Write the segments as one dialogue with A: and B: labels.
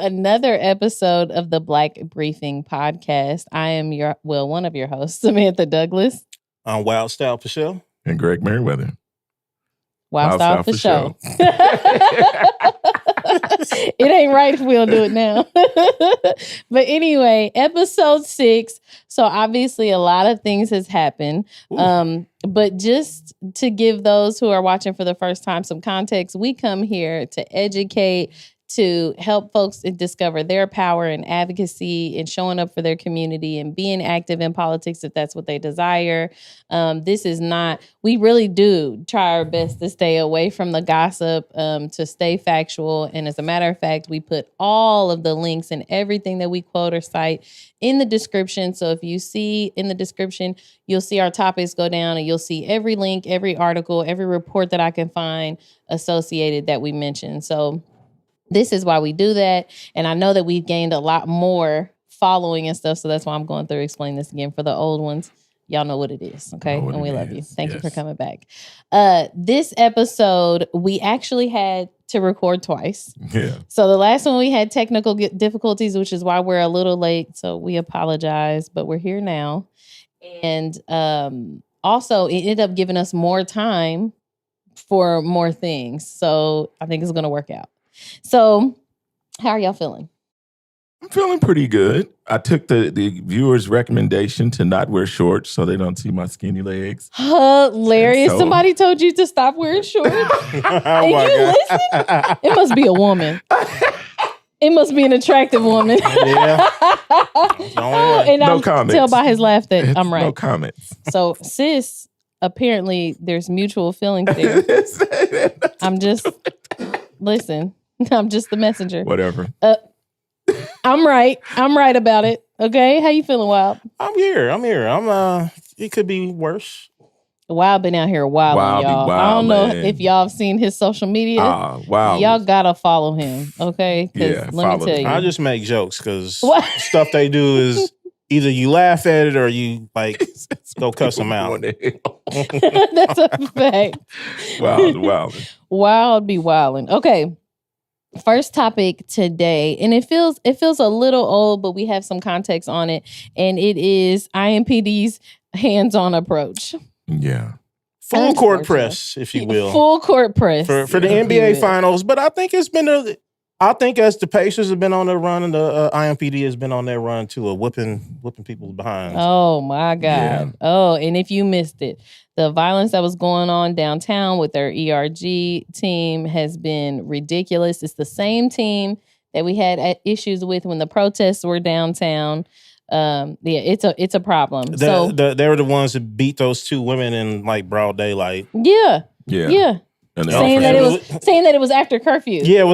A: another episode of the Black Briefing podcast. I am one of your hosts, Samantha Douglas.
B: I'm Wild Style for Show.
C: And Greg Merriweather.
A: Wild Style for Show. It ain't right if we don't do it now. But anyway, episode 6. So obviously a lot of things has happened. But just to give those who are watching for the first time some context, we come here to educate, to help folks discover their power and advocacy and showing up for their community and being active in politics if that's what they desire. This is not, we really do try our best to stay away from the gossip, to stay factual. And as a matter of fact, we put all of the links and everything that we quote or cite in the description. So if you see in the description, you'll see our topics go down and you'll see every link, every article, every report that I can find associated that we mentioned. So this is why we do that. And I know that we've gained a lot more following and stuff. So that's why I'm going through explaining this again for the old ones. Y'all know what it is. Okay. And we love you. Thank you for coming back. This episode, we actually had to record twice.
C: Yeah.
A: So the last one we had technical difficulties, which is why we're a little late. So we apologize, but we're here now. And also it ended up giving us more time for more things. So I think it's going to work out. So, how are y'all feeling?
C: I'm feeling pretty good. I took the viewer's recommendation to not wear shorts so they don't see my skinny legs.
A: Hilarious. So, somebody told you to stop wearing shorts? And you listen? It must be a woman. It must be an attractive woman.
B: Yeah.
A: And no comments. Tell by his laugh that I'm right.
C: No comments.
A: So, sis, apparently there's mutual feelings there. Listen. I'm just the messenger.
C: Whatever.
A: I'm right. I'm right about it. Okay. How you feeling, Wild?
B: I'm here. It could be worse.
A: Wild been out here wilding, y'all. I don't know if y'all have seen his social media.
C: Wow.
A: Y'all gotta follow him. Okay.
C: Yeah,
A: let me tell you.
B: I just make jokes because stuff they do is either you laugh at it or you go cuss them out.
A: That's a fact. Wild be wilding. Okay. First topic today, and it feels a little old, but we have some context on it, and it is IMPD's hands-on approach.
C: Yeah.
B: Full court press, if you will.
A: Full court press.
B: For the NBA Finals, but I think it's been as the Pacers have been on their run and the IMPD has been on their run to a whooping people's behinds.
A: Oh, my God.
C: Yeah.
A: Oh, and if you missed it, the violence that was going on downtown with their ERG team has been ridiculous. It's the same team that we had issues with when the protests were downtown. It's a problem.
B: They were the ones that beat those two women in broad daylight.
A: Yeah.
C: And
A: saying that it was after curfew.
B: Yeah, it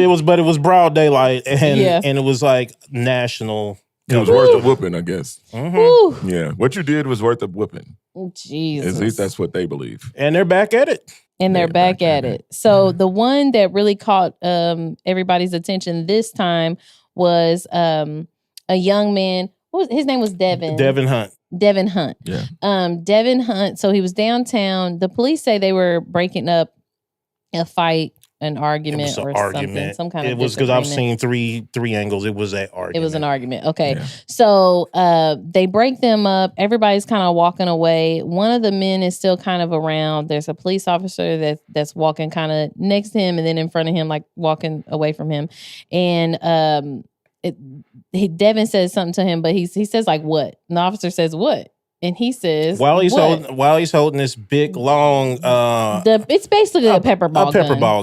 B: was but it was broad daylight and it was national.
C: It was worth a whooping, I guess.
B: Mm-hmm.
C: Yeah, what you did was worth a whooping.
A: Jesus.
C: At least that's what they believe.
B: And they're back at it.
A: They're back at it. So the one that really caught everybody's attention this time was a young man. His name was Devin.
B: Devin Hunt.
C: Yeah.
A: Devin Hunt. So he was downtown. The police say they were breaking up a fight, an argument, or something. Some kind of.
B: It was because I've seen three angles. It was that argument.
A: It was an argument. Okay. Yeah. So they break them up. Everybody's kind of walking away. One of the men is still kind of around. There's a police officer that's walking kind of next to him and then in front of him, walking away from him. And Devin says something to him, but he says what? And the officer says what? And he says
B: while he's holding this big long
A: it's basically a pepper ball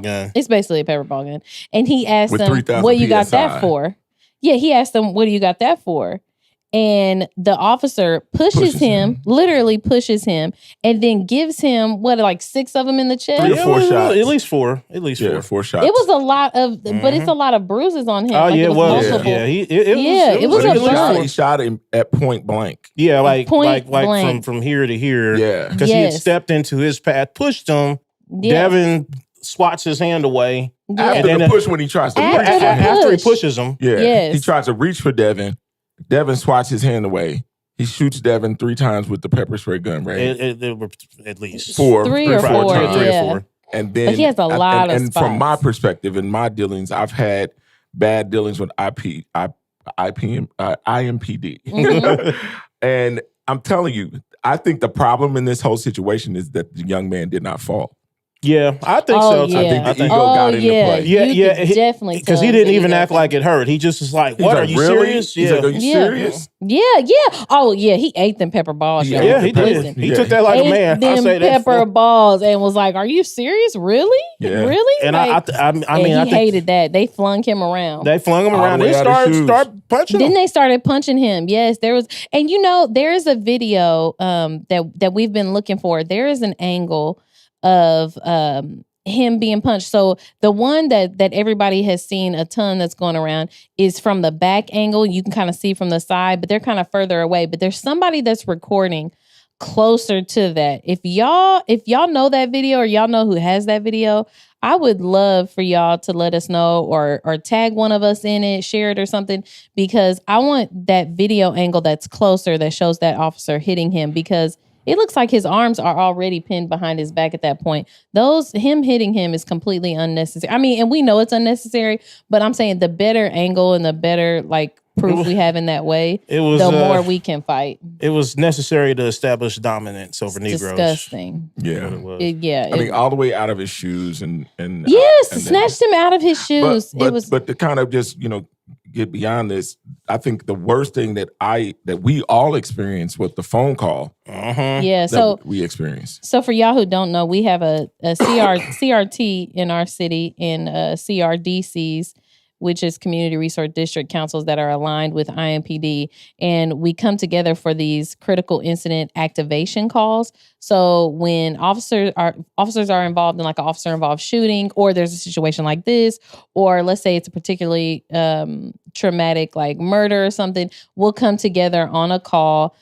A: gun. It's basically a pepper ball gun. And he asked him, what you got that for? Yeah, he asked him, what do you got that for? And the officer pushes him, literally pushes him, and then gives him, 6 of them in the chest?
C: 3 or 4 shots.
B: At least four.
C: 4 shots.
A: It was a lot of, but it's a lot of bruises on him.
B: Oh, yeah, it was.
A: Multiple.
B: Yeah, it was.
C: He shot him at point blank.
B: Yeah, from here to here.
C: Yeah.
B: Because he had stepped into his path, pushed him. Yeah. Devin swats his hand away.
C: Yeah. After the push, when he tries to reach
B: after he pushes him.
C: Yeah. Yes. He tries to reach for Devin. Devin swats his hand away. He shoots Devin 3 times with the pepper spray gun, right?
B: At least
A: 4. 3 or 4 times.
C: 3 or 4. And then,
A: but he has a lot of
C: and
A: spots.
C: From my perspective and my dealings, I've had bad dealings with IMPD. And I'm telling you, I think the problem in this whole situation is that the young man did not fall.
B: Yeah, I think
A: Oh,
B: so.
A: yeah.
C: I think the ego got into play.
A: You could definitely
B: because
A: tell
B: he
A: it was
B: didn't
A: the
B: even
A: ego
B: act
A: thing.
B: like it hurt. He just was like,
C: He's
B: "What?
C: like,
B: Are you
C: really?
B: serious?"
C: He's like, are you serious?
A: Yeah. Oh, yeah. He ate them pepper balls.
C: Yeah,
A: y'all.
B: Yeah, he did.
A: Listen,
B: He took that like a
A: ate
B: man. I
A: them
B: say that.
A: pepper balls and was like, "Are you serious? Really?
C: Yeah.
A: Really?"
B: And
A: like,
B: I mean,
A: he
B: I think
A: hated that. They flung him around.
B: they flung him
C: All the
B: around.
C: way
B: They
C: out of shoes.
B: start punching
A: Then
B: him.
A: they started punching him. Yes, there was, and there is a video that we've been looking for. There is an angle of him being punched. So the one that everybody has seen a ton that's going around is from the back angle. You can kind of see from the side, but they're kind of further away. But there's somebody that's recording closer to that. If y'all know that video or y'all know who has that video, I would love for y'all to let us know or tag one of us in it, share it or something, because I want that video angle that's closer that shows that officer hitting him, because it looks like his arms are already pinned behind his back at that point. Him hitting him is completely unnecessary. I mean, and we know it's unnecessary, but I'm saying the better angle and the better proof we have in that way, the more we can fight.
B: It was necessary to establish dominance over Negroes.
A: Disgusting.
C: Yeah.
B: It was.
C: All the way out of his shoes and
A: yes,
C: and
A: snatched him out of his shoes.
C: But to kind of just, get beyond this, I think the worst thing that we all experienced was the phone call.
A: Yeah,
C: that we experienced.
A: So for y'all who don't know, we have a CRT in our city and CRDCs, which is Community Resource District Councils that are aligned with IMPD. And we come together for these critical incident activation calls. So when officers are involved in like an officer-involved shooting, or there's a situation like this, or let's say it's a particularly traumatic like murder or something, we'll come together on a call,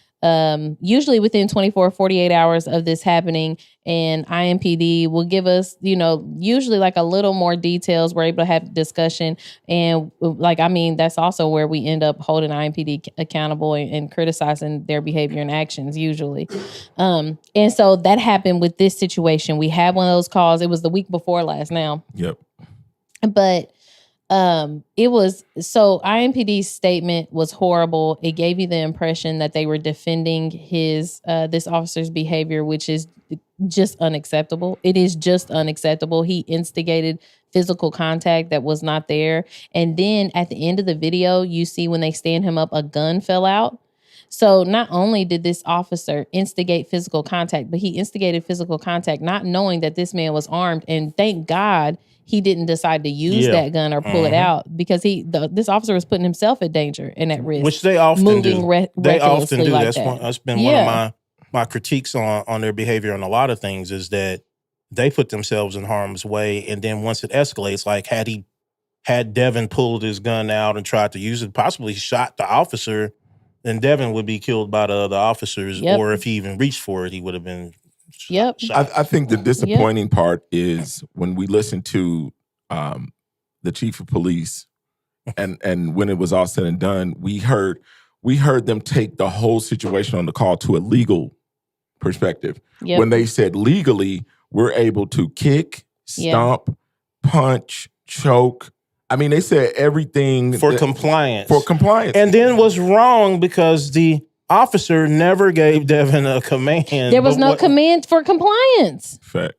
A: usually within 24, 48 hours of this happening, and IMPD will give us, usually like a little more details. We're able to have discussion, and that's also where we end up holding IMPD accountable and criticizing their behavior and actions usually. And so that happened with this situation. We had one of those calls. It was the week before last now.
C: Yep.
A: But it was, so IMPD's statement was horrible. It gave you the impression that they were defending this officer's behavior, which is just unacceptable. It is just unacceptable. He instigated physical contact that was not there. And then at the end of the video, you see when they stand him up, a gun fell out. So not only did this officer instigate physical contact, but he instigated physical contact not knowing that this man was armed. And thank God he didn't decide to use that gun or pull it out, because this officer was putting himself at danger and at risk.
B: Which they often do.
A: They often do.
B: Like that's been one of my critiques on their behavior on a lot of things, is that they put themselves in harm's way. And then once it escalates, like had Devin pulled his gun out and tried to use it, possibly shot the officer, then Devin would be killed by the other officers. Yep. Or if he even reached for it, he would have been shot.
C: I think the disappointing part is when we listen to the chief of police and when it was all said and done, we heard them take the whole situation on the call to a legal perspective. Yep. When they said legally, we're able to kick, stomp, punch, choke. I mean, they said everything
B: for compliance.
C: And
B: then was wrong because the officer never gave Devin a command.
A: There was no command for compliance.
C: Fact.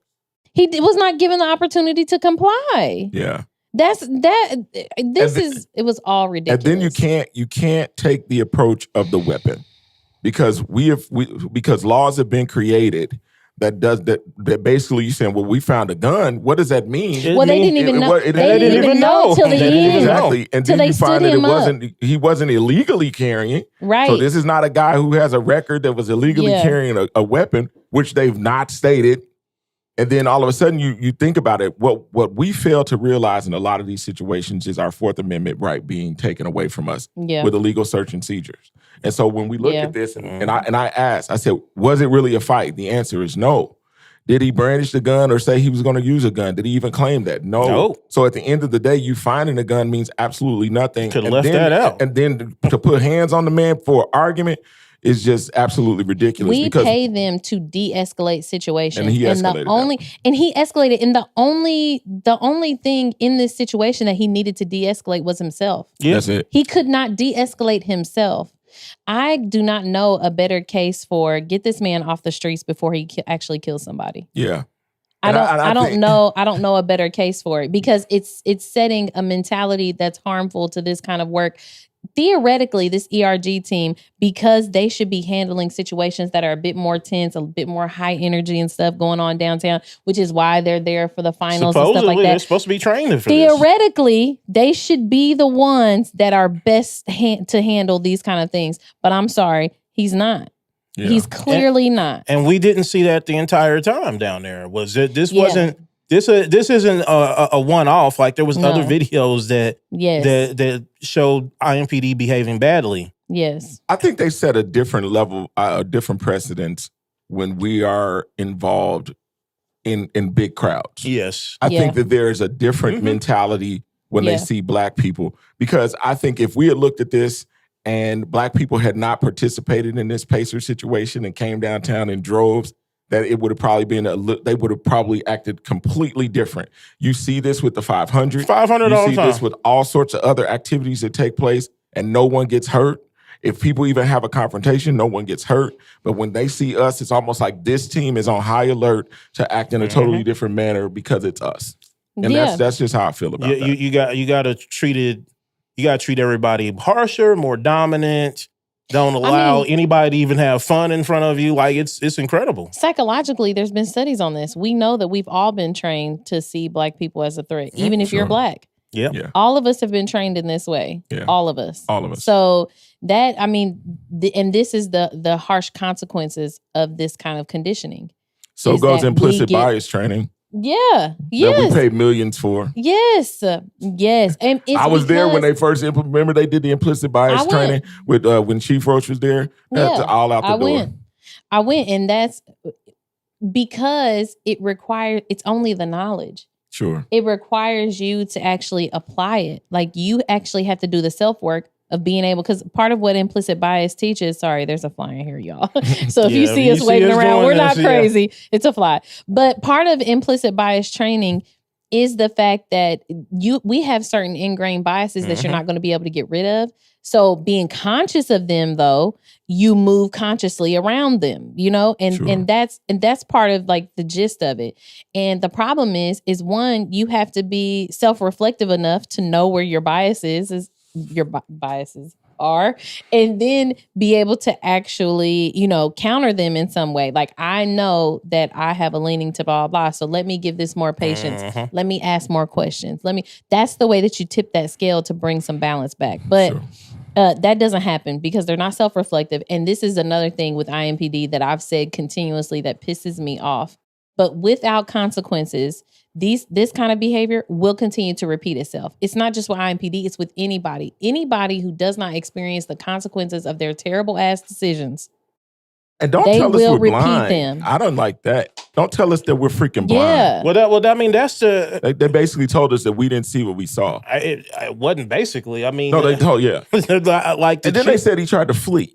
A: He was not given the opportunity to comply.
C: Yeah.
A: It was all ridiculous.
C: And then you can't take the approach of the weapon, because because laws have been created that basically you're saying, well, we found a gun. What does that mean?
A: They didn't even know. They didn't even know till the end.
C: Exactly. And then you find that he wasn't illegally carrying.
A: Right.
C: So this is not a guy who has a record that was illegally carrying a weapon, which they've not stated. And then all of a sudden you think about it, what we fail to realize in a lot of these situations is our Fourth Amendment right being taken away from us with illegal search and seizures. And so when we look at this and I asked, I said, was it really a fight? The answer is no. Did he brandish the gun or say he was going to use a gun? Did he even claim that? No. So at the end of the day, you finding a gun means absolutely nothing.
B: Could have left that out.
C: And then to put hands on the man for argument is just absolutely ridiculous.
A: We pay them to de-escalate situations.
C: And he escalated.
A: He escalated. And the only thing in this situation that he needed to de-escalate was himself.
C: Yeah. That's it.
A: He could not de-escalate himself. I do not know a better case for get this man off the streets before he actually kills somebody.
C: Yeah.
A: I don't know a better case for it, because it's setting a mentality that's harmful to this kind of work. Theoretically, this ERG team, because they should be handling situations that are a bit more tense, a bit more high energy and stuff going on downtown, which is why they're there for the finals and stuff like that.
B: They're supposed to be trained for
A: Theoretically, they should be the ones that are best to handle these kind of things. But I'm sorry, he's not. Yeah. He's clearly not.
B: And we didn't see that the entire time down there. Wasn't this isn't a one-off. Like, there was other videos that showed IMPD behaving badly.
A: Yes.
C: I think they set a different level, a different precedence when we are involved in big crowds.
B: Yes.
C: I think that there's a different mentality when they see Black people. Because I think if we had looked at this and Black people had not participated in this Pacer situation and came downtown in droves, that it would have probably been they would have probably acted completely different. You see this with the 500.
B: 500
C: You
B: all
C: see
B: the time.
C: this with all sorts of other activities that take place, and no one gets hurt. If people even have a confrontation, no one gets hurt. But when they see us, it's almost like this team is on high alert to act in a totally different manner because it's us. And that's just how I feel about that.
B: You got to treat everybody harsher, more dominant. Don't allow anybody to even have fun in front of you. Like, it's incredible.
A: Psychologically, there's been studies on this. We know that we've all been trained to see Black people as a threat, even if you're Black.
B: Yeah.
A: All of us have been trained in this way.
C: Yeah.
A: All of us. So that, and this is the harsh consequences of this kind of conditioning.
C: So goes implicit bias training.
A: Yeah. Yes.
C: That we pay millions for.
A: Yes. Yes. And
C: I was there when they first remember they did the implicit bias training with when Chief Roach was there. That's all out the door.
A: I went, and that's because it's only the knowledge.
C: Sure.
A: It requires you to actually apply it. Like, you actually have to do the self-work of being able, because part of what implicit bias teaches, sorry, there's a fly in here, y'all. So if you see us waving around, we're not crazy. It's a fly. But part of implicit bias training is the fact that we have certain ingrained biases that you're not going to be able to get rid of. So being conscious of them, though, you move consciously around them, and that's part of like the gist of it. And the problem is one, you have to be self-reflective enough to know where your biases are, and then be able to actually, counter them in some way. Like, I know that I have a leaning to blah, blah, so let me give this more patience. Let me ask more questions. That's the way that you tip that scale to bring some balance back. But that doesn't happen because they're not self-reflective. And this is another thing with IMPD that I've said continuously that pisses me off. But without consequences, this kind of behavior will continue to repeat itself. It's not just with IMPD, it's with anybody. Anybody who does not experience the consequences of their terrible ass decisions.
C: And don't tell us we're blind. Them. I don't like that. Don't tell us that we're freaking blind.
A: Yeah.
B: That's the...
C: They basically told us that we didn't see what we saw.
B: It wasn't basically.
C: No, they told, and then they said he tried to flee.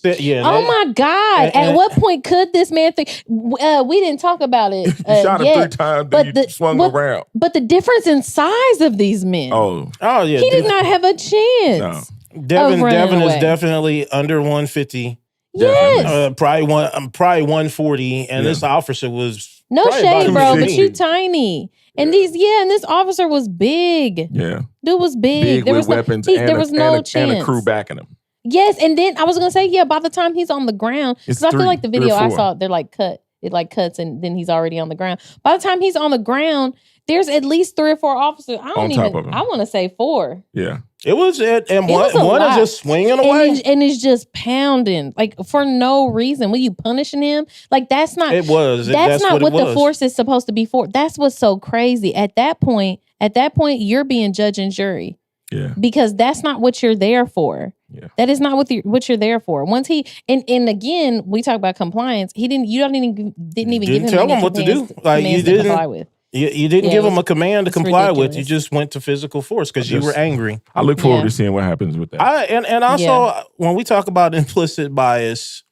B: Yeah.
A: Oh my God! At what point could this man think? We didn't talk about it.
C: You shot him 3 times, then you swung around.
A: But the difference in size of these men.
C: Oh
B: yeah.
A: He did not have a chance.
B: No. Devin is definitely under 150.
A: Yes.
B: Probably 140, and this officer was
A: no shade, bro, but you tiny. And this officer was big.
C: Yeah,
A: dude was big. There
C: with
A: was
C: weapons.
A: There was no chance.
C: And a crew backing him.
A: Yes, and then I was gonna say, by the time he's on the ground, because I feel like the video I saw, they're like cut. It like cuts, and then he's already on the ground. By the time he's on the ground, there's at least 3 or 4 officers. I want to say 4.
C: Yeah,
B: it was one is just swinging away,
A: and it's just pounding like for no reason. Were you punishing him? Like that's not.
B: It was.
A: That's not what the force is supposed to be for. That's what's so crazy. At that point, you're being judge and jury.
C: Yeah.
A: Because that's not what you're there for.
C: Yeah.
A: That is not what you're there for. Once he and again, we talk about compliance. You didn't even give him
B: tell him what to do. Like you didn't
A: comply with.
B: You didn't give them a command to comply with. You just went to physical force because you were angry.
C: I look forward to seeing what happens with that.
B: And also, when we talk about implicit bias,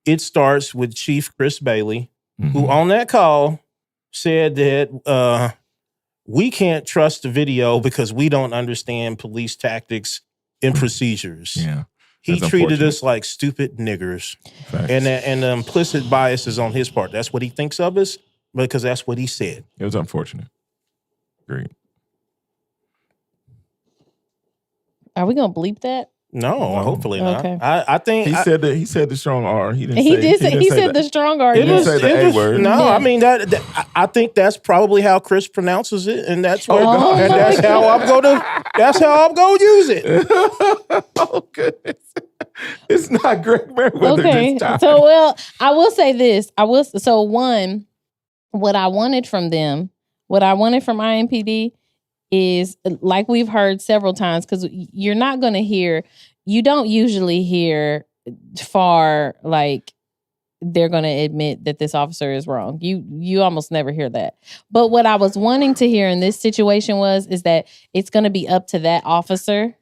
B: it starts with Chief Chris Bailey, who on that call said that we can't trust the video because we don't understand police tactics and procedures.
C: Yeah.
B: He treated us like stupid niggers.
C: Facts.
B: And the implicit bias is on his part. That's what he thinks of us because that's what he said.
C: It was unfortunate. Great.
A: Are we going to bleep that?
B: No, hopefully not.
A: Okay.
B: I think
C: he said the strong R. He
A: said the strong R.
C: He didn't say the A word.
B: No, I mean that I think that's probably how Chris pronounces it, and that's where that's how I'm gonna use it.
C: Oh goodness. It's not Greg Merriweather this time.
A: So well, I will say this. One, what I wanted from IMPD is, like we've heard several times, because you don't usually hear far like they're going to admit that this officer is wrong. You almost never hear that. But what I was wanting to hear in this situation is that it's going to be up to that officer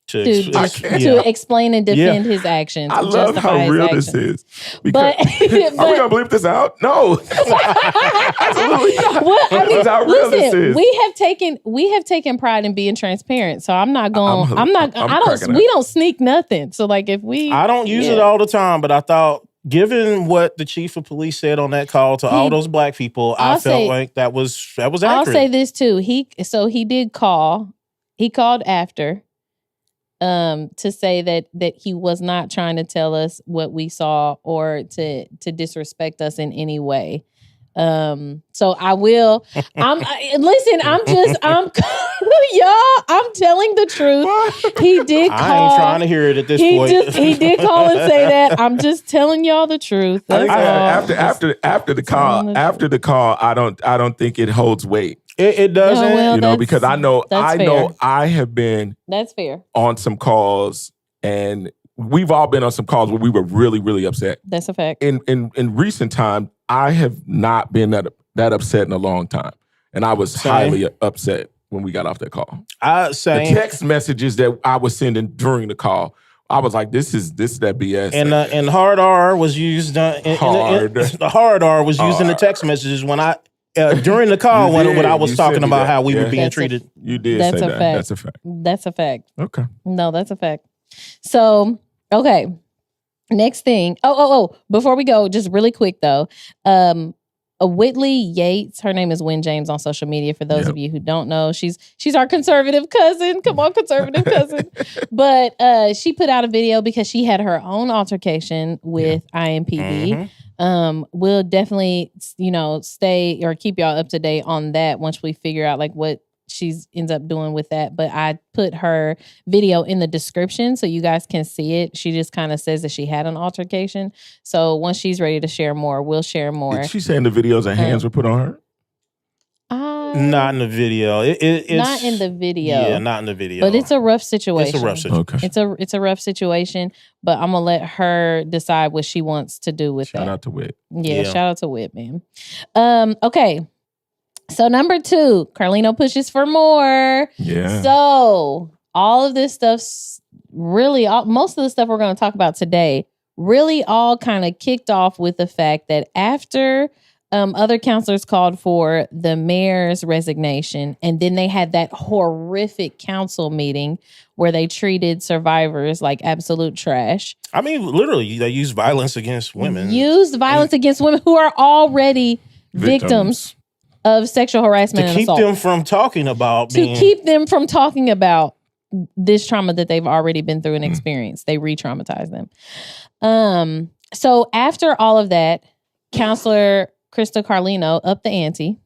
A: to explain and defend his actions.
C: I love how real this is. Because, are we gonna bleep this out? No. Absolutely.
A: Well, I mean,
C: how real this is.
A: We have taken pride in being transparent. So I'm not going. We don't sneak nothing. So like I
B: don't use it all the time, but I thought, given what the chief of police said on that call to all those black people, I felt like that was accurate.
A: I'll say this too. He did call. He called after. To say that he was not trying to tell us what we saw or to disrespect us in any way. So I will. I'm y'all. I'm telling the truth. He did call.
B: I ain't trying to hear it at this point.
A: He did call and say that. I'm just telling y'all the truth.
C: After the call, I don't think it holds weight.
B: It doesn't,
C: because I know I have been
A: that's fair
C: on some calls, and we've all been on some calls where we were really, really upset.
A: That's a fact.
C: In recent time, I have not been that upset in a long time, and I was highly upset when we got off that call. The text messages that I was sending during the call, I was like, "This is that BS."
B: And hard R was used. The hard R was used in the text messages when I. During the call, when I was talking about how we were being treated.
C: You did say that. That's a fact.
A: That's a fact.
C: Okay.
A: No, that's a fact. So, okay. Next thing. Before we go, just really quick though. Whitley Yates, her name is Wynn James on social media. For those of you who don't know, she's our conservative cousin. Come on, conservative cousin. But she put out a video because she had her own altercation with IMPD. Mm-hmm. We'll definitely, stay or keep y'all up to date on that once we figure out like what she ends up doing with that. But I put her video in the description so you guys can see it. She just kind of says that she had an altercation. So once she's ready to share more, we'll share more.
C: Did she say in the videos that hands were put on her?
B: Not in the video. It's
A: not in the video.
B: Yeah, not in the video.
A: But it's a rough situation.
B: It's a rough situation.
C: Okay.
A: It's a rough situation. But I'm gonna let her decide what she wants to do with that.
C: Shout out to Whit.
A: Yeah, shout out to Whit, man. Okay. So number 2, Carlino pushes for more.
C: Yeah.
A: So all of this stuff's really most of the stuff we're going to talk about today really all kind of kicked off with the fact that after other counselors called for the mayor's resignation, and then they had that horrific council meeting where they treated survivors like absolute trash.
B: I mean, literally, they used violence against women.
A: Against women who are already victims of sexual harassment and assault.
B: To keep them from talking about
A: this trauma that they've already been through and experienced. They re-traumatize them. So after all of that, Counselor Krista Carlino upped the ante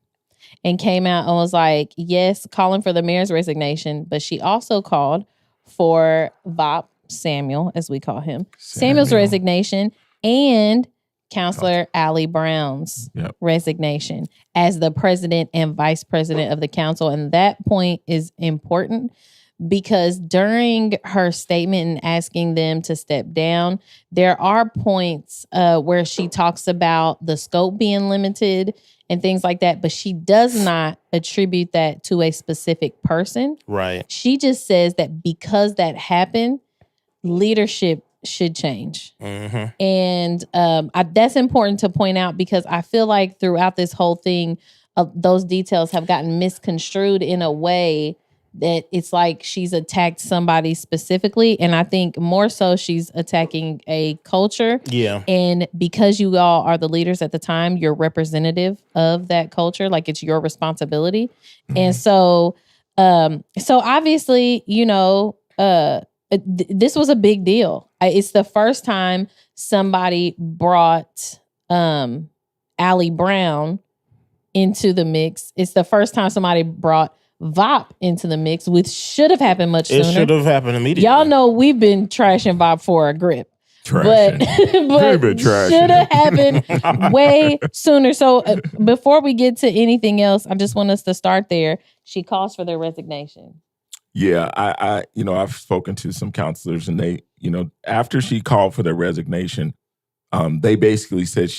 A: and came out and was like, yes, calling for the mayor's resignation, but she also called for VOP Samuel, as we call him, Samuel's resignation, and Counselor Allie Brown's resignation as the president and vice president of the council. And that point is important because during her statement and asking them to step down, there are points where she talks about the scope being limited and things like that, but she does not attribute that to a specific person.
B: Right.
A: She just says that because that happened, leadership should change.
B: Mm-hmm.
A: And that's important to point out because I feel like throughout this whole thing, those details have gotten misconstrued in a way that it's like she's attacked somebody specifically. And I think more so she's attacking a culture.
B: Yeah.
A: And because you all are the leaders at the time, you're representative of that culture. Like it's your responsibility. Mm-hmm. And so obviously, you know, this was a big deal. It's the first time somebody brought Allie Brown into the mix. It's the first time somebody brought VOP into the mix, which should have happened much sooner.
B: It should have happened immediately.
A: Y'all know we've been trashing VOP for a grip. But should have happened way sooner. So before we get to anything else, I just want us to start there. She calls for their resignation.
C: Yeah, I I've spoken to some counselors and they, after she called for their resignation, they basically said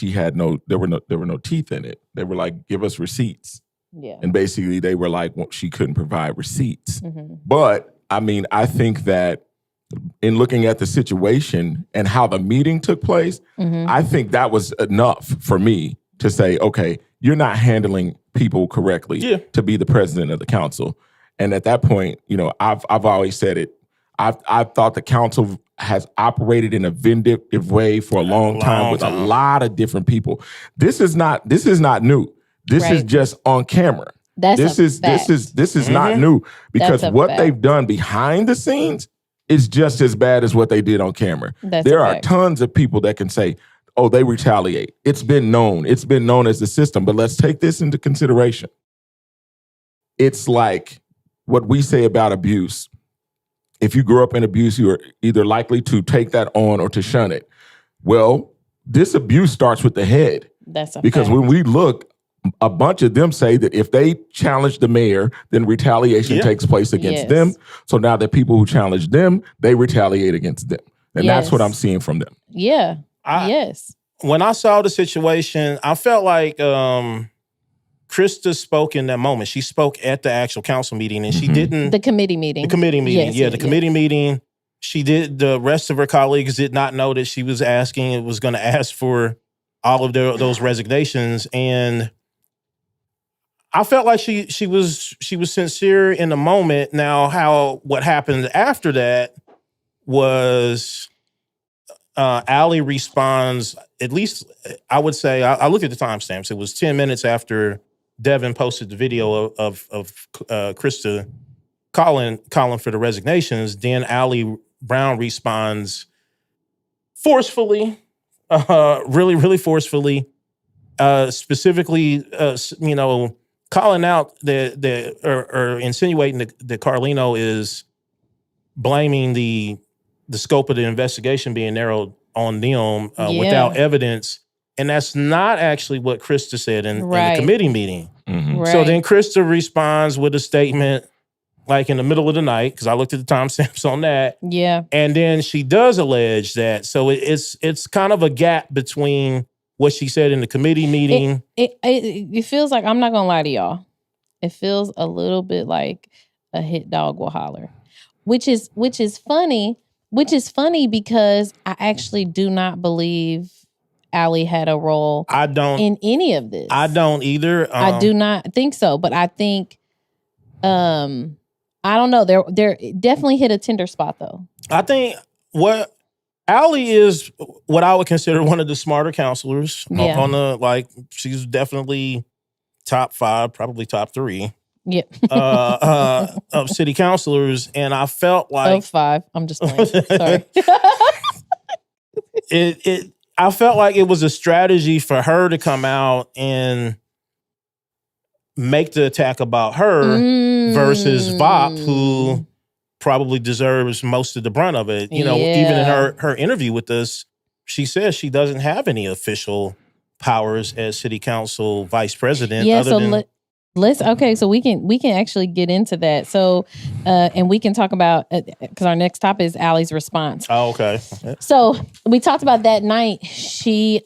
C: there were no teeth in it. They were like, give us receipts.
A: Yeah.
C: And basically they were like, well, she couldn't provide receipts.
A: Mm-hmm.
C: But I mean, I think that in looking at the situation and how the meeting took place,
A: mm-hmm.
C: I think that was enough for me to say, okay, you're not handling people correctly to be the president of the council. And at that point, I've always said it. I've thought the council has operated in a vindictive way for a long time with a lot of different people. This is not new. This is just on camera. This is
B: mm-hmm.
C: not new because what they've done behind the scenes is just as bad as what they did on camera. There are tons of people that can say, oh, they retaliate. It's been known. It's been known as the system. But let's take this into consideration. It's like what we say about abuse. If you grew up in abuse, you are either likely to take that on or to shun it. Well, this abuse starts with the head. Because when we look, a bunch of them say that if they challenge the mayor, then retaliation takes place against them. So now the people who challenge them, they retaliate against them. And that's what I'm seeing from them.
A: Yeah.
B: When I saw the situation, I felt like Krista spoke in that moment. She spoke at the actual council meeting and she didn't...
A: The committee meeting.
B: The committee meeting. The committee meeting. She did... The rest of her colleagues did not know that she was asking... It was going to ask for all of those resignations. And I felt like she was sincere in the moment. Now, what happened after that was Allie responds, at least I would say, I looked at the timestamps. It was 10 minutes after Devin posted the video of Krista calling for the resignations. Then Allie Brown responds forcefully, really, really forcefully, specifically, calling out or insinuating that Carlino is blaming the scope of the investigation being narrowed on them without evidence. And that's not actually what Krista said in the committee meeting.
C: Mm-hmm.
A: Right.
B: So then Krista responds with a statement like in the middle of the night, because I looked at the timestamps on that.
A: Yeah.
B: And then she does allege that. So it's kind of a gap between what she said in the committee meeting.
A: It feels like, I'm not going to lie to y'all, it feels a little bit like a hit dog will holler, which is funny because I actually do not believe Allie had a role in any of this.
B: I don't either.
A: I do not think so, but I think, I don't know. They're definitely hit a tender spot though.
B: I think what Allie is what I would consider one of the smarter counselors she's definitely top 5, probably top 3.
A: Yeah.
B: Of city councilors. And I felt like
A: of 5. I'm just playing. Sorry.
B: I felt like it was a strategy for her to come out and make the attack about her versus VOP, who probably deserves most of the brunt of it. Even in her interview with us, she says she doesn't have any official powers as city council vice president.
A: So we can actually get into that. So and we can talk about because our next topic is Allie's response.
B: Oh, okay.
A: So we talked about that night. She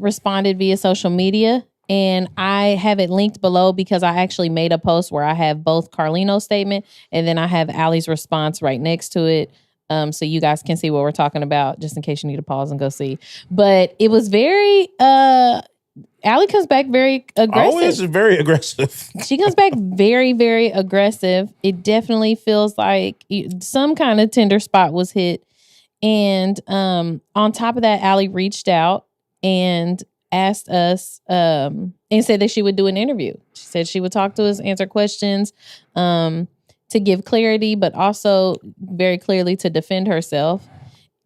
A: responded via social media, and I have it linked below because I actually made a post where I have both Carlino's statement and then I have Allie's response right next to it. So you guys can see what we're talking about, just in case you need to pause and go see. But it was very Allie comes back very aggressive.
B: Always very aggressive.
A: She comes back very, very aggressive. It definitely feels like some kind of tender spot was hit. And on top of that, Allie reached out and asked us and said that she would do an interview. She said she would talk to us, answer questions to give clarity, but also very clearly to defend herself.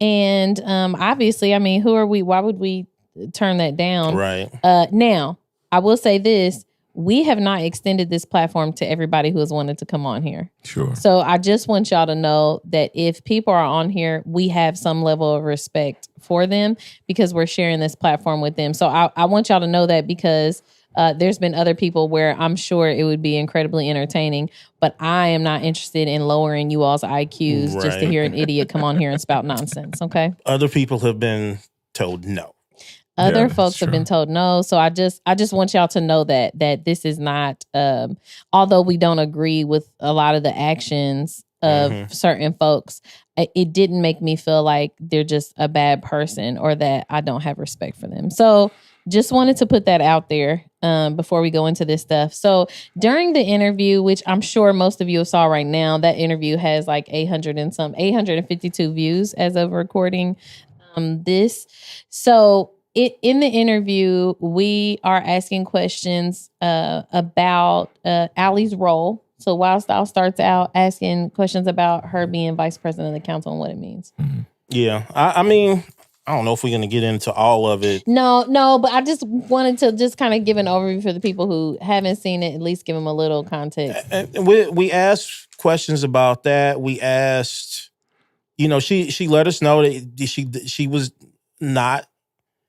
A: And obviously, I mean, who are we? Why would we turn that down?
B: Right.
A: Now, I will say this. We have not extended this platform to everybody who has wanted to come on here.
C: Sure.
A: So I just want y'all to know that if people are on here, we have some level of respect for them because we're sharing this platform with them. So I want y'all to know that because there's been other people where I'm sure it would be incredibly entertaining, but I am not interested in lowering you all's IQs just to hear an idiot come on here and spout nonsense, okay?
B: Other people have been told no.
A: Other folks have been told no. So I just want y'all to know that this is not, although we don't agree with a lot of the actions of certain folks, it didn't make me feel like they're just a bad person or that I don't have respect for them. So just wanted to put that out there before we go into this stuff. So during the interview, which I'm sure most of you saw right now, that interview has like 852 views as of recording this. So in the interview, we are asking questions about Allie's role. So Wildstyle starts out asking questions about her being vice president of the council and what it means.
B: Yeah. I mean, I don't know if we're going to get into all of it.
A: No, but I just wanted to just kind of give an overview for the people who haven't seen it, at least give them a little context.
B: We asked questions about that. We asked, she let us know that she was not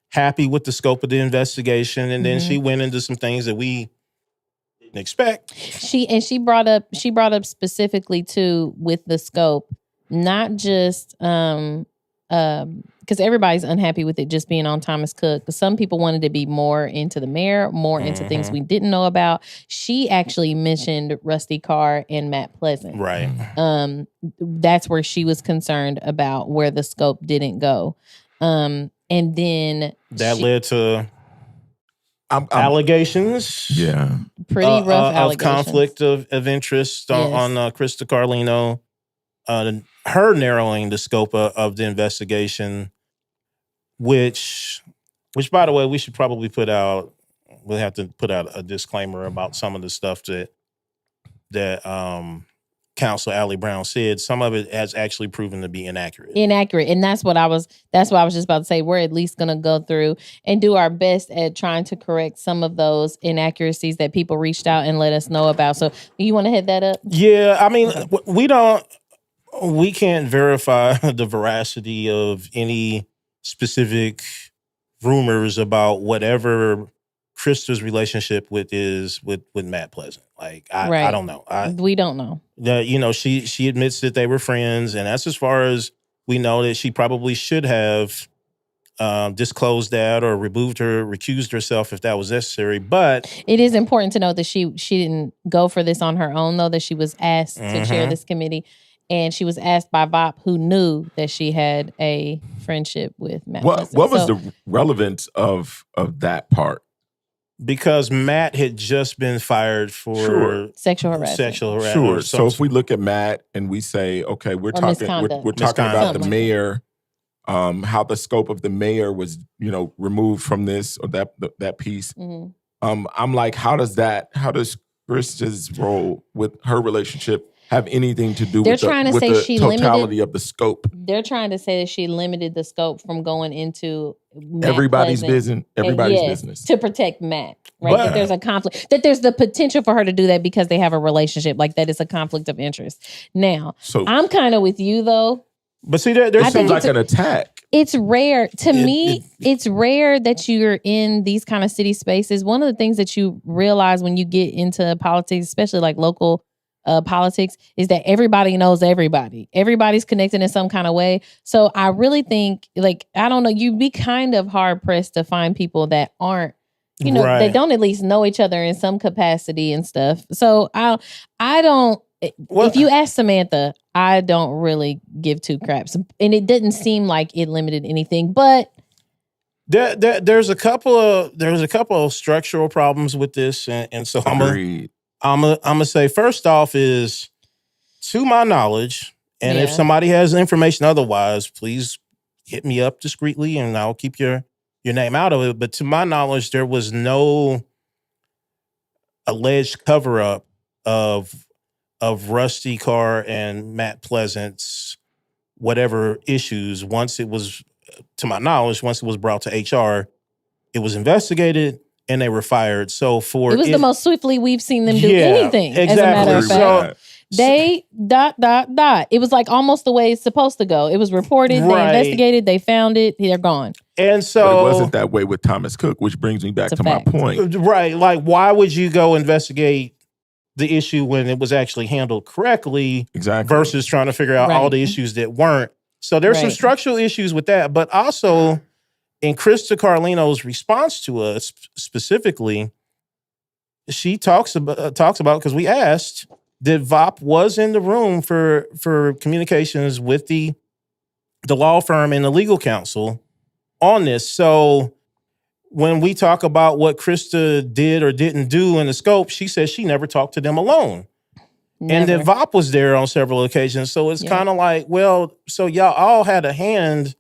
B: happy with the scope of the investigation, and then she went into some things that we didn't expect.
A: She brought up specifically too with the scope, not just because everybody's unhappy with it just being on Thomas Cook. But some people wanted to be more into the mayor, more into things we didn't know about. She actually mentioned Rusty Carr and Matt Pleasant.
B: Right.
A: That's where she was concerned about where the scope didn't go. And then
B: that led to allegations.
C: Yeah.
A: Pretty rough allegations.
B: Of conflict of interest on Krista Carlino. Her narrowing the scope of the investigation, which by the way, we should probably we'll have to put out a disclaimer about some of the stuff that Counselor Allie Brown said. Some of it has actually proven to be inaccurate. And that's what I was just about to say. We're at least going to go through and do our best at trying to correct some of those inaccuracies that people reached out and let us know about. So you want to head that up? Yeah. I mean, we can't verify the veracity of any specific rumors about whatever Krista's relationship with Matt Pleasant. Like, I don't know. We don't know. She admits that they were friends, and that's as far as we know. That she probably should have disclosed that or recused herself if that was necessary. But it is important to note that she didn't go for this on her own, though, that she was asked to chair this committee. And she was asked by VOP, who knew that she had a friendship with Matt Pleasant.
C: What was the relevance of that part? Because Matt had just been fired for
A: sexual harassment.
C: Sure. So if we look at Matt and we say, okay, we're talking about the mayor, how the scope of the mayor was, removed from this or that piece. I'm like, how does Krista's role with her relationship have anything to do with the totality of the scope? They're trying to say that she limited the scope from going into everybody's business
A: to protect Matt, right? That there's a conflict, that there's the potential for her to do that because they have a relationship, like that is a conflict of interest. Now, I'm kind of with you though,
B: But see, there's
C: seems like an attack.
A: It's rare to me. It's rare that you're in these kind of city spaces. One of the things that you realize when you get into politics, especially like local politics, is that everybody knows everybody. Everybody's connected in some kind of way. So I really think, like, I don't know, you'd be kind of hard pressed to find people that aren't, you know, they don't at least know each other in some capacity and stuff. So I don't. If you ask Samantha, I don't really give two craps, and it didn't seem like it limited anything. But
B: there's a couple of structural problems with this, and so I'm gonna say first off is, to my knowledge, and if somebody has information otherwise, please hit me up discreetly, and I'll keep your name out of it. But to my knowledge, there was no alleged cover up of Rusty Carr and Matt Pleasant's whatever issues. Once it was, to my knowledge, once it was brought to HR, it was investigated and they were fired. So it was
A: the most swiftly we've seen them do anything. Exactly. As a matter of fact, they ... It was like almost the way it's supposed to go. It was reported, they investigated, they found it, they're gone.
B: And so
C: but it wasn't that way with Thomas Cook, which brings me back to my point.
B: Right. Like, why would you go investigate the issue when it was actually handled correctly versus trying to figure out all the issues that weren't? So there's some structural issues with that. But also, in Krista Carlino's response to us specifically, she talks about, because we asked, that VOP was in the room for communications with the law firm and the legal counsel on this. So when we talk about what Krista did or didn't do in the scope, she says she never talked to them alone. And that VOP was there on several occasions. So it's kind of like, well, so y'all all had a hand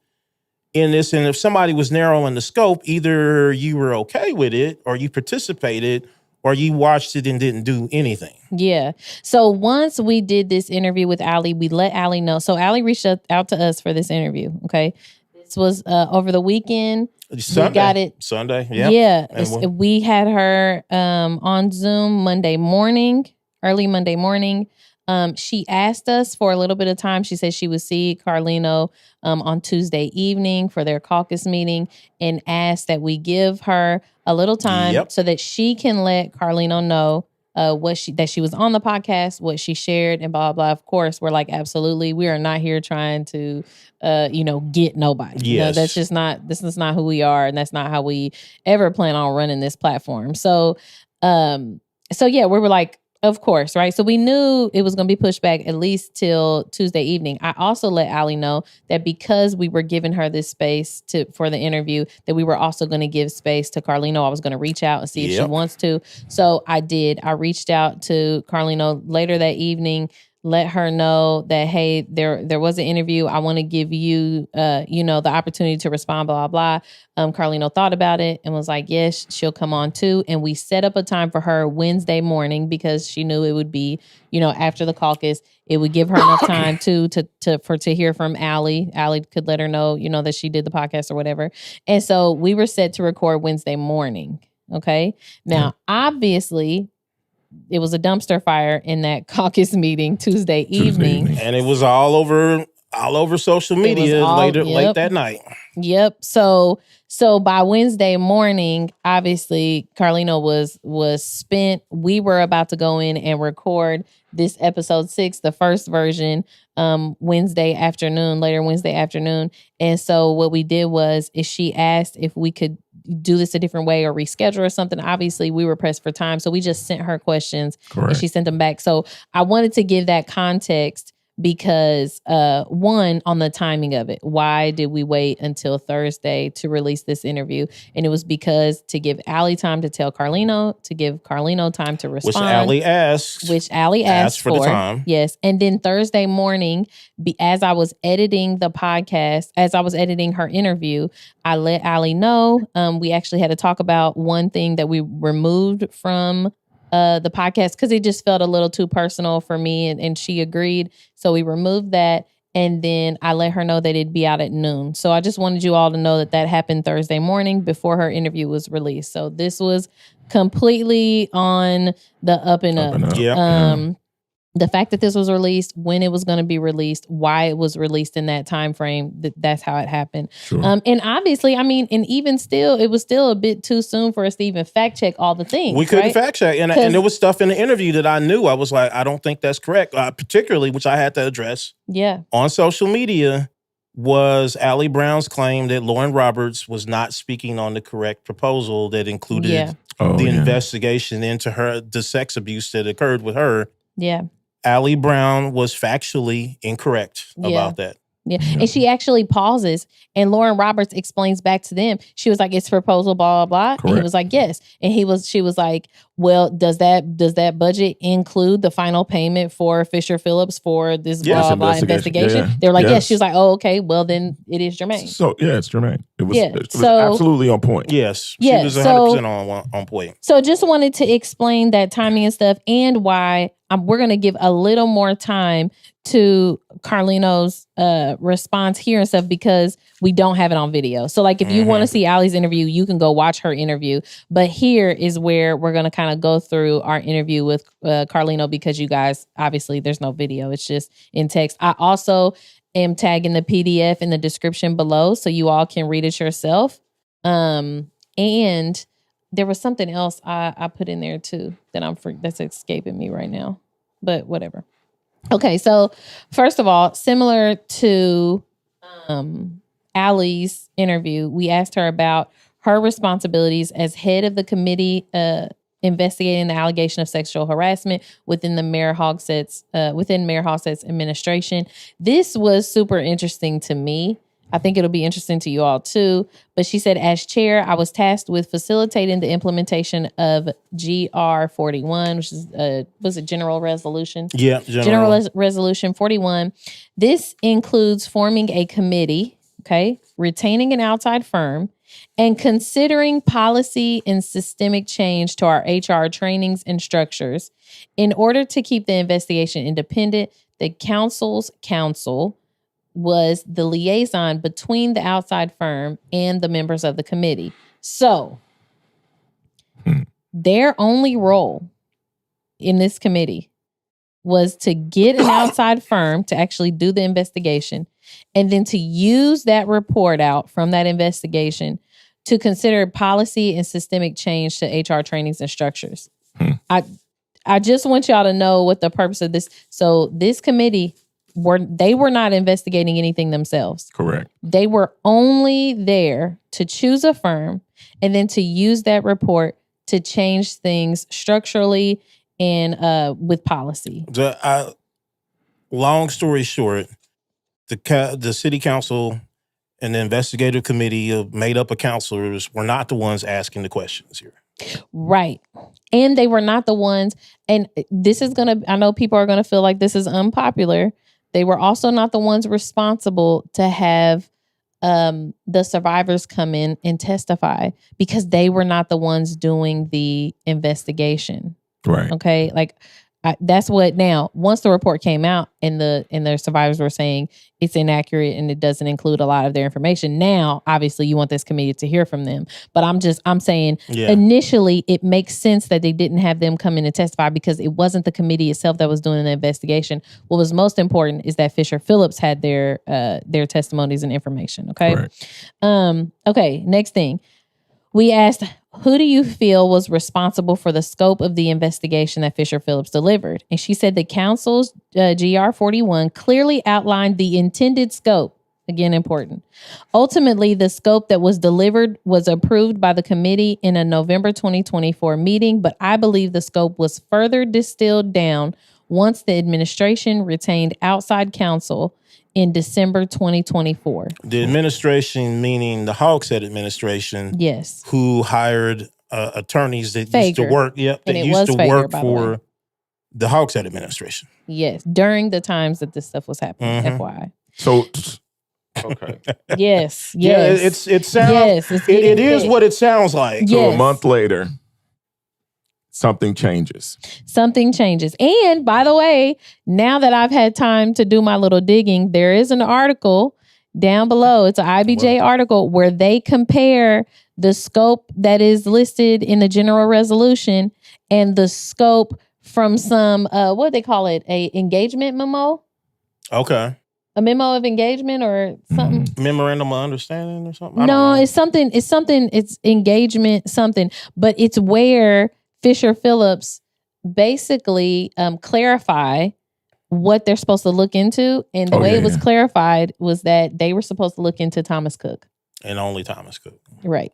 B: in this. And if somebody was narrowing the scope, either you were okay with it or you participated or you watched it and didn't do anything.
A: Yeah. So once we did this interview with Allie, we let Allie know. So Allie reached out to us for this interview. Okay. This was over the weekend.
B: Sunday.
A: We got it
B: Sunday.
A: Yeah. We had her on Zoom early Monday morning. She asked us for a little bit of time. She said she would see Carlino on Tuesday evening for their caucus meeting, and asked that we give her a little time so that she can let Carlino know that she was on the podcast, what she shared, and blah, blah. Of course, we're like, absolutely. We are not here trying to, get nobody.
B: Yes.
A: This is not who we are. And that's not how we ever plan on running this platform. So we were like, of course, right? So we knew it was going to be pushed back at least till Tuesday evening. I also let Allie know that because we were giving her this space for the interview, that we were also going to give space to Carlino. I was going to reach out and see if she wants to. So I did. I reached out to Carlino later that evening, let her know that, hey, there was an interview. I want to give you, the opportunity to respond, blah, blah, blah. Carlino thought about it and was like, yes, she'll come on too. And we set up a time for her Wednesday morning because she knew it would be, after the caucus. It would give her enough time to hear from Allie. Allie could let her know, that she did the podcast or whatever. And so we were set to record Wednesday morning. Okay. Now, obviously, it was a dumpster fire in that caucus meeting Tuesday evening.
B: And it was all over social media late that night.
A: Yep. So by Wednesday morning, obviously Carlino was spent. We were about to go in and record this episode 6, the first version, later Wednesday afternoon. And so what we did is she asked if we could do this a different way or reschedule or something. Obviously, we were pressed for time, so we just sent her questions and she sent them back. So I wanted to give that context because one, on the timing of it. Why did we wait until Thursday to release this interview? And it was because to give Allie time to tell Carlino, to give Carlino time to respond.
B: Which Allie asked for the time.
A: Yes. And then Thursday morning, as I was editing the podcast, as I was editing her interview, I let Allie know. We actually had to talk about one thing that we removed from the podcast because it just felt a little too personal for me, and she agreed. So we removed that, and then I let her know that it'd be out at noon. So I just wanted you all to know that happened Thursday morning before her interview was released. So this was completely on the up and up. the fact that this was released, when it was going to be released, why it was released in that time frame, that's how it happened.
C: Sure.
A: And obviously, I mean, and even still, it was still a bit too soon for us to even fact check all the things.
B: We couldn't fact check. And there was stuff in the interview that I knew. I was like, I don't think that's correct. Particularly, which I had to address on social media, was Allie Brown's claim that Lauren Roberts was not speaking on the correct proposal that included the investigation into the sex abuse that occurred with her.
A: Yeah.
B: Allie Brown was factually incorrect about that.
A: Yeah. And she actually pauses, and Lauren Roberts explains back to them. She was like, it's proposal, blah, blah, blah. And he was like, yes. And she was like, well, does that budget include the final payment for Fisher Phillips for this blah, blah investigation? Yeah. They were like, yes. She was like, oh, okay, well, then it is germane.
C: So, it's germane. It was absolutely on point.
B: Yes. She was 100% on point.
A: So just wanted to explain that timing and stuff, and why we're going to give a little more time to Carlino's response here and stuff, because we don't have it on video. So like, if you want to see Allie's interview, you can go watch her interview. But here is where we're going to kind of go through our interview with Carlino, because you guys, obviously there's no video. It's just in text. I also am tagging the PDF in the description below, so you all can read it yourself. And there was something else I put in there too that that's escaping me right now, but whatever. Okay, so first of all, similar to Allie's interview, we asked her about her responsibilities as head of the committee investigating the allegation of sexual harassment within Mayor Hogsett's administration. This was super interesting to me. I think it'll be interesting to you all too. But she said, as chair, I was tasked with facilitating the implementation of GR 41, which is was a general resolution.
B: Yeah,
A: general resolution 41. This includes forming a committee, retaining an outside firm, and considering policy and systemic change to our HR trainings and structures. In order to keep the investigation independent, the council's counsel was the liaison between the outside firm and the members of the committee. So their only role in this committee was to get an outside firm to actually do the investigation, and then to use that report out from that investigation to consider policy and systemic change to HR trainings and structures. I just want y'all to know what the purpose of this. So this committee, they were not investigating anything themselves.
C: Correct.
A: They were only there to choose a firm and then to use that report to change things structurally and with policy.
B: Long story short, the city council and the investigative committee made up of counselors were not the ones asking the questions here.
A: Right. And they were not the ones, and this is I know people are going to feel like this is unpopular. They were also not the ones responsible to have the survivors come in and testify, because they were not the ones doing the investigation.
C: Right.
A: Okay. Like that's what, now, once the report came out and the survivors were saying it's inaccurate and it doesn't include a lot of their information. Now, obviously you want this committee to hear from them. But I'm saying initially it makes sense that they didn't have them come in and testify, because it wasn't the committee itself that was doing the investigation. What was most important is that Fisher Phillips had their testimonies and information. Okay. Right. Okay. Next thing. We asked, who do you feel was responsible for the scope of the investigation that Fisher Phillips delivered? And she said the council's GR 41 clearly outlined the intended scope. Again, important. Ultimately, the scope that was delivered was approved by the committee in a November 2024 meeting, but I believe the scope was further distilled down once the administration retained outside counsel in December 2024.
B: The administration, meaning the Hogsett administration,
A: yes,
B: who hired attorneys that used to work, for the Hogsett administration.
A: Yes, during the times that this stuff was happening. FYI.
C: So, okay.
A: Yes.
B: Yeah, it sounds. Yes, it is what it sounds like.
A: Yes.
C: So a month later, something changes.
A: Something changes. And by the way, now that I've had time to do my little digging, there is an article down below. It's an IBJ article where they compare the scope that is listed in the general resolution and the scope from some what they call it, a engagement memo.
B: Okay.
A: A memo of engagement or something.
B: Memorandum of understanding or something?
A: No, it's something. It's engagement something. But it's where Fisher Phillips basically clarify what they're supposed to look into. And the way it was clarified was that they were supposed to look into Thomas Cook.
B: And only Thomas Cook.
A: Right.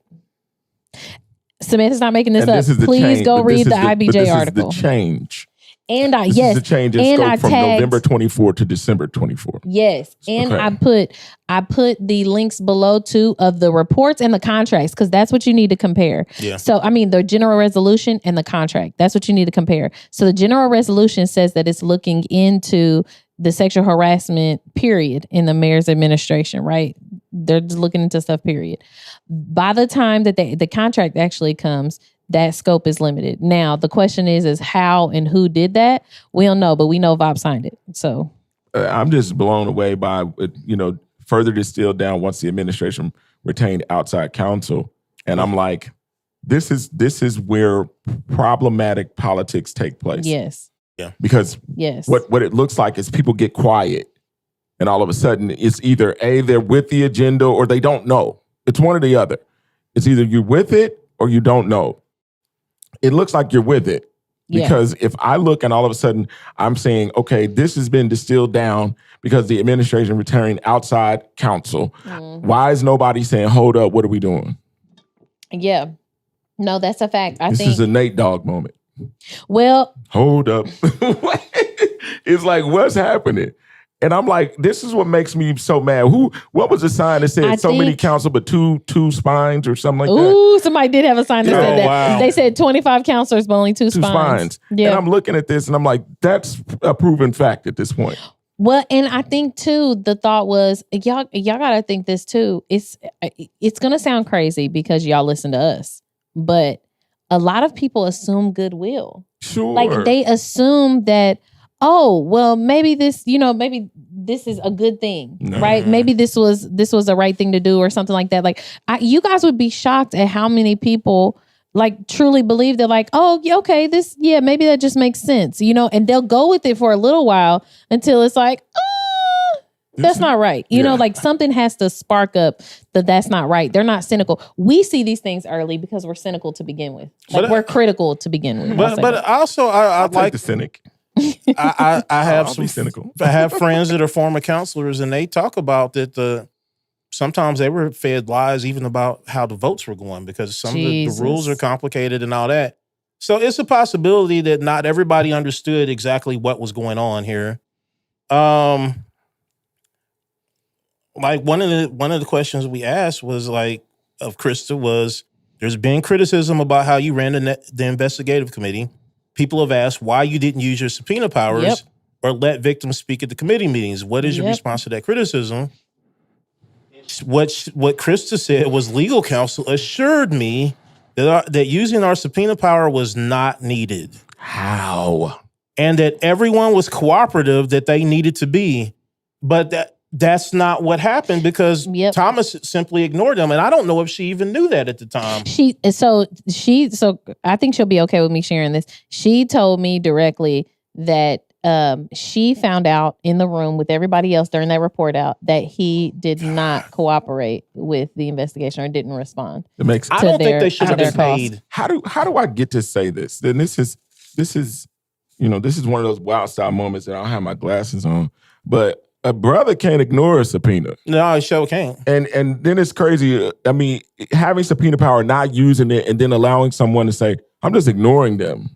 A: Samantha's not making this up. Please go read the IBJ article.
C: This is the change.
A: And
C: this is the change in scope from November 24 to December 24.
A: Yes. And I put the links below too of the reports and the contracts, because that's what you need to compare.
B: Yeah.
A: So I mean the general resolution and the contract. That's what you need to compare. So the general resolution says that it's looking into the sexual harassment period in the mayor's administration, right? They're just looking into stuff, period. By the time that the contract actually comes, that scope is limited. Now, the question is how and who did that? We don't know, but we know VOP signed it. So
C: I'm just blown away by, further distilled down once the administration retained outside counsel. And I'm like, this is where problematic politics take place.
A: Yes.
B: Yeah.
C: Because what it looks like is people get quiet and all of a sudden it's either A, they're with the agenda or they don't know. It's one or the other. It's either you're with it or you don't know. It looks like you're with it. Because if I look and all of a sudden I'm saying, okay, this has been distilled down because the administration retained outside counsel. Why is nobody saying, hold up, what are we doing?
A: Yeah. No, that's a fact.
C: This is a Nate Dogg moment.
A: Well,
C: hold up. It's like, what's happening? And I'm like, this is what makes me so mad. What was the sign that said so many counsel but two spines or something like that?
A: Ooh, somebody did have a sign that said that.
B: Wow.
A: They said 25 counselors but only two spines. Yeah.
C: And I'm looking at this and I'm like, that's a proven fact at this point.
A: Well, and I think too, the thought was, y'all gotta think this too. It's gonna sound crazy because y'all listen to us, but a lot of people assume goodwill.
C: Sure.
A: Like they assume that, oh, well, maybe this is a good thing, right? Maybe this was the right thing to do or something like that. Like you guys would be shocked at how many people like truly believe they're like, oh, yeah, okay, maybe that just makes sense, and they'll go with it for a little while until it's like, that's not right. Like something has to spark up that's not right. They're not cynical. We see these things early because we're cynical to begin with. Like we're critical to begin with.
B: But also I like
C: the cynic.
B: I have
C: I'll be cynical.
B: I have friends that are former counselors, and they talk about that sometimes they were fed lies even about how the votes were going because some of the rules are complicated and all that. So it's a possibility that not everybody understood exactly what was going on here. Like one of the questions we asked was like of Krista was, there's been criticism about how you ran the investigative committee. People have asked why you didn't use your subpoena powers or let victims speak at the committee meetings. What is your response to that criticism? What Krista said was legal counsel assured me that using our subpoena power was not needed.
C: How?
B: And that everyone was cooperative that they needed to be. But that's not what happened because Thomas simply ignored them. And I don't know if she even knew that at the time.
A: So I think she'll be okay with me sharing this. She told me directly that she found out in the room with everybody else during that report out that he did not cooperate with the investigation or didn't respond.
C: It makes
B: I don't think they should have been paid.
C: How do I get to say this? Then this is one of those wild style moments that I don't have my glasses on. But a brother can't ignore a subpoena.
B: No, he sure can't.
C: And then it's crazy. I mean, having subpoena power, not using it, and then allowing someone to say, I'm just ignoring them.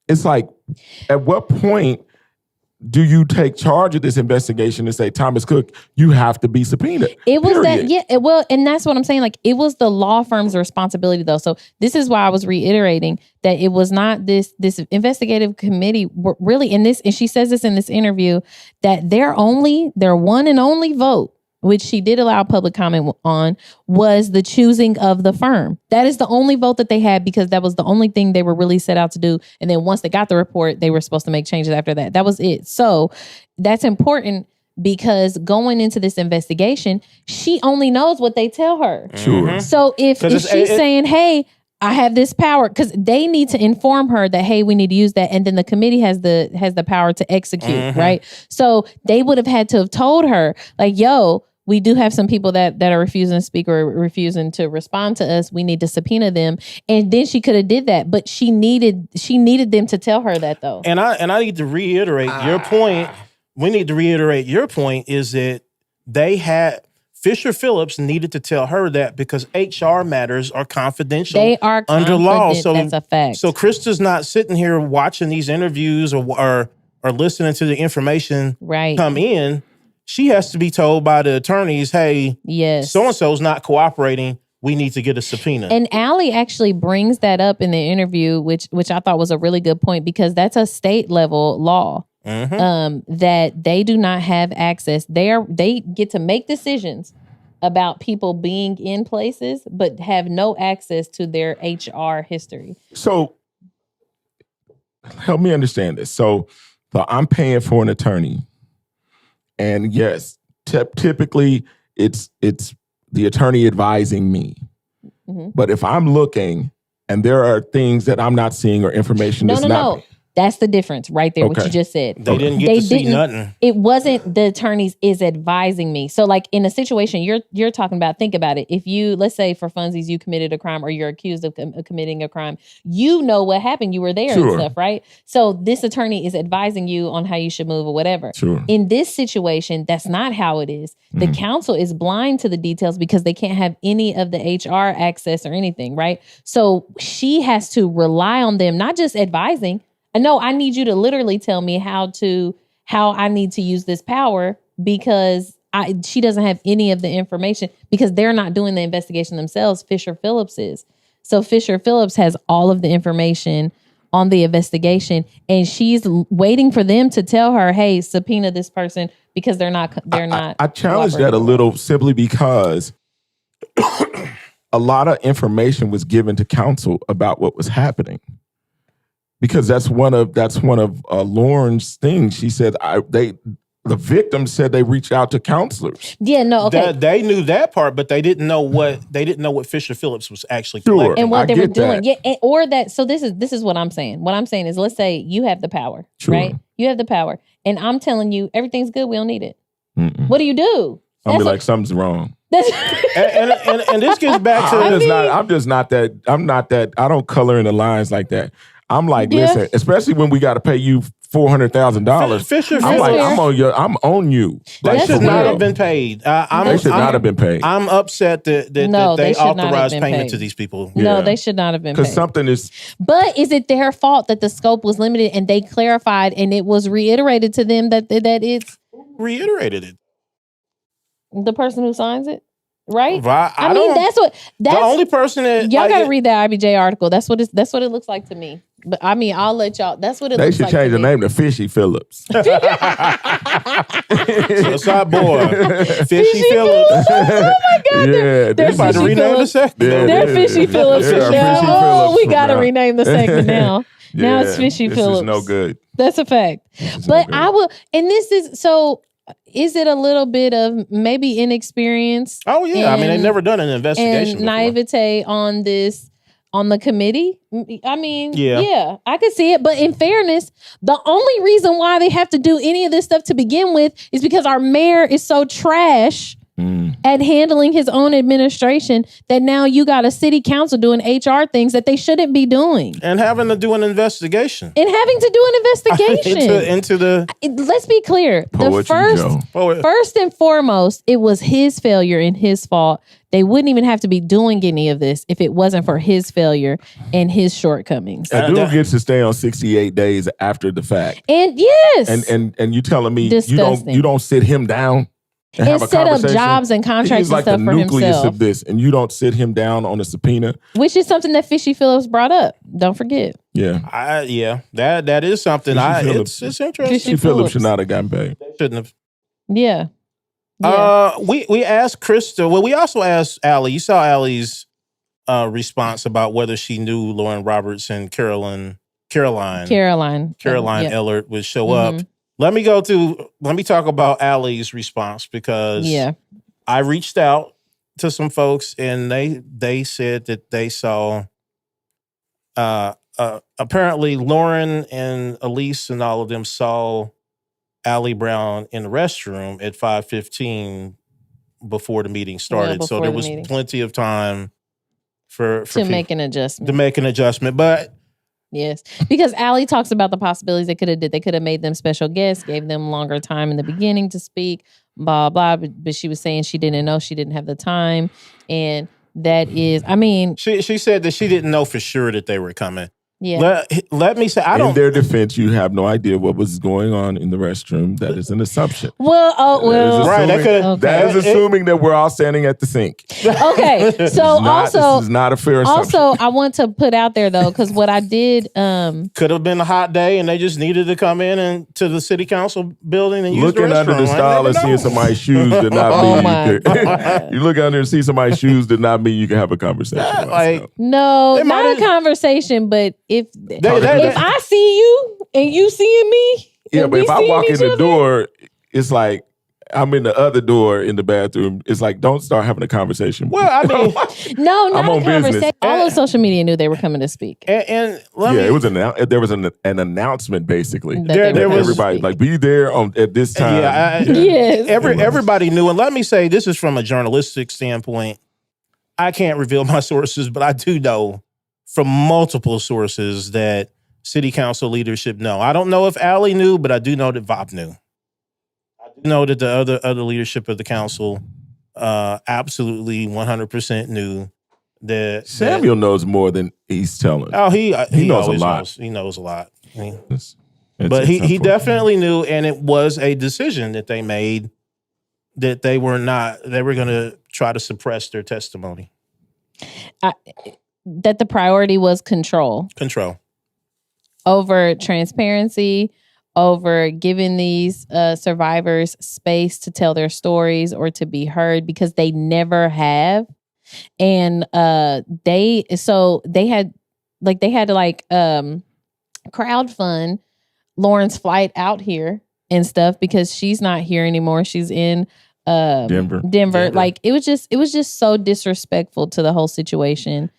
C: It's like, at what point do you take charge of this investigation and say, Thomas Cook, you have to be subpoenaed?
A: It was and that's what I'm saying. Like, it was the law firm's responsibility, though. So this is why I was reiterating that it was not this investigative committee really in this. And she says this in this interview that their one and only vote, which she did allow public comment on, was the choosing of the firm. That is the only vote that they had because that was the only thing they were really set out to do. And then once they got the report, they were supposed to make changes after that. That was it. So that's important because going into this investigation, she only knows what they tell her.
C: Sure.
A: So if she's saying, hey, I have this power, because they need to inform her that, hey, we need to use that, and then the committee has the power to execute, right? So they would have had to have told her, like, yo, we do have some people that are refusing to speak or refusing to respond to us. We need to subpoena them, and then she could have did that, but she needed them to tell her that, though.
B: And I need to reiterate your point. We need to reiterate your point is that Fisher Phillips needed to tell her that because HR matters are confidential.
A: They are
B: under law. So
A: that's a fact.
B: So Krista's not sitting here watching these interviews or listening to the information come in. She has to be told by the attorneys, hey, so-and-so's not cooperating. We need to get a subpoena.
A: And Allie actually brings that up in the interview, which I thought was a really good point, because that's a state level law. That they do not have access. They get to make decisions about people being in places, but have no access to their HR history.
C: So help me understand this. So I'm paying for an attorney, and yes, typically it's the attorney advising me. But if I'm looking and there are things that I'm not seeing or information
A: No. That's the difference right there, what you just said.
B: They didn't get to see nothing.
A: It wasn't the attorneys is advising me. So like in a situation you're talking about, think about it. If you, let's say for funsies, you committed a crime or you're accused of committing a crime, you know what happened. You were there and stuff, right? So this attorney is advising you on how you should move or whatever. In this situation, that's not how it is. The counsel is blind to the details because they can't have any of the HR access or anything, right? So she has to rely on them, not just advising. No, I need you to literally tell me how I need to use this power, because she doesn't have any of the information, because they're not doing the investigation themselves. Fisher Phillips is. So Fisher Phillips has all of the information on the investigation, and she's waiting for them to tell her, hey, subpoena this person, because they're not.
C: I challenge that a little, simply because a lot of information was given to counsel about what was happening. Because that's one of Lauren's things. She said the victim said they reached out to counselors.
A: Yeah, no, okay.
B: They knew that part, but they didn't know what Fisher Phillips was actually collecting.
A: And what they were doing. That. Yeah, or that. So this is what I'm saying. What I'm saying is, let's say you have the power, right? You have the power, and I'm telling you everything's good. We don't need it. What do?
C: I'll be like, something's wrong.
B: and this gets back to
C: I'm not that. I don't color in the lines like that. I'm like, listen, especially when we got to pay you $400,000.
B: Fisher,
C: I'm on you.
B: They should not have been paid.
C: They should not have been paid.
B: I'm upset that they authorized payment to these people.
A: No, they should not have been paid.
C: Because something is.
A: But is it their fault that the scope was limited and they clarified and it was reiterated to them that it's
B: reiterated it?
A: The person who signs it. Right?
B: I
A: mean, that's
B: the only person that
A: y'all gotta read that IBJ article. That's what it looks like to me. But I mean, I'll let y'all. That's what it looks like.
C: They should change the name to Fishy Phillips.
B: Suicide boy, Fishy Phillips.
A: Oh my God!
C: Yeah,
A: they're
B: about to rename the segment.
A: They're Fishy Phillips. We gotta rename the segment now. Now it's Fishy Phillips.
C: This is no good.
A: That's a fact. But I will, and this is so. Is it a little bit of maybe inexperience?
B: Oh yeah, I mean they've never done an investigation.
A: And naivete on the committee. I mean, yeah, I could see it. But in fairness, the only reason why they have to do any of this stuff to begin with is because our mayor is so trash at handling his own administration that now you got a city council doing HR things that they shouldn't be doing.
B: And having to do an investigation.
A: Let's be clear. First and foremost, it was his failure and his fault. They wouldn't even have to be doing any of this if it wasn't for his failure and his shortcomings.
C: A dude gets to stay on 68 days after the fact.
A: And yes.
C: And you telling me
A: disgusting.
C: you don't sit him down and
A: set up jobs and contracts and stuff for himself. He's like the nucleus of this,
C: and you don't sit him down on a subpoena.
A: Which is something that Fishy Phillips brought up. Don't forget.
C: Yeah.
B: That is something. It's interesting.
C: Fishy Phillips should not have gotten paid.
B: Shouldn't have.
A: Yeah.
B: We asked Krista. Well, we also asked Allie. You saw Allie's response about whether she knew Lauren Roberts and Caroline Ellert would show up. Let me talk about Allie's response, because I reached out to some folks and they said that they saw apparently Lauren and Elise and all of them saw Allie Brown in the restroom at 5:15 before the meeting started. So there was plenty of time for
A: to make an adjustment.
B: To make an adjustment. But
A: yes, because Allie talks about the possibilities they could have did. They could have made them special guests, gave them longer time in the beginning to speak, blah, blah. But she was saying she didn't know, she didn't have the time. And that is, I mean.
B: She said that she didn't know for sure that they were coming.
A: Yeah.
B: Let me say,
C: in their defense, you have no idea what was going on in the restroom. That is an assumption.
A: Well,
C: that is assuming that we're all standing at the sink.
A: Okay, so
C: this is not a fair assumption.
A: Also, I want to put out there though, because what I did
B: could have been a hot day, and they just needed to come in and to the city council building and use the restroom.
C: Looking under the stall and seeing somebody's shoes did not mean you look under and see somebody's shoes did not mean you can have a conversation.
A: No, not a conversation, but if I see you and you seeing me,
C: but if I walk in the door, it's like I'm in the other door in the bathroom. It's like, don't start having a conversation.
B: Well, I mean,
A: no, not a conversation. All of social media knew they were coming to speak.
C: There was an announcement basically.
A: There was
C: everybody like be there at this time.
A: Yes,
B: everybody knew. And let me say, this is from a journalistic standpoint. I can't reveal my sources, but I do know from multiple sources that city council leadership know. I don't know if Allie knew, but I do know that VOP knew. I do know that the other leadership of the council absolutely 100% knew that
C: Samuel knows more than he's telling.
B: Oh, he knows a lot.
C: He
B: knows a lot. But he definitely knew, and it was a decision that they made that they were going to try to suppress their testimony.
A: That the priority was control over transparency, over giving these survivors space to tell their stories or to be heard, because they never have. And they had to crowdfund Lauren's flight out here and stuff because she's not here anymore. She's in Denver. Like it was just so disrespectful to the whole situation.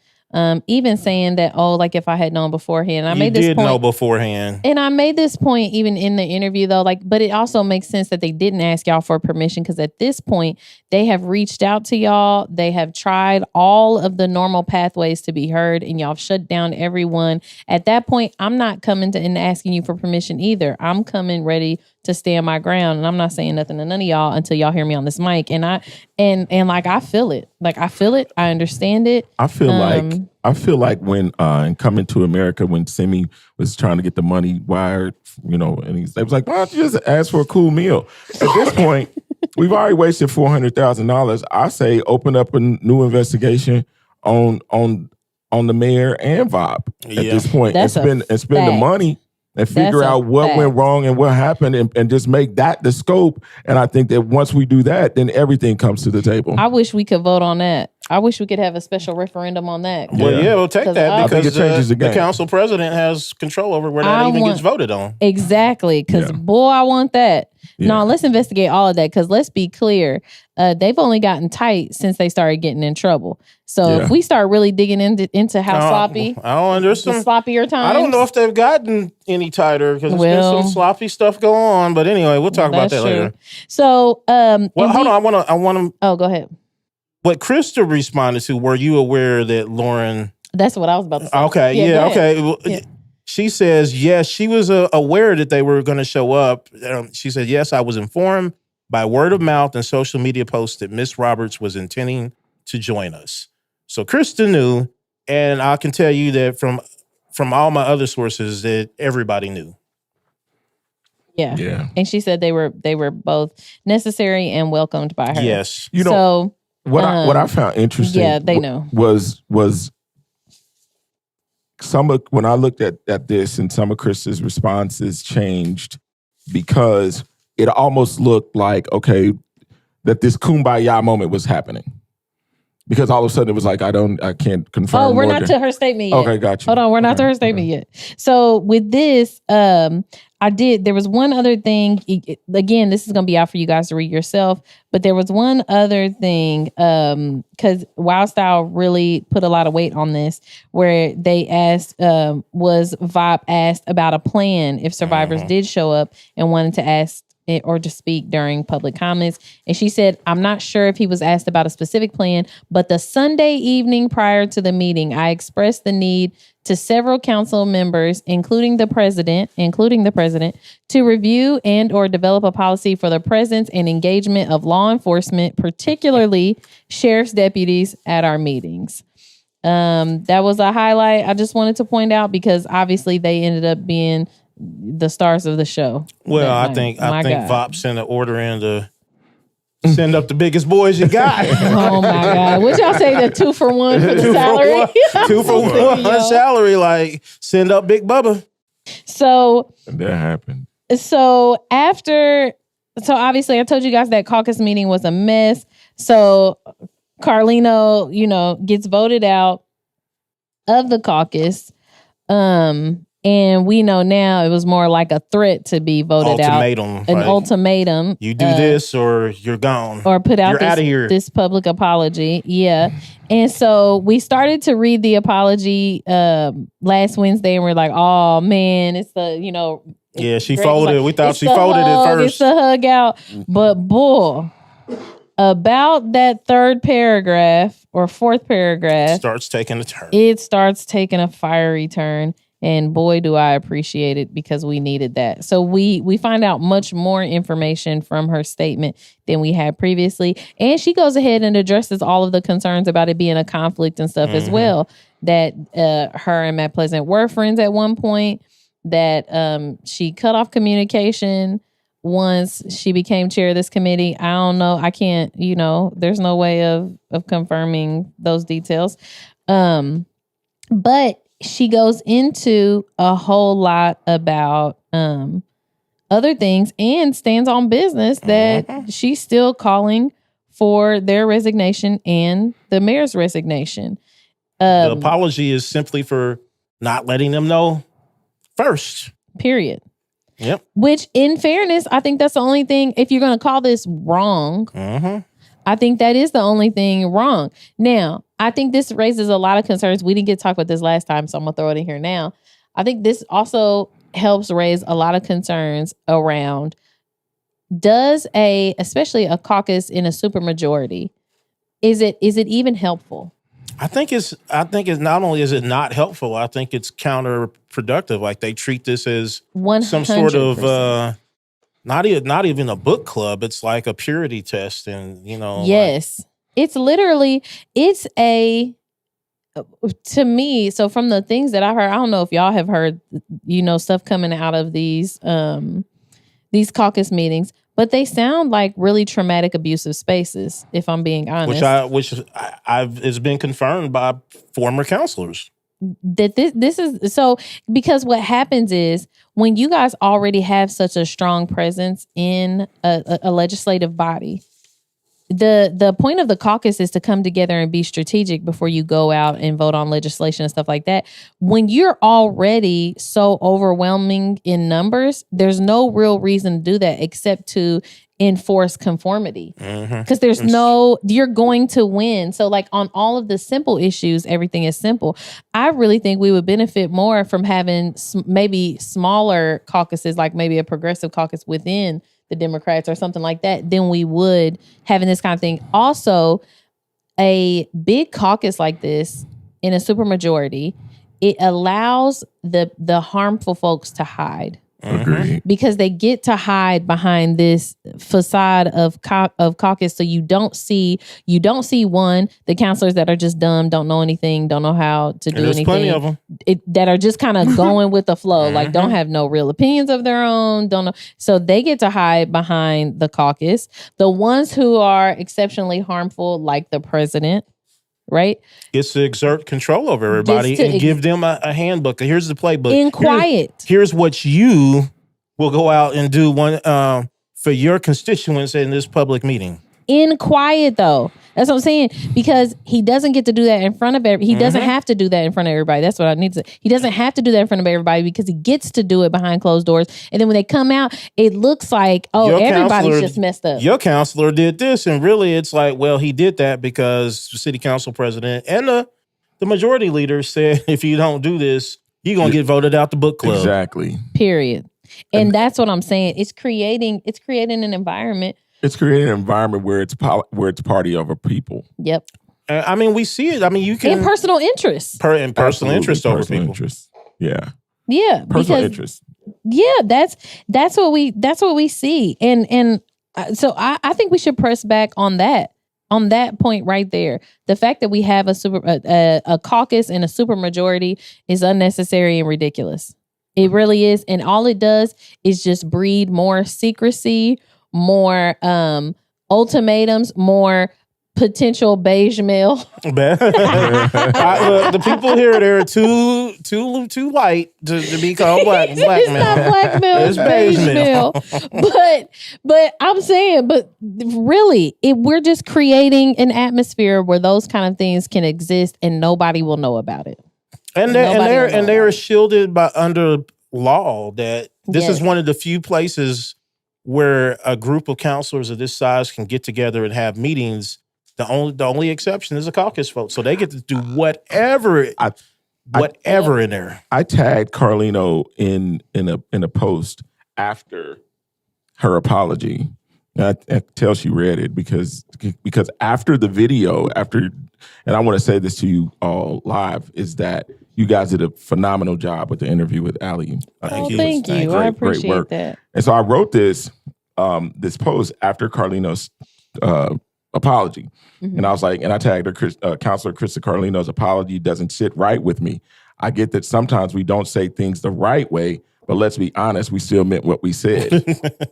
A: Even saying that, like if I had known beforehand, I made this point.
B: Know beforehand.
A: And I made this point even in the interview though, but it also makes sense that they didn't ask y'all for permission, because at this point they have reached out to y'all. They have tried all of the normal pathways to be heard, and y'all have shut down everyone. At that point, I'm not coming to and asking you for permission either. I'm coming ready to stand my ground, and I'm not saying nothing to none of y'all until y'all hear me on this mic. And I feel it. I understand it.
C: I feel like when in Coming to America, when Simi was trying to get the money wired, and they was like, why don't you just ask for a cool meal? At this point, we've already wasted $400,000. I say open up a new investigation on the mayor and VOP at this point, and spend the money and figure out what went wrong and what happened, and just make that the scope. And I think that once we do that, then everything comes to the table.
A: I wish we could vote on that. I wish we could have a special referendum on that.
B: Well, we'll take that because
C: it changes the
B: council president has control over where that even gets voted on.
A: Exactly, because boy, I want that. Yeah. No, let's investigate all of that, because let's be clear. They've only gotten tight since they started getting in trouble. So if we start really digging into how sloppy,
B: I don't understand.
A: The sloppier times.
B: I don't know if they've gotten any tighter, because there's been some sloppy stuff going on. But anyway, we'll talk about that later.
A: So,
B: hold on. I want to.
A: Oh, go ahead.
B: What Krista responded to, were you aware that Lauren?
A: That's what I was about to say.
B: Okay, okay. Well, she says, yes, she was aware that they were going to show up. She said, yes, I was informed by word of mouth and social media posts that Miss Roberts was intending to join us. So Krista knew, and I can tell you that from all my other sources that everybody knew.
A: Yeah. And she said they were both necessary and welcomed by her.
B: Yes.
C: What I found interesting
A: they know.
C: was when I looked at this, and some of Krista's responses changed, because it almost looked like, okay, that this kumbaya moment was happening. Because all of a sudden it was like, I can't confirm.
A: Oh, we're not to her statement yet.
C: Okay, gotcha.
A: Hold on, we're not to her statement yet. So with this, There was one other thing. Again, this is going to be out for you guys to read yourself. But there was one other thing because Wild Style really put a lot of weight on this, where they asked, was VOP asked about a plan if survivors did show up and wanted to ask or to speak during public comments. And she said, I'm not sure if he was asked about a specific plan, but the Sunday evening prior to the meeting, I expressed the need to several council members, including the president, to review and or develop a policy for the presence and engagement of law enforcement, particularly sheriff's deputies at our meetings. That was a highlight I just wanted to point out because obviously they ended up being the stars of the show.
B: Well, I think VOP sent an order in to send up the biggest boys you got.
A: Oh my God. Would y'all say the 2 for 1 for the salary?
B: 2 for 1 salary, like send up Big Bubba.
C: So that happened.
A: So obviously I told you guys that caucus meeting was a mess. So Carlino, gets voted out of the caucus. And we know now it was more like a threat to be voted out. An ultimatum.
B: You do this or you're gone.
A: Or put out this public apology. Yeah. And so we started to read the apology last Wednesday and we're like, oh man, it's the,
B: Yeah, she folded. We thought she folded it first.
A: It's the hug out. But boy, about that third paragraph or fourth paragraph.
B: It starts taking a turn.
A: It starts taking a fiery turn. And boy, do I appreciate it because we needed that. So we find out much more information from her statement than we had previously. And she goes ahead and addresses all of the concerns about it being a conflict and stuff as well. That her and Matt Pleasant were friends at one point. That she cut off communication once she became chair of this committee. I don't know. I can't, there's no way of confirming those details. But she goes into a whole lot about other things and stands on business that she's still calling for their resignation and the mayor's resignation.
B: The apology is simply for not letting them know first.
A: Period.
B: Yep.
A: Which, in fairness, I think that's the only thing, if you're going to call this wrong, I think that is the only thing wrong. Now, I think this raises a lot of concerns. We didn't get to talk about this last time, so I'm going to throw it in here now. I think this also helps raise a lot of concerns around, especially a caucus in a supermajority, is it even helpful?
B: I think it's not only is it not helpful, I think it's counterproductive. Like they treat this as
A: 100%.
B: some sort of not even a book club. It's like a purity test, and
A: yes. It's to me, so from the things that I heard, I don't know if y'all have heard, stuff coming out of these caucus meetings, but they sound like really traumatic, abusive spaces, if I'm being honest.
B: Which it's been confirmed by former counselors.
A: That this is so, because what happens is when you guys already have such a strong presence in a legislative body, the point of the caucus is to come together and be strategic before you go out and vote on legislation and stuff like that. When you're already so overwhelming in numbers, there's no real reason to do that except to enforce conformity. Because you're going to win. So like on all of the simple issues, everything is simple. I really think we would benefit more from having maybe smaller caucuses, like maybe a progressive caucus within the Democrats or something like that, than we would having this kind of thing. Also, a big caucus like this in a supermajority, it allows the harmful folks to hide.
C: Agreed.
A: Because they get to hide behind this facade of caucus, so you don't see one, the counselors that are just dumb, don't know anything, don't know how to do anything.
B: Plenty of them
A: that are just kind of going with the flow, like don't have no real opinions of their own, don't know. So they get to hide behind the caucus. The ones who are exceptionally harmful, like the president, right?
B: Gets to exert control over everybody and give them a handbook. Here's the playbook.
A: In quiet.
B: Here's what you will go out and do for your constituents in this public meeting.
A: In quiet, though. That's what I'm saying. Because he doesn't get to do that in front of everybody. He doesn't have to do that in front of everybody. That's what I need to say. He doesn't have to do that in front of everybody because he gets to do it behind closed doors. And then when they come out, it looks like, everybody's just messed up.
B: Your counselor did this. And really it's like, well, he did that because the city council president and the majority leader said, if you don't do this, you're going to get voted out the book club.
C: Exactly.
A: Period. And that's what I'm saying. It's creating an environment.
C: It's creating an environment where it's party over people.
A: Yep.
B: I mean, we see it. I mean, you can...
A: And personal interest.
B: Personal interest over
C: personal
B: people.
C: Interest. Yeah.
A: Yeah.
C: Personal interest.
A: Yeah, that's what we see. And so I think we should press back on that point right there. The fact that we have a caucus and a supermajority is unnecessary and ridiculous. It really is. And all it does is just breed more secrecy, more ultimatums, more potential beige mail.
B: The people here, they're too white to be called black
A: It's
B: mail.
A: not black mail, it's beige mail. But I'm saying, really, we're just creating an atmosphere where those kind of things can exist and nobody will know about it.
B: And they're shielded by under law that this is one of the few places where a group of counselors of this size can get together and have meetings. The only exception is a caucus vote, so they get to do whatever in there.
C: I tagged Carlino in a post after her apology. I tell she read it because after the video, and I want to say this to you all live, is that you guys did a phenomenal job with the interview with Ali.
A: Thank you. I appreciate that.
C: And so I wrote this post after Carlino's apology. Mm-hmm. And I was like, and I tagged her, Counselor Krista Carlino's apology doesn't sit right with me. I get that sometimes we don't say things the right way, but let's be honest, we still meant what we said.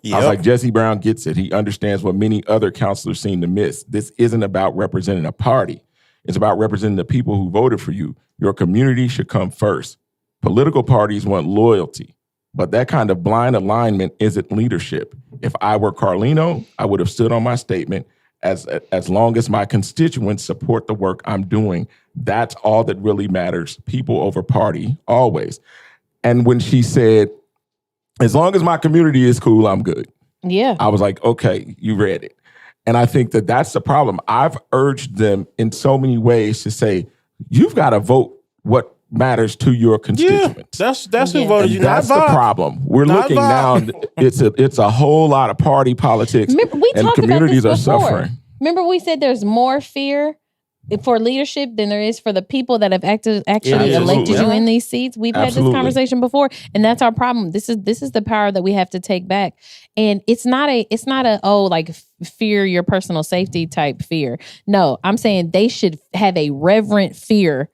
C: Yep. I was like, Jesse Brown gets it. He understands what many other counselors seem to miss. This isn't about representing a party. It's about representing the people who voted for you. Your community should come first. Political parties want loyalty, but that kind of blind alignment isn't leadership. If I were Carlino, I would have stood on my statement. As long as my constituents support the work I'm doing, that's all that really matters. People over party, always. And when she said, as long as my community is cool, I'm good.
A: Yeah.
C: I was like, okay, you read it. And I think that that's the problem. I've urged them in so many ways to say, you've got to vote what matters to your constituents.
B: Yeah, that's who voted you.
C: That's the problem. We're looking now. It's a whole lot of party politics.
A: Remember, we
C: and
A: talked
C: communities
A: about this
C: are
A: before.
C: suffering.
A: Remember, we said there's more fear for leadership than there is for the people that have actually elected you in these seats. We've had this conversation before, and that's our problem. This is the power that we have to take back. And it's not a fear your personal safety type fear. No, I'm saying they should have a reverent fear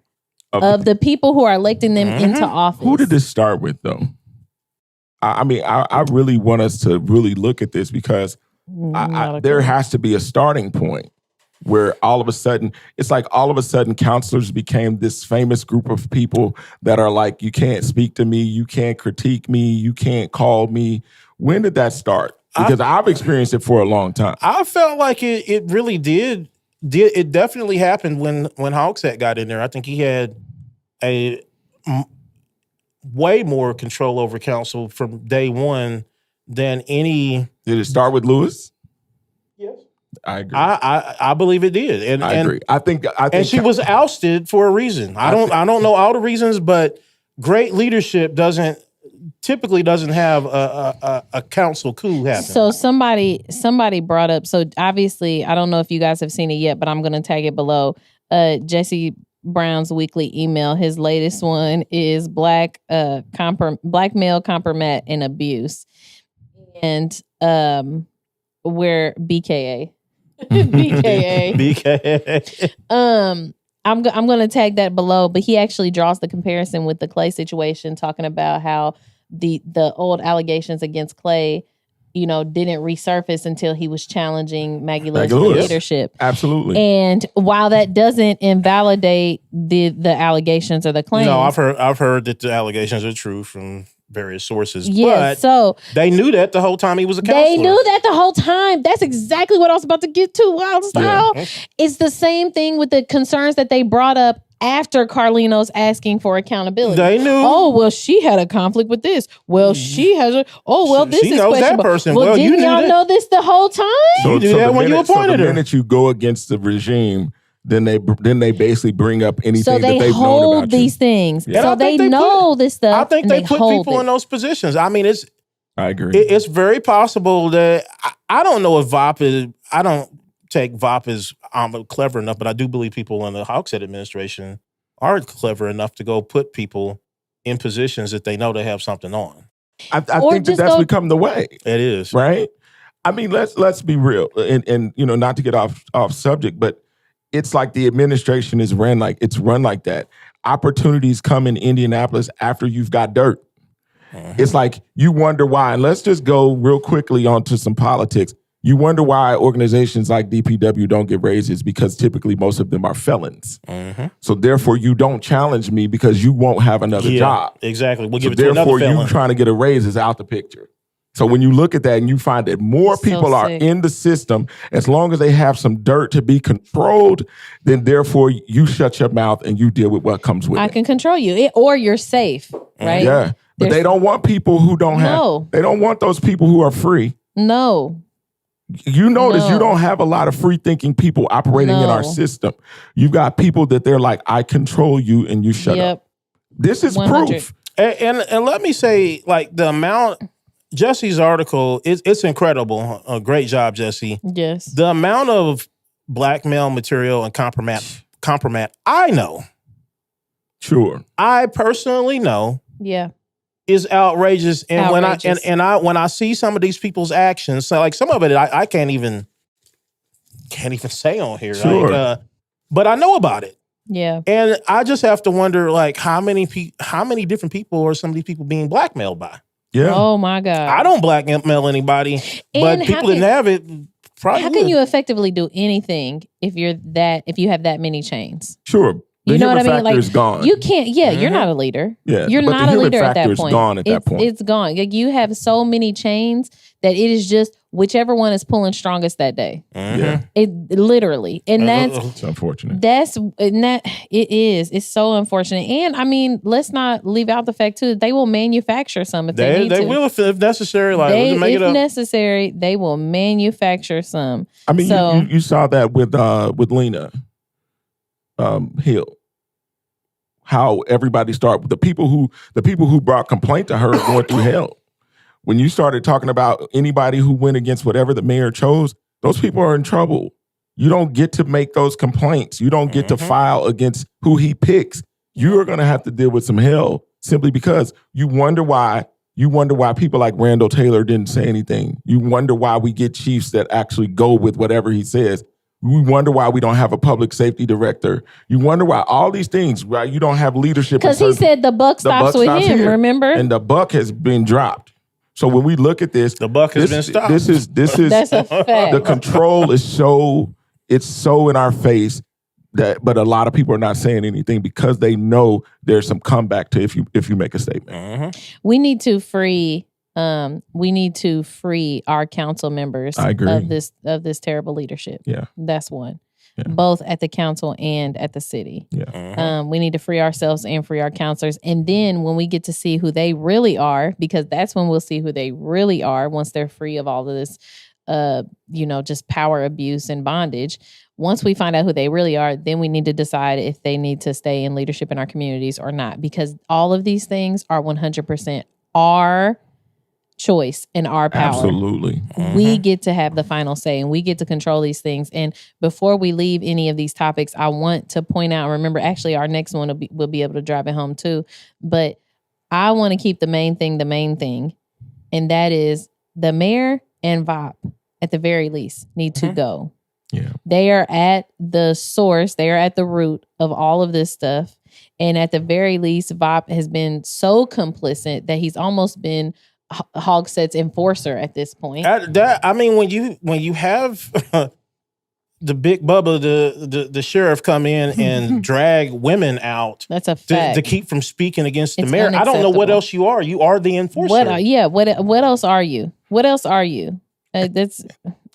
A: of the people who are electing them into office.
C: Who did this start with, though? I mean, I really want us to really look at this because there has to be a starting point where all of a sudden, it's like all of a sudden counselors became this famous group of people that are like, you can't speak to me, you can't critique me, you can't call me. When did that start? Because I've experienced it for a long time.
B: I felt like it really did. It definitely happened when Hogsett got in there. I think he had a way more control over council from day one than any. Did
C: it start with Lewis?
B: Yes,
C: I agree.
B: I believe it did, and
C: I agree. I think
B: and she was ousted for a reason. I don't know all the reasons, but great leadership typically doesn't have a council coup happen.
A: So somebody brought up. So obviously, I don't know if you guys have seen it yet, but I'm going to tag it below. Jesse Brown's weekly email. His latest one is black male compromat and abuse, and where BKA.
B: BKA.
A: I'm going to tag that below, but he actually draws the comparison with the Clay situation, talking about how the old allegations against Clay, didn't resurface until he was challenging Maggie Lewis' leadership.
C: Absolutely.
A: And while that doesn't invalidate the allegations or the claims,
B: I've heard that the allegations are true from various sources.
A: Yes,
B: but
A: so
B: they knew that the whole time he was a counselor.
A: They knew that the whole time. That's exactly what I was about to get to. Wild Style.
B: Yeah.
A: It's the same thing with the concerns that they brought up after Carlino's asking for accountability.
B: They knew.
A: Oh, well, she had a conflict with this. Well, she has a. Oh, well, this
B: she
A: is
B: knows
A: questionable.
B: that person.
A: Well,
B: Well, you
A: didn't
B: knew
A: y'all
B: that.
A: know this the whole time?
B: You knew that when you appointed
C: her.
B: her.
C: The minute you go against the regime, then they basically bring up anything
A: So they
C: that they've known
A: hold
C: about
A: these
C: you.
A: things.
C: Yeah.
A: So they know this stuff.
B: I think
A: and
B: they put
A: hold
B: people
A: it.
B: in those positions. I mean,
C: I agree.
B: It's very possible that I don't know if VOP is. I don't take VOP as clever enough, but I do believe people in the Hogshead administration are clever enough to go put people in positions that they know they have something on.
C: I think that's become the way.
B: It is,
C: right? I mean, let's be real, and you know, not to get off subject, but it's like the administration is run like that. Opportunities come in Indianapolis after you've got dirt. Mm-hmm. It's like you wonder why. And let's just go real quickly onto some politics. You wonder why organizations like DPW don't get raises because typically most of them are felons. Mm-hmm. So therefore, you don't challenge me because you won't have another job.
B: Exactly. We'll
C: so
B: give it to another felon.
C: Therefore, you trying to get a raise is out the picture. So when you look at that and you find that more people are in the system, as long as they have some dirt to be controlled, then therefore you shut your mouth and you deal with what comes with it.
A: I can control you, or you're safe, right?
C: Yeah, but they don't want people who don't have. They don't want those people who are free.
A: No.
C: You notice you don't have a lot of free thinking people operating in our system. You've got people that they're like, I control you and you shut up. This is 100. Proof.
B: And let me say, like, the amount, Jesse's article, it's incredible. A great job, Jesse.
A: Yes.
B: The amount of blackmail material and compromat I know.
C: Sure.
B: I personally know.
A: Yeah.
B: Is outrageous. And when I see some of these people's actions, so like some of it I can't even say on here.
C: Sure.
B: Like, but I know about it.
A: Yeah.
B: And I just have to wonder, like, how many different people are some of these people being blackmailed by?
C: Yeah.
A: Oh my God.
B: I don't blackmail anybody, but people didn't have it. Probably.
A: How can you effectively do anything if you have that many chains?
C: Sure.
A: You know what I mean?
C: Like, gone.
A: You can't. Yeah, you're not a leader.
C: Yeah,
A: you're not a leader at that point.
C: Gone at that point.
A: It's gone. Like, you have so many chains that it is just whichever one is pulling strongest that day.
C: Yeah,
A: it literally, and
C: it's unfortunate.
A: It is. It's so unfortunate. And I mean, let's not leave out the fact too that they will manufacture some if they need to.
B: They will if necessary. Like,
A: if necessary, they will manufacture some.
C: I mean, you saw that with Lena. Hill, how everybody started, the people who brought complaint to her going through hell. When you started talking about anybody who went against whatever the mayor chose, those people are in trouble. You don't get to make those complaints. You don't get to file against who he picks. You are going to have to deal with some hell simply because you wonder why people like Randall Taylor didn't say anything. You wonder why we get chiefs that actually go with whatever he says. We wonder why we don't have a public safety director. You wonder why all these things, right? You don't have leadership.
A: Because he said the buck stops with him, here. Remember?
C: And the buck has been dropped. So when we look at this,
B: the buck has been stopped.
C: This is
A: that's a fact.
C: The control is so in our face but a lot of people are not saying anything because they know there's some comeback to if you make a statement.
A: We need to free our council members of this terrible leadership.
C: Yeah.
A: That's one.
C: Yeah.
A: Both at the council and at the city.
C: Yeah.
A: We need to free ourselves and free our counselors. And then when we get to see who they really are, because that's when we'll see who they really are once they're free of all of this just power abuse and bondage. Once we find out who they really are, then we need to decide if they need to stay in leadership in our communities or not, because all of these things are 100% our choice and our power.
C: Absolutely.
A: We get to have the final say and we get to control these things. And before we leave any of these topics, I want to point out, remember, actually our next one will be able to drive it home too. But I want to keep the main thing. And that is the mayor and VOP at the very least need to go.
C: Yeah.
A: They are at the source. They are at the root of all of this stuff. And at the very least, VOP has been so complicit that he's almost been Hogsett's enforcer at this point.
B: I mean, when you have the big Bubba, the sheriff, come in and drag women out.
A: That's a fact.
B: To keep from speaking against the
A: It's
B: mayor. I don't know what
A: unacceptable.
B: else you are. You are the enforcer.
A: What else are you? What else are you? That's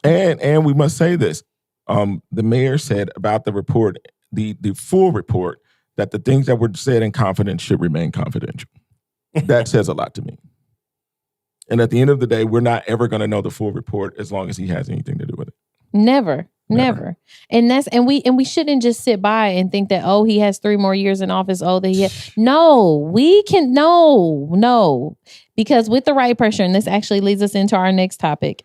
C: and we must say this. The mayor said about the report, the full report, that the things that were said in confidence should remain confidential. That says a lot to me. And at the end of the day, we're not ever going to know the full report as long as he has anything to do with it.
A: Never. And we shouldn't just sit by and think that, oh, he has 3 more years in office. Oh, no. Because with the right pressure, and this actually leads us into our next topic.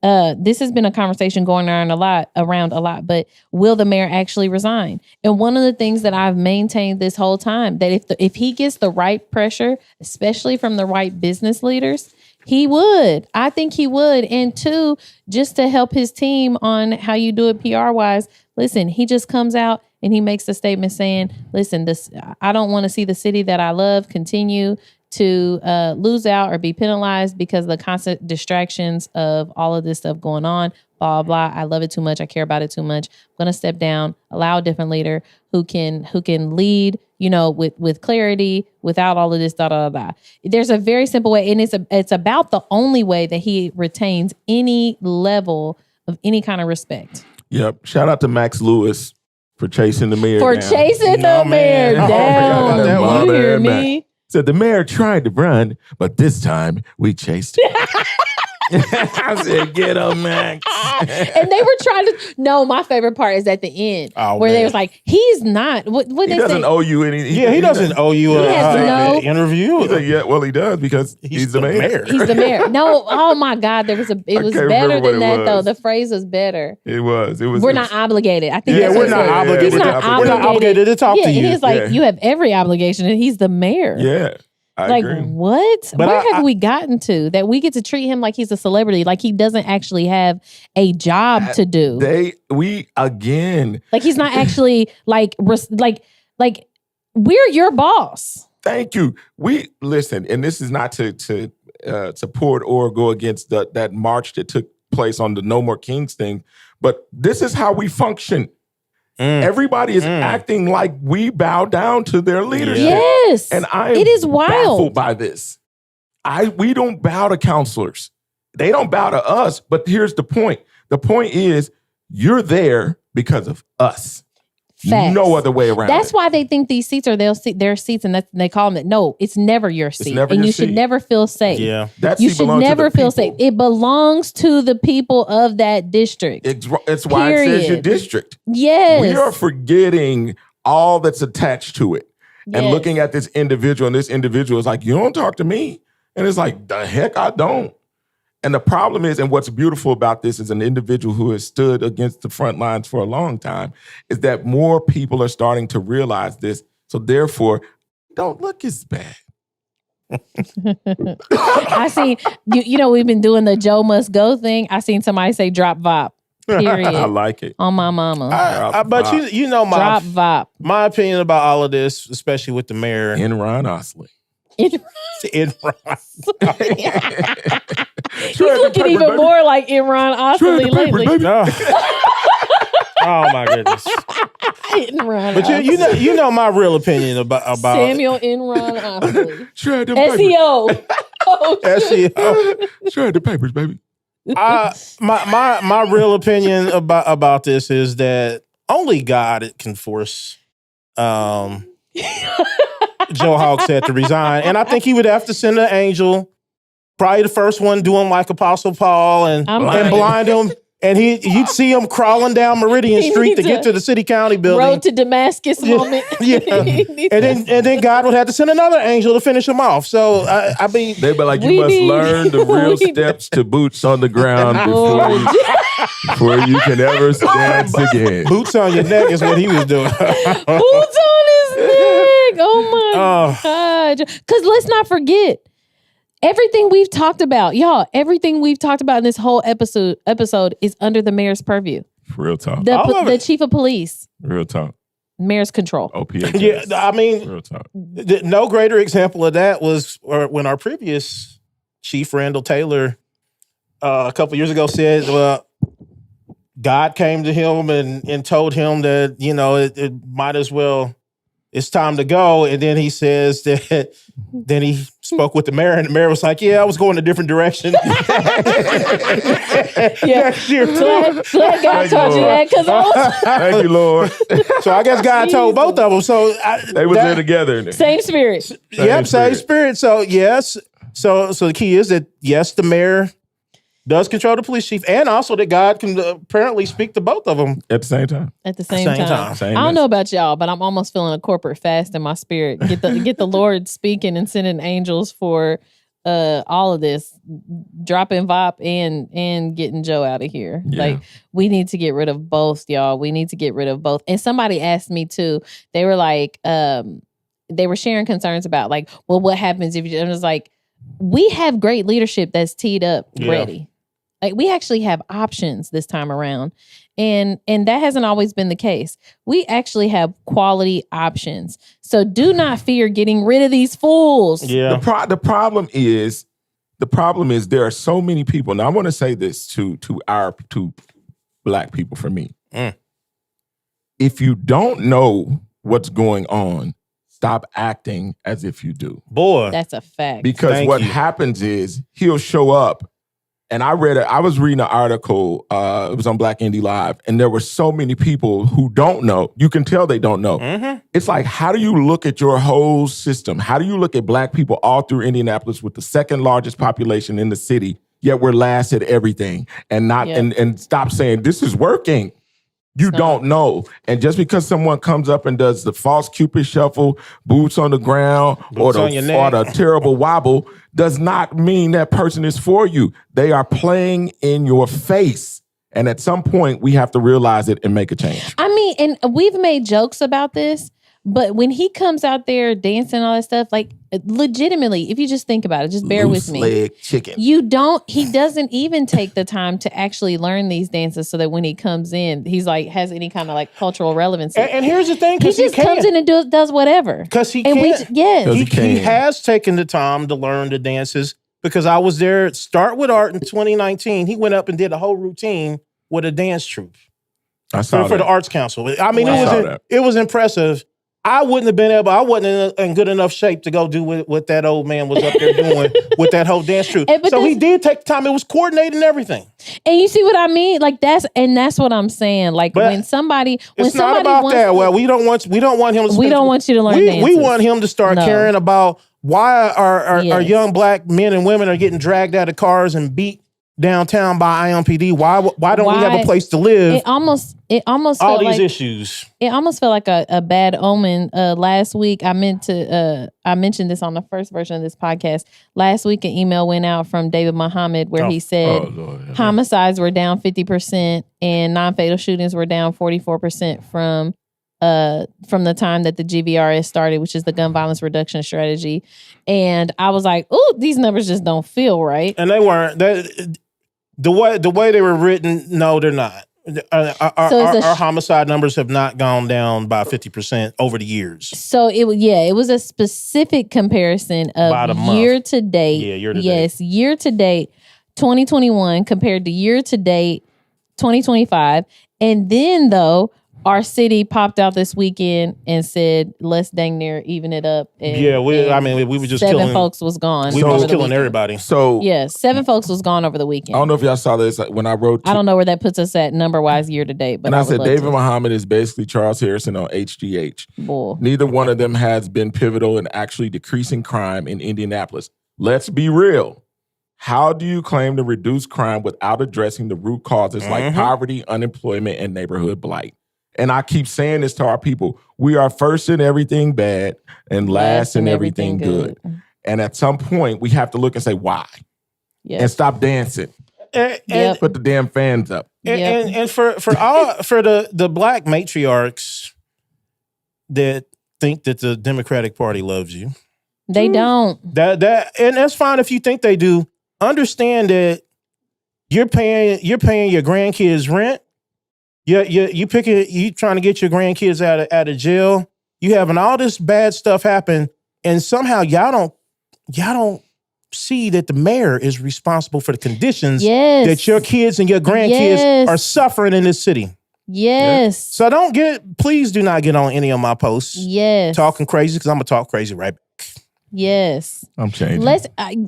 A: This has been a conversation going around a lot, but will the mayor actually resign? And one of the things that I've maintained this whole time, that if he gets the right pressure, especially from the right business leaders, he would. I think he would. And 2, just to help his team on how you do it PR wise, listen, he just comes out and he makes a statement saying, listen, I don't want to see the city that I love continue to lose out or be penalized because of the constant distractions of all of this stuff going on, blah, blah. I love it too much. I care about it too much. I'm going to step down, allow a different leader who can lead, with clarity, without all of this, da, da, da, da. There's a very simple way, and it's about the only way that he retains any level of any kind of respect.
C: Yep. Shout out to Max Lewis for chasing the mayor
A: down.
C: Chasing
A: the mayor down. You hear me?
C: Said the mayor tried to run, but this time we chased him. I said, get him, Max.
A: And they were trying to. No, my favorite part is at the end where they was like, he's not. What
C: he doesn't owe you any.
B: He doesn't owe you an interview.
C: He's like, yeah, well, he does because he's the mayor.
A: He's the mayor. No, oh my God, it was better than that though. The phrase was better.
C: It was.
A: We're not obligated. I think.
B: Yeah, we're not obligated.
A: He's not
B: obligated to talk to you.
A: And he's like, you have every obligation, and he's the mayor.
C: Yeah. I agree.
A: What? But where have we gotten to that we get to treat him like he's a celebrity, like he doesn't actually have a job to do?
C: Like
A: he's not actually like we're your boss.
C: Thank you. We listen, and this is not to support or go against that march that took place on the No More Kings thing, but this is how we function. Everybody is acting like we bow down to their leadership.
A: Yes.
C: And
A: it is wild.
C: Baffled by this. We don't bow to counselors. They don't bow to us. But here's the point. The point is you're there because of us.
A: Facts.
C: No other way around.
A: That's why they think these seats are their seats, and they call them that. No, it's never your seat, and you should never feel safe.
B: Yeah,
A: you should never feel safe. It belongs to the people of that district.
C: It's why it says your district.
A: Yes,
C: we are forgetting all that's attached to it, and looking at this individual, and this individual is like, "You don't talk to me," and it's like, "The heck, I don't." And the problem is, and what's beautiful about this is an individual who has stood against the front lines for a long time, is that more people are starting to realize this. So therefore, don't look as bad.
A: I seen, we've been doing the Joe Must Go thing. I seen somebody say drop VOP. Period.
C: I like it.
A: On my mama.
B: But drop VOP. My opinion about all of this, especially with the mayor.
C: Enron Osley.
B: Enron.
A: He's looking even more like Enron Osley lately.
B: No. Oh my goodness.
A: Enron
B: but you know my real opinion about
A: Samuel Enron Osley.
B: SEO. SEO.
C: Shred the papers, baby.
B: My real opinion about this is that only God can force Joe Hogsett to resign. And I think he would have to send an angel, probably the first one doing like Apostle Paul and blind him. And you'd see him crawling down Meridian Street to get to the city county building.
A: Road to Damascus moment.
B: Yeah. and then God would have to send another angel to finish him off. So I mean,
C: they'd be like, you must learn the real steps to boots on the ground before you can ever dance again.
B: Boots on your neck is what he was doing.
A: Boots on his neck. Oh my God. Because let's not forget. Everything we've talked about, y'all, everything we've talked about in this whole episode is under the mayor's purview.
C: Real talk.
A: The chief of police.
C: Real talk.
A: Mayor's control.
C: OPHS.
B: Yeah, I mean, real talk. No greater example of that was when our previous chief, Randall Taylor, a couple years ago said, well, God came to him and told him that, it might as well, it's time to go. And then he says that, then he spoke with the mayor, and the mayor was like, yeah, I was going a different direction. Next year.
A: Glad God told you that, because I was...
C: Thank you, Lord.
B: So I guess God told both of them. So
C: they was there together.
A: Same spirit.
B: Same spirit. So yes. So the key is that, yes, the mayor does control the police chief, and also that God can apparently speak to both of them
C: at the same time.
A: At the same time.
C: Same
A: I don't know about y'all, but I'm almost feeling a corporate fast in my spirit. Get the Lord speaking and sending angels for all of this, dropping VOP and getting Joe out of here. Yeah. Like, we need to get rid of both, y'all. We need to get rid of both. And somebody asked me too. They were like, they were sharing concerns about like, well, what happens if you? And it was like, we have great leadership that's teed up, ready. Like, we actually have options this time around. And that hasn't always been the case. We actually have quality options. So do not fear getting rid of these fools.
C: Yeah. The problem is there are so many people. Now I want to say this to Black people for me. If you don't know what's going on, stop acting as if you do.
B: Boy.
A: That's a fact.
C: Because what happens is he'll show up. And I was reading an article, it was on Black Indie Live, and there were so many people who don't know. You can tell they don't know. Mm-hmm. It's like, how do you look at your whole system? How do you look at Black people all through Indianapolis with the second largest population in the city, yet we're last at everything, and not and stop saying this is working? You don't know. And just because someone comes up and does the false Cupid shuffle, boots on the ground, or the terrible wobble, does not mean that person is for you. They are playing in your face. And at some point, we have to realize it and make a change.
A: I mean, and we've made jokes about this, but when he comes out there dancing all that stuff, like, legitimately, if you just think about it, just bear with me.
C: Leg chicken.
A: He doesn't even take the time to actually learn these dances so that when he comes in, he's like, has any kind of like cultural relevancy.
B: And here's the thing,
A: he just comes in and does whatever.
B: Because he
A: can.
B: He has taken the time to learn the dances, because I was there at Start With Art in 2019. He went up and did a whole routine with a dance troupe.
C: I saw
B: for the Arts Council. I mean, it was impressive. I wouldn't have been able. I wasn't in good enough shape to go do what that old man was up there doing with that whole dance troupe. So he did take the time. It was coordinated and everything.
A: And you see what I mean? Like, that's what I'm saying. Like, when somebody
B: it's not about that. Well, we don't want him.
A: We don't want you to learn dances.
B: We want him to start caring about why our young Black men and women are getting dragged out of cars and beat downtown by IMPD. Why don't we have a place to live?
A: It almost
B: all
A: felt
B: these
A: like,
B: issues.
A: It almost felt like a bad omen. Last week, I mentioned this on the first version of this podcast. Last week, an email went out from David Muhammad where he said homicides were down 50% and non-fatal shootings were down 44% from the time that the GVRS started, which is the gun violence reduction strategy. And I was like, "Ooh, these numbers just don't feel right."
B: And they weren't. The way they were written, no, they're not. Our homicide numbers have not gone down by 50% over the years.
A: So it was a specific comparison of year to date.
B: Yeah, year to date.
A: Yes, year to date 2021 compared to year to date 2025. And then though, our city popped out this weekend and said, let's dang near even it up. And,
B: we were just
A: seven folks was gone.
B: We were just killing everybody.
C: So
A: 7 folks was gone over the weekend.
C: I don't know if y'all saw this when I wrote.
A: I don't know where that puts us at number-wise year to date. But
C: and I said David Muhammad is basically Charles Harrison on HGH.
A: Bull.
C: Neither one of them has been pivotal in actually decreasing crime in Indianapolis. Let's be real. How do you claim to reduce crime without addressing the root causes like poverty, unemployment, and neighborhood blight? And I keep saying this to our people. We are first in everything bad and last in everything good. And at some point, we have to look and say, why? And stop dancing. And put the damn fans up.
B: And for the Black matriarchs that think that the Democratic Party loves you.
A: They don't.
B: And that's fine if you think they do. Understand that you're paying your grandkids rent. You trying to get your grandkids out of jail. You having all this bad stuff happen, and somehow y'all don't see that the mayor is responsible for the conditions that your kids and your grandkids are suffering in this city.
A: Yes.
B: So please do not get on any of my posts.
A: Yes.
B: Talking crazy, because I'm going to talk crazy right back.
A: Yes.
C: I'm changing.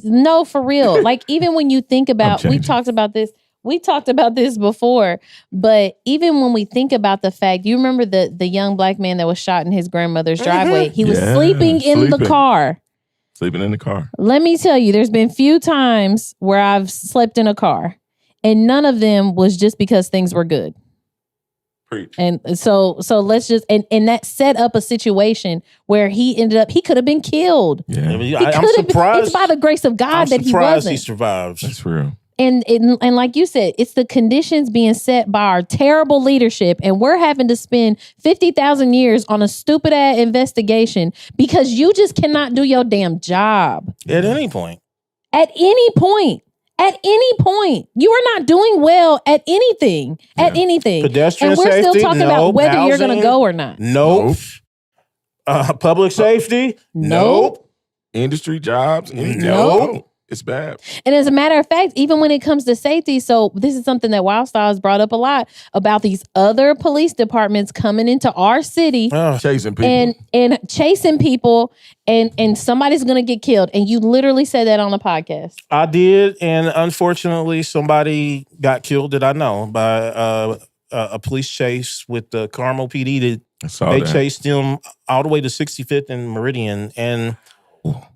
A: No, for real. Like, even when you think about, we talked about this before, but even when we think about the fact, you remember the young black man that was shot in his grandmother's driveway? He was sleeping in the car.
C: Sleeping in the car.
A: Let me tell you, there's been few times where I've slept in a car, and none of them was just because things were good.
C: Preach.
A: And so let's just and that set up a situation where he could have been killed.
C: Yeah.
B: I'm surprised.
A: It's by the grace of God that he wasn't.
B: He survives.
C: That's real.
A: And like you said, it's the conditions being set by our terrible leadership, and we're having to spend 50,000 years on a stupid ass investigation because you just cannot do your damn job.
B: At any point.
A: At any point. At any point. You are not doing well at anything. At anything.
B: Pedestrian
A: and we're
B: safety,
A: still talking about whether you're going to go or not.
B: Nope. Public safety? Nope.
C: Industry jobs?
A: Nope.
C: It's bad.
A: And as a matter of fact, even when it comes to safety, so this is something that Wild Styles brought up a lot about these other police departments coming into our city,
C: chasing people
A: and chasing people, and somebody's gonna get killed. And you literally said that on the podcast.
B: I did, and unfortunately, somebody got killed that I know by a police chase with the Carmel PD. They chased him all the way to 65th and Meridian, and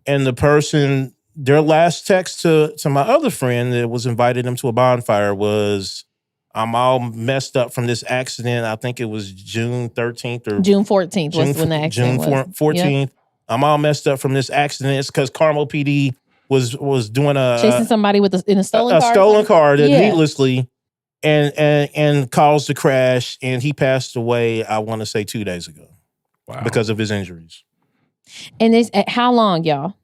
B: the person. Their last text to my other friend that was invited them to a bonfire was, I'm all messed up from this accident. I think it was June 13th or
A: June 14th was when the accident was.
B: June 14th. Yep. I'm all messed up from this accident. It's because Carmel PD was doing
A: chasing somebody in a stolen car.
B: A stolen car that needlessly and caused the crash. And he passed away, I want to say 2 days ago. Wow. Because of his injuries.
A: And how long, y'all?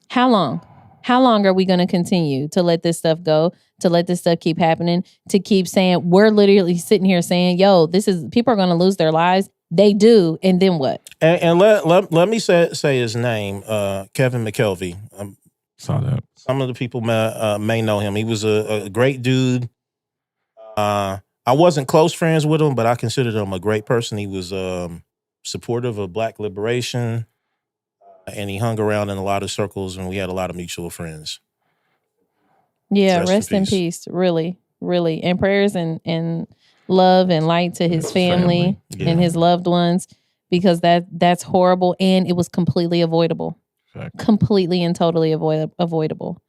A: How long? How long are we going to continue to let this stuff go, to let this stuff keep happening, to keep saying, we're literally sitting here saying, yo, people are going to lose their lives. They do. And then what?
B: And let me say his name, Kevin McKelvey.
C: Saw that.
B: Some of the people may know him. He was a great dude. I wasn't close friends with him, but I considered him a great person. He was supportive of Black liberation. And he hung around in a lot of circles, and we had a lot of mutual friends.
A: Yeah, rest in peace. Really, really. And prayers and love and light to his family. And his loved ones, because that's horrible, and it was completely avoidable. Exactly. Completely and totally avoidable.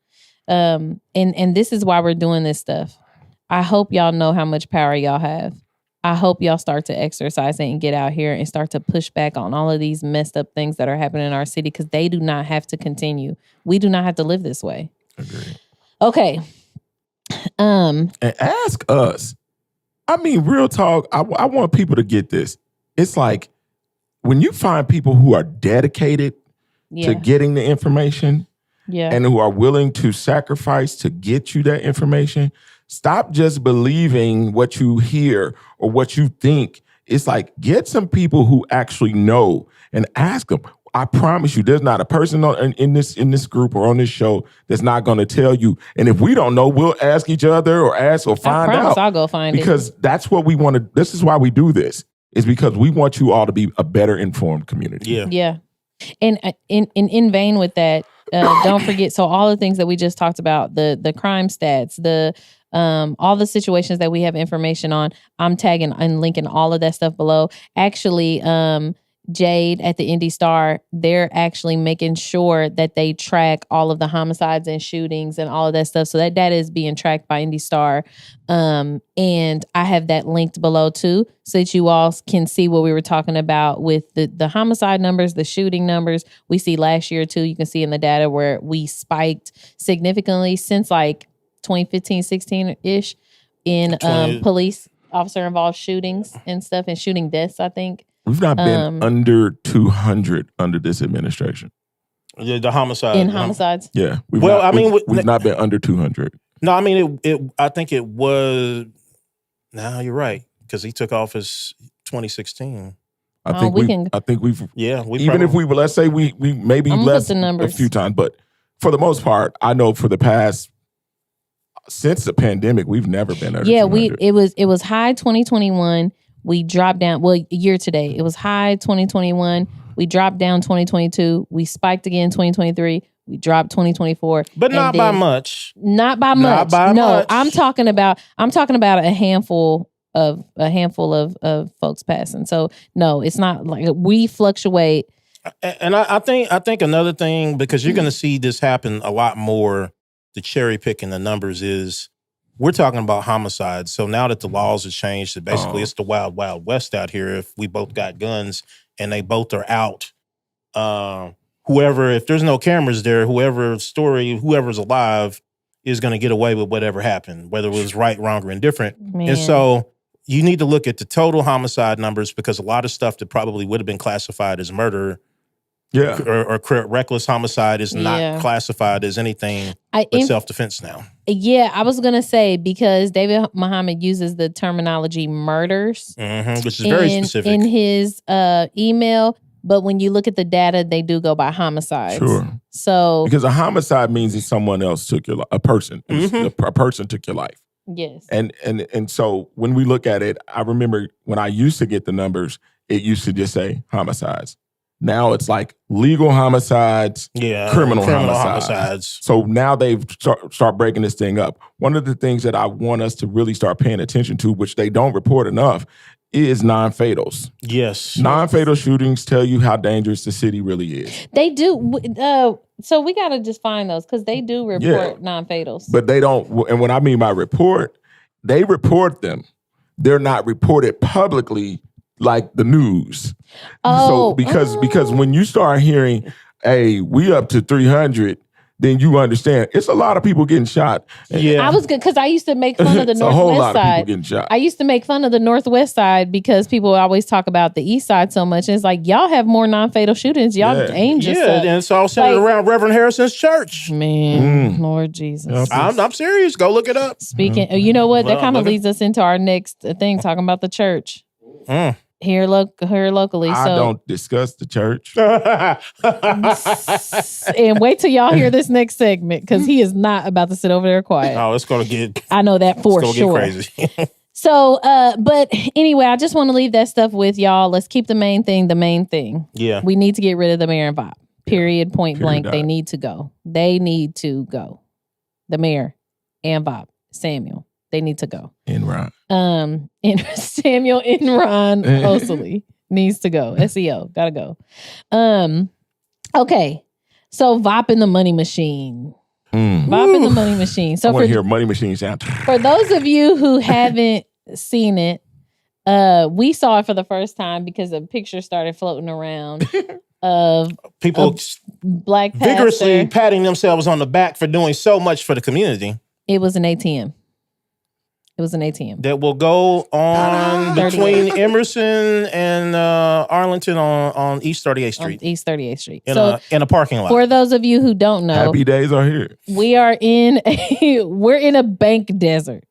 A: And this is why we're doing this stuff. I hope y'all know how much power y'all have. I hope y'all start to exercise it and get out here and start to push back on all of these messed up things that are happening in our city, because they do not have to continue. We do not have to live this way.
C: Agreed.
A: Okay.
C: And ask us. I mean, real talk, I want people to get this. It's like when you find people who are dedicated to getting the information and who are willing to sacrifice to get you that information, stop just believing what you hear or what you think. It's like, get some people who actually know and ask them. I promise you, there's not a person in this group or on this show that's not going to tell you. And if we don't know, we'll ask each other or find out.
A: I'll go find it.
C: Because that's what we want to. This is why we do this. Is because we want you all to be a better informed community.
B: Yeah.
A: Yeah. And in vain with that, don't forget. So all the things that we just talked about, the crime stats, all the situations that we have information on, I'm tagging and linking all of that stuff below. Actually, Jade at the Indy Star, they're actually making sure that they track all of the homicides and shootings and all of that stuff. So that data is being tracked by Indy Star. And I have that linked below too, so that you all can see what we were talking about with the homicide numbers, the shooting numbers. We see last year too, you can see in the data where we spiked significantly since like 2015, 16-ish in police officer involved shootings and stuff, and shooting deaths, I think.
C: We've not been under 200 under this administration.
B: The homicide.
A: In homicides?
C: Yeah. We've not been under 200.
B: No, I mean, I think it was, no, you're right, because he took office 2016.
C: I think we've
B: Yeah.
C: Let's say we maybe
A: I'm
C: less
A: the numbers.
C: a few times, but for the most part, I know for the past, since the pandemic, we've never been under 200.
A: It was high 2021. We dropped down, year to date. It was high 2021. We dropped down 2022. We spiked again 2023. We dropped 2024.
B: But not by much.
A: Not by much. No, I'm talking about a handful of folks passing. So no, it's not like we fluctuate.
B: And I think another thing, because you're going to see this happen a lot more, the cherry picking the numbers is, we're talking about homicides. So now that the laws have changed, that basically it's the wild, wild west out here. If we both got guns and they both are out, if there's no cameras there, whoever's alive is going to get away with whatever happened, whether it was right, wrong, or indifferent.
A: Man.
B: And so you need to look at the total homicide numbers, because a lot of stuff that probably would have been classified as murder or reckless homicide is not classified as anything but self-defense now.
A: Yeah, I was going to say, because David Muhammad uses the terminology murders,
B: which is very specific
A: in his email. But when you look at the data, they do go by homicides.
C: Sure.
A: So
C: because a homicide means that someone else took a person. A person took your life.
A: Yes.
C: And so when we look at it, I remember when I used to get the numbers, it used to just say homicides. Now it's like legal homicides, criminal homicides. So now they've start breaking this thing up. One of the things that I want us to really start paying attention to, which they don't report enough, is non-fatals.
B: Yes.
C: Non-fatal shootings tell you how dangerous the city really is.
A: They do. So we got to just find those, because they do report non-fatals.
C: But they don't. And what I mean by report, they report them. They're not reported publicly like the news. So because when you start hearing, hey, we up to 300, then you understand it's a lot of people getting shot.
A: Yeah, I was good, because I used to make fun of the Northwest
C: a whole lot
A: side.
C: Of people getting shot.
A: I used to make fun of the Northwest side because people always talk about the East Side so much. And it's like, y'all have more non-fatal shootings. Y'all aim just
B: and it's all centered around Reverend Harrison's church.
A: Man, Lord Jesus.
B: I'm serious. Go look it up.
A: Speaking, you know what? That kind of leads us into our next thing, talking about the church. Here locally.
C: I don't discuss the church.
A: And wait till y'all hear this next segment, because he is not about to sit over there quiet.
B: Oh, it's going to get...
A: I know that for sure.
B: Get crazy.
A: So, but anyway, I just want to leave that stuff with y'all. Let's keep the main thing the main thing.
B: Yeah.
A: We need to get rid of the mayor and VOP. Period. Point blank. They need to go. They need to go. The mayor and VOP. Samuel. They need to go.
C: Enron.
A: Samuel Enron Osili needs to go. SEO, gotta go. Okay. So VOP in the Money Machine. VOP in the Money Machine. So
C: I want to hear Money Machine sound.
A: For those of you who haven't seen it, we saw it for the first time because a picture started floating around of
B: people
A: black pastor
B: vigorously patting themselves on the back for doing so much for the community.
A: It was an ATM. It was an ATM.
B: That will go on between Emerson and Arlington on East 38th Street.
A: East 38th Street.
B: In a parking lot.
A: For those of you who don't know,
C: happy days are here.
A: We're in a bank desert.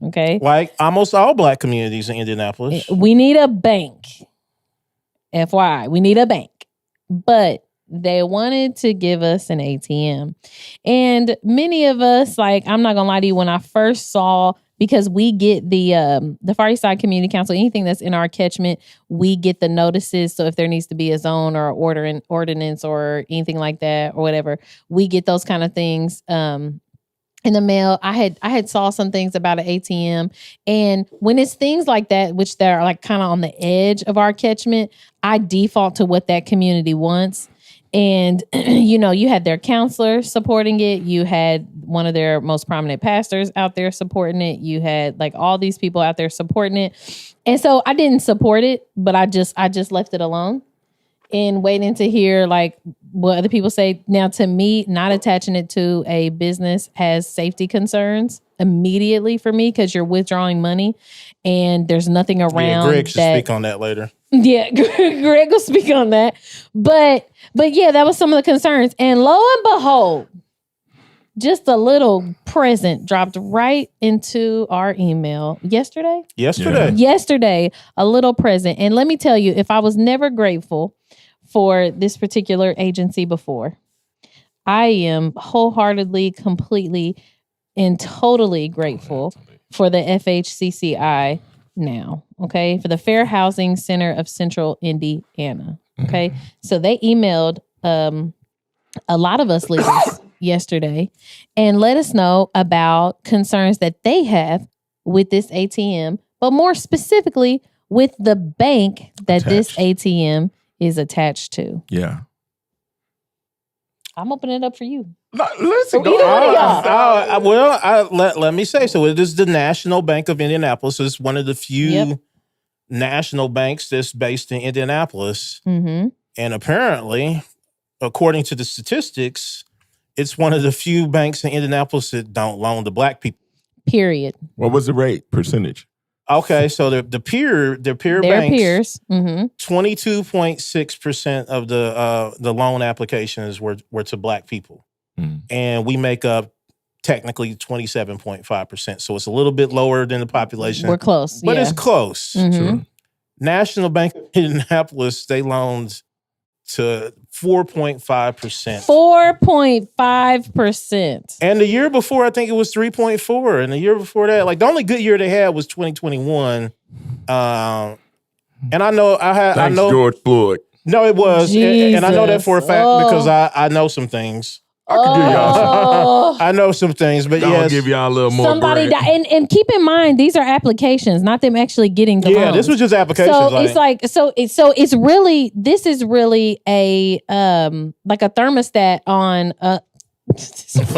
A: Okay?
B: Like almost all black communities in Indianapolis.
A: We need a bank. FYI, we need a bank. But they wanted to give us an ATM. And many of us, like, I'm not gonna lie to you, when I first saw, because we get the Far East Side Community Council, anything that's in our catchment, we get the notices. So if there needs to be a zone or ordinance or anything like that or whatever, we get those kind of things in the mail. I had saw some things about an ATM, and when it's things like that, which they're like kind of on the edge of our catchment, I default to what that community wants. And, you know, you had their counselor supporting it. You had one of their most prominent pastors out there supporting it. You had like all these people out there supporting it. And so I didn't support it, but I just left it alone and waiting to hear like what other people say. Now, to me, not attaching it to a business has safety concerns immediately for me, because you're withdrawing money and there's nothing around. Yeah,
B: Greg should speak on that later.
A: Yeah, Greg will speak on that. But yeah, that was some of the concerns. And lo and behold, just a little present dropped right into our email yesterday. Yesterday, a little present. And let me tell you, if I was never grateful for this particular agency before, I am wholeheartedly, completely, and totally grateful for the FHCCI now, okay? For the Fair Housing Center of Central Indiana, okay? So they emailed a lot of us leaders yesterday and let us know about concerns that they have with this ATM, but more specifically with the bank that this ATM is attached to.
C: Yeah.
A: I'm opening it up for you.
C: Listen,
B: let me say, so it is the National Bank of Indianapolis. It's one of the few national banks that's based in Indianapolis.
A: Mm-hmm.
B: And apparently, according to the statistics, it's one of the few banks in Indianapolis that don't loan to black people.
A: Period.
C: What was the rate percentage?
B: Okay, so their peer
A: Their
B: banks,
A: peers. Mm-hmm.
B: 22.6% of the loan applications were to black people. And we make up technically 27.5%. So it's a little bit lower than the population.
A: We're close.
B: But it's close.
A: Mm-hmm.
C: True.
B: National Bank of Indianapolis, they loaned to 4.5%.
A: 4.5%.
B: And the year before, I think it was 3.4. And the year before that, like the only good year they had was 2021. And I know
C: Thanks, George Floyd.
B: No, it was. And I know that for a fact because I know some things.
C: I can give y'all
B: I know some things, but
C: I'll give y'all a little more.
A: Somebody died. And keep in mind, these are applications, not them actually getting the loans.
B: this was just applications.
A: So it's really, this is really a like a thermostat on this is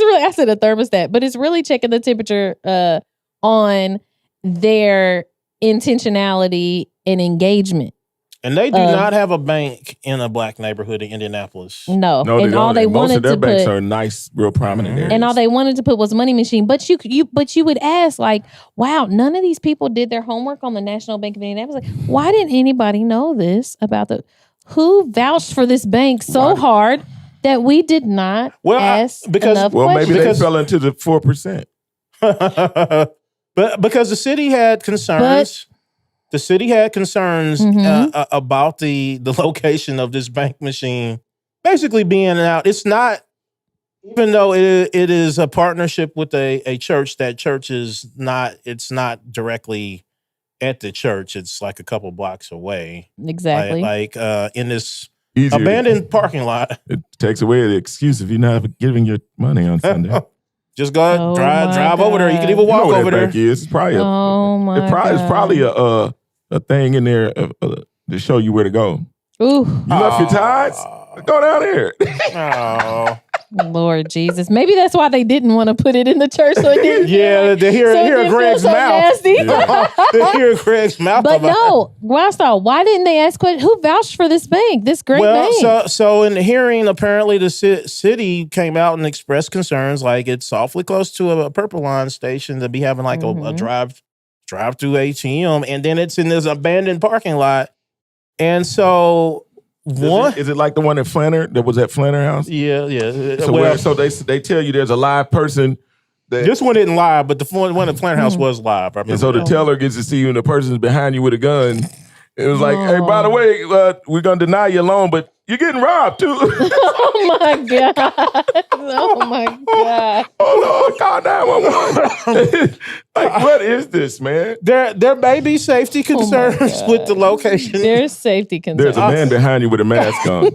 A: really, I said a thermostat, but it's really checking the temperature on their intentionality and engagement.
B: And they do not have a bank in a black neighborhood in Indianapolis.
A: No,
C: and all they wanted most of their banks are nice, real prominent areas.
A: And all they wanted to put was Money Machine. But you would ask, like, wow, none of these people did their homework on the National Bank of Indianapolis. Like, why didn't anybody know this about who vouched for this bank so hard that we did not ask enough questions?
C: Maybe they fell into the 4%.
B: But because the city had concerns. The city had concerns about the location of this bank machine basically being out. It's not, even though it is a partnership with a church, that church is not, it's not directly at the church. It's like a couple blocks away.
A: Exactly.
B: Like in this abandoned parking lot.
C: It takes away the excuse if you're not giving your money on Sunday.
B: Just go drive over there. You can even walk over there.
C: It's probably it's probably a thing in there to show you where to go.
A: Ooh,
C: you left your tithes? Go down there.
B: Oh,
A: Lord Jesus! Maybe that's why they didn't want to put it in the church. So it didn't.
B: They hear Greg's mouth. They hear Greg's mouth.
A: But no, why didn't they ask questions? Who vouched for this bank? This great bank.
B: So in the hearing, apparently the city came out and expressed concerns, like it's awfully close to a Purple Line station to be having like a drive-through ATM, and then it's in this abandoned parking lot, and so. Is it
C: like the one at Flanner that was at Flanner House?
B: Yeah.
C: So they tell you there's a live person.
B: This one didn't live, but the one at Flanner House was live.
C: And so the teller gets to see you, and the person's behind you with a gun. It was like, hey, by the way, we're gonna deny your loan, but you're getting robbed too.
A: Oh my God! Oh my God!
C: Oh Lord, call 911. Like, what is this, man?
B: There may be safety concerns with the location.
A: There's safety concerns.
C: There's a man behind you with a mask on.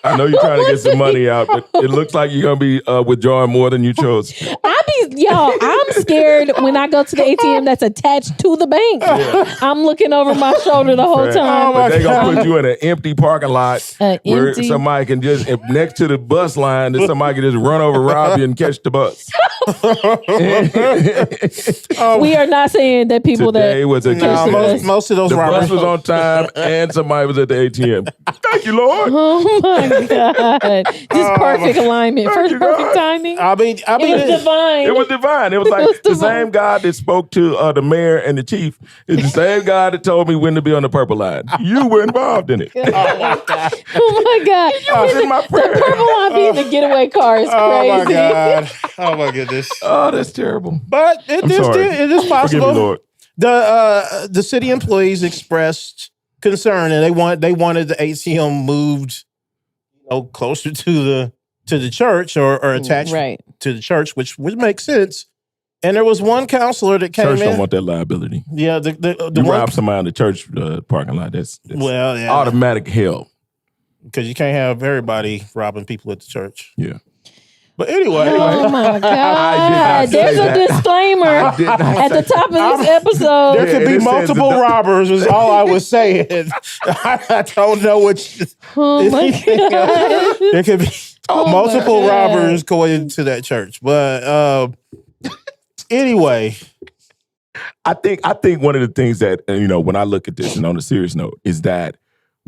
C: I know you're trying to get some money out, but it looks like you're gonna be withdrawing more than you chose.
A: I'm scared when I go to the ATM that's attached to the bank. Yeah. I'm looking over my shoulder the whole time.
C: But they're gonna put you in an empty parking lot where somebody can just next to the bus line, that somebody can just run over, rob you, and catch the bus.
A: We are not saying that people
C: Today was a
B: most of those
C: the
B: robberies
C: bus was on time and somebody was at the ATM. Thank you, Lord.
A: Oh my God! Just perfect alignment, perfect timing.
B: I mean,
A: it was divine.
C: It was divine. It was like the same God that spoke to the mayor and the chief is the same God that told me when to be on the Purple Line. You were involved in it.
A: Oh my God!
C: I was in my prayer.
A: The Purple Line being the getaway car is crazy.
B: Oh my God! Oh my goodness!
C: Oh, that's terrible.
B: But it is possible.
C: Forgive me, Lord.
B: The city employees expressed concern, and they wanted the ATM moved closer to the church or attached to the church, which would make sense. And there was one counselor that came
C: church
B: in.
C: Don't want that liability.
B: Yeah,
C: you rob somebody in the church parking lot. That's automatic hell.
B: Because you can't have everybody robbing people at the church.
C: Yeah.
B: But anyway.
A: Oh my God. There's a disclaimer at the top of this episode.
B: There could be multiple robbers, is all I was saying. I don't know which.
A: Oh my God.
B: There could be multiple robbers going into that church. But anyway.
C: I think one of the things that, when I look at this and on a serious note, is that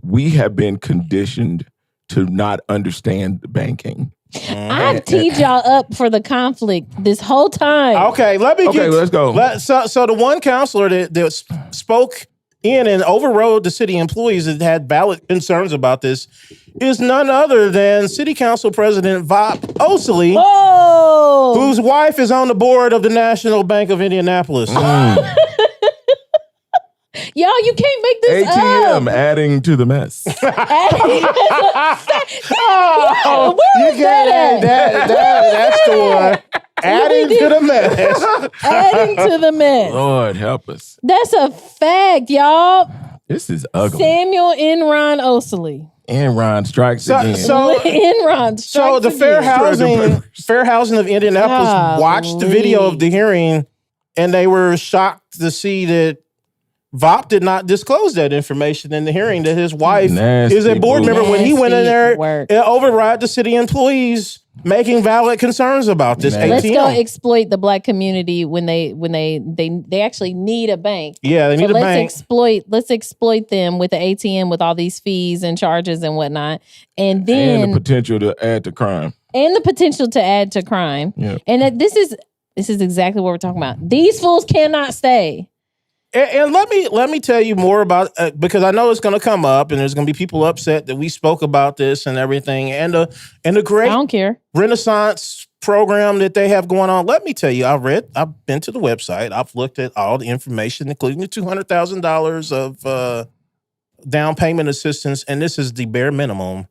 C: we have been conditioned to not understand banking.
A: I've teed y'all up for the conflict this whole time.
B: Okay, let's go. So the one counselor that spoke in and overrode the city employees that had valid concerns about this is none other than City Council President VOP Osley, whose wife is on the board of the National Bank of Indianapolis.
A: Y'all, you can't make this
C: ATM up. Adding to the mess.
A: Where is that at?
B: That's the one. Adding to the mess.
A: Adding to the mess.
C: Lord help us.
A: That's a fact, y'all.
C: This is ugly.
A: Samuel Enron Osley.
C: Enron strikes again.
B: So the Fair Housing of Indianapolis watched the video of the hearing, and they were shocked to see that VOP did not disclose that information in the hearing, that his wife is a board member when he went in there and override the city employees making valid concerns about this ATM.
A: Let's go exploit the black community when they actually need a bank.
B: Yeah, they need a bank.
A: Let's exploit them with the ATM with all these fees and charges and whatnot. And then
C: the potential to add to crime.
A: Yeah. And this is exactly what we're talking about. These fools cannot stay.
B: And let me tell you more about because I know it's going to come up, and there's going to be people upset that we spoke about this and everything, and the great
A: I don't care
B: Renaissance program that they have going on. Let me tell you, I've been to the website, I've looked at all the information, including the $200,000 of down payment assistance, and this is the bare minimum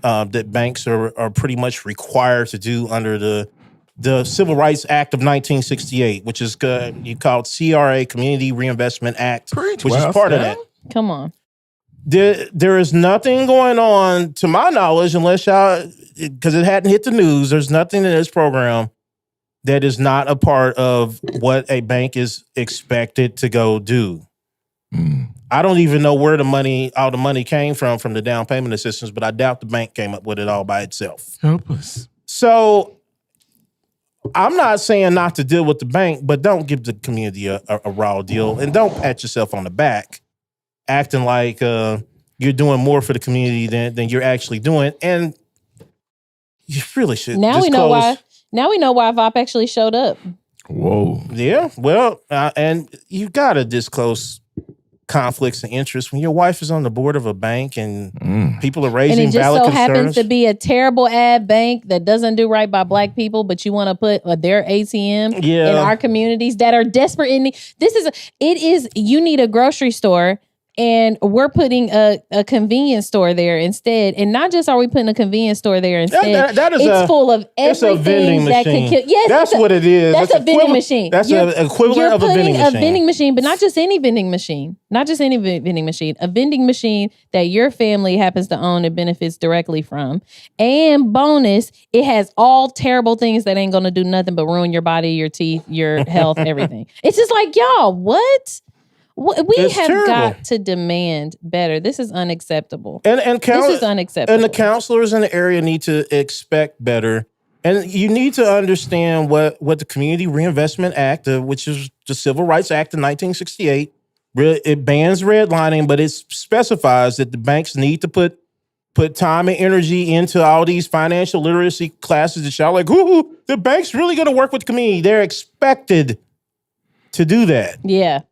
B: that banks are pretty much required to do under the Civil Rights Act of 1968, which is you called CRA, Community Reinvestment Act, which is part of that.
A: Come on.
B: There is nothing going on, to my knowledge, unless y'all, because it hadn't hit the news, there's nothing in this program that is not a part of what a bank is expected to go do. I don't even know where all the money came from the down payment assistance, but I doubt the bank came up with it all by itself.
C: Help us.
B: So I'm not saying not to deal with the bank, but don't give the community a raw deal, and don't pat yourself on the back, acting like you're doing more for the community than you're actually doing. And you really should.
A: Now we know why VOP actually showed up.
C: Whoa.
B: Yeah. Well, and you gotta disclose conflicts of interest when your wife is on the board of a bank and people are raising valid concerns. And it just so happens
A: to be a terrible ad bank that doesn't do right by black people, but you want to put their ATM in our communities that are desperate in need. You need a grocery store, and we're putting a convenience store there instead. And not just are we putting a convenience store there instead, it's full of everything that could kill. Yes,
B: that's what it is.
A: That's a vending machine.
B: That's an equivalent of a vending machine.
A: A vending machine, but not just any vending machine. Not just any vending machine. A vending machine that your family happens to own and benefits directly from. And bonus, it has all terrible things that ain't going to do nothing but ruin your body, your teeth, your health, everything. It's just like, y'all, what? We have got to demand better. This is unacceptable.
B: This
A: is unacceptable.
B: And the counselors in the area need to expect better. And you need to understand what the Community Reinvestment Act, which is the Civil Rights Act of 1968, it bans redlining, but it specifies that the banks need to put time and energy into all these financial literacy classes that y'all like, ooh, the bank's really going to work with the community. They're expected to do that.
A: Yeah.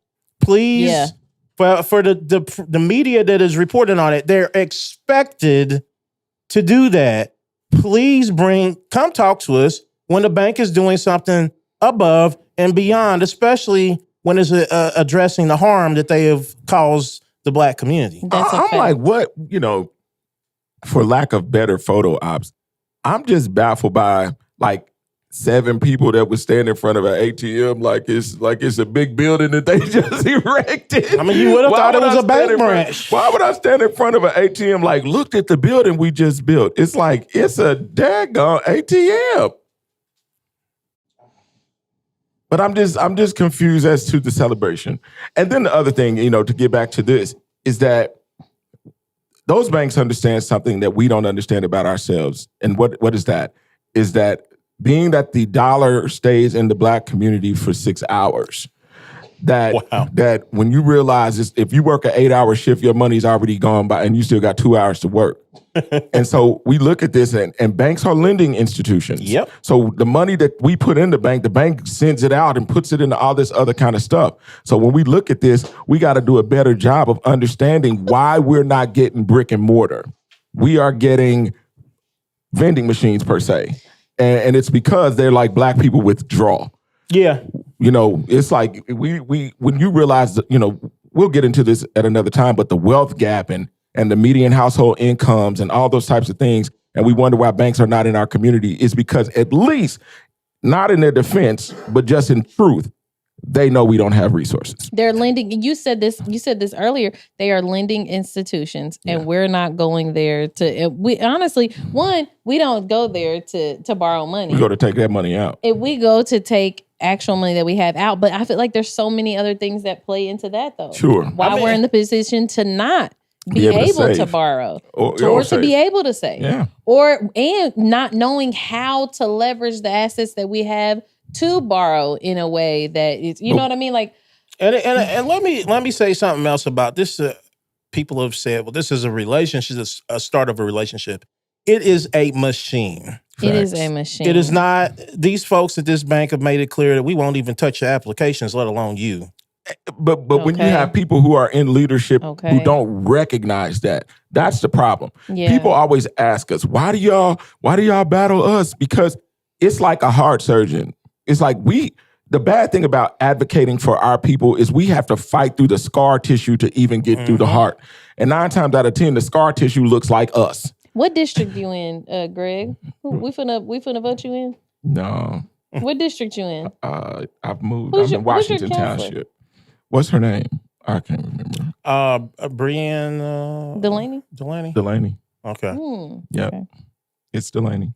B: Please, for the media that is reporting on it, they're expected to do that. Please come talk to us when the bank is doing something above and beyond, especially when it's addressing the harm that they have caused the black community.
C: I'm like, what, for lack of better photo ops, I'm just baffled by like 7 people that would stand in front of an ATM like it's a big building that they just erected.
B: I mean, you would have thought it was a bank branch.
C: Why would I stand in front of an ATM like, look at the building we just built? It's like, it's a daggone ATM. But I'm just confused as to the celebration. And then the other thing, to get back to this, is that those banks understand something that we don't understand about ourselves. And what is that? Is that being that the dollar stays in the Black community for 6 hours, that when you realize if you work an 8-hour shift, your money's already gone by and you still got 2 hours to work. And so we look at this and banks are lending institutions.
B: Yep.
C: So the money that we put in the bank sends it out and puts it into all this other kind of stuff. So when we look at this, we got to do a better job of understanding why we're not getting brick and mortar. We are getting vending machines per se. And it's because they're like Black people withdraw.
B: Yeah.
C: It's like we when you realize that, we'll get into this at another time, but the wealth gap and the median household incomes and all those types of things, and we wonder why banks are not in our community, is because, at least not in their defense, but just in truth, they know we don't have resources.
A: They're lending. You said this earlier. They are lending institutions, and we're not going there to. We honestly, we don't go there to borrow money.
C: We go to take that money out.
A: If we go to take actual money that we have out, but I feel like there's so many other things that play into that, though.
C: Sure.
A: Why we're in the position to not be able to borrow, or to be able to save, and not knowing how to leverage the assets that we have to borrow in a way that is, know what I mean? Like,
B: and let me say something else about this. People have said, well, this is a relationship, a start of a relationship. It is a machine.
A: It is a machine.
B: It is not. These folks at this bank have made it clear that we won't even touch your applications, let alone you.
C: But when you have people who are in leadership who don't recognize that, that's the problem. Yeah. People always ask us, why do y'all battle us? Because it's like a heart surgeon. It's like the bad thing about advocating for our people is we have to fight through the scar tissue to even get through the heart. And 9 times out of 10, the scar tissue looks like us.
A: What district you in, Greg? We finna vote you in?
C: No.
A: What district you in?
C: I've moved. I'm in Washington Township. What's her name? I can't remember.
B: Brienne
A: Delaney?
C: Delaney.
B: Okay.
C: Yeah. Okay. It's Delaney.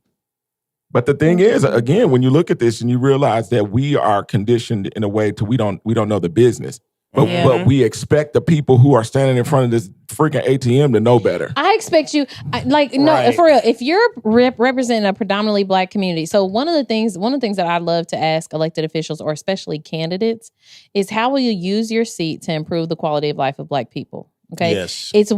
C: But the thing is, again, when you look at this and you realize that we are conditioned in a way to we don't know the business. But we expect the people who are standing in front of this freaking ATM to know better.
A: I expect you, for real. If you're representing a predominantly Black community, so one of the things that I love to ask elected officials, or especially candidates, is how will you use your seat to improve the quality of life of Black people? Okay,
B: yes,
A: it's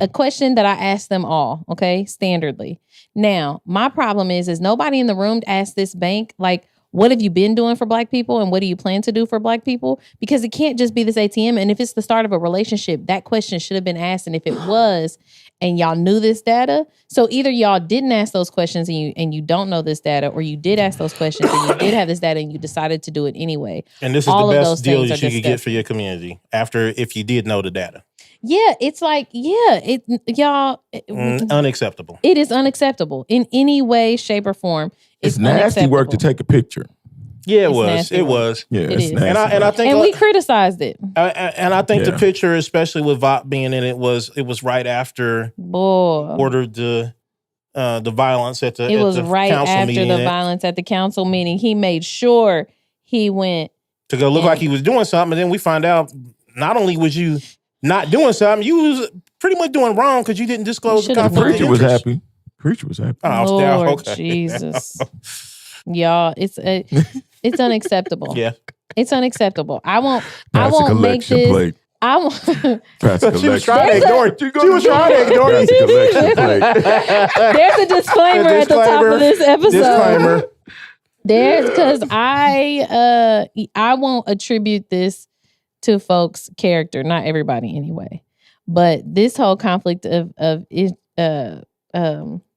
A: a question that I ask them all. Okay, standardly. Now, my problem is nobody in the room asked this bank like, what have you been doing for Black people and what do you plan to do for Black people? Because it can't just be this ATM. And if it's the start of a relationship, that question should have been asked. And if it was, and y'all knew this data, so either y'all didn't ask those questions and you don't know this data, or you did ask those questions and you did have this data and you decided to do it anyway.
B: And this is the best deal that you could get for your community if you did know the data.
A: Yeah, it's like,
B: unacceptable.
A: It is unacceptable in any way, shape, or form.
C: It's nasty work to take a picture.
B: Yeah, it was.
C: Yeah, it's nasty.
B: And I think,
A: we criticized it.
B: And I think the picture, especially with VOP being in it, was right after ordered the violence at the
A: It was right after
B: meeting.
A: The violence at the council meeting. He made sure he went
B: to go look like he was doing something, and then we find out not only was you not doing something, you was pretty much doing wrong because you didn't disclose the conflict of interest.
C: Preacher was happy.
B: Oh,
A: Lord
B: okay.
A: Jesus. Y'all, it's unacceptable.
B: Yeah.
A: It's unacceptable. I won't make
C: this.
A: Plate. I won't.
B: She was trying to ignore it. She was trying to ignore it.
A: There's a disclaimer at the top of this episode.
B: Disclaimer.
A: Because I won't attribute this to folks' character, not everybody anyway. But this whole conflict of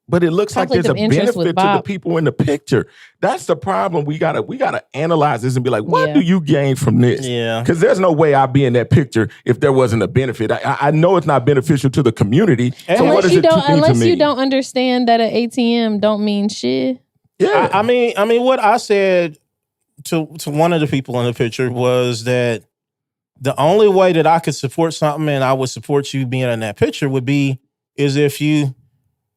C: But it looks like there's a
A: Conflict of interest with
C: benefit to the
A: Bob.
C: people in the picture. That's the problem. We gotta analyze this and be like, what do you gain from this?
B: Yeah.
C: Because there's no way I'd be in that picture if there wasn't a benefit. I know it's not beneficial to the community. So what does it mean to me?
A: Unless you don't understand that an ATM don't mean shit.
B: Yeah. I mean, what I said to one of the people in the picture was that the only way that I could support something and I would support you being in that picture is if you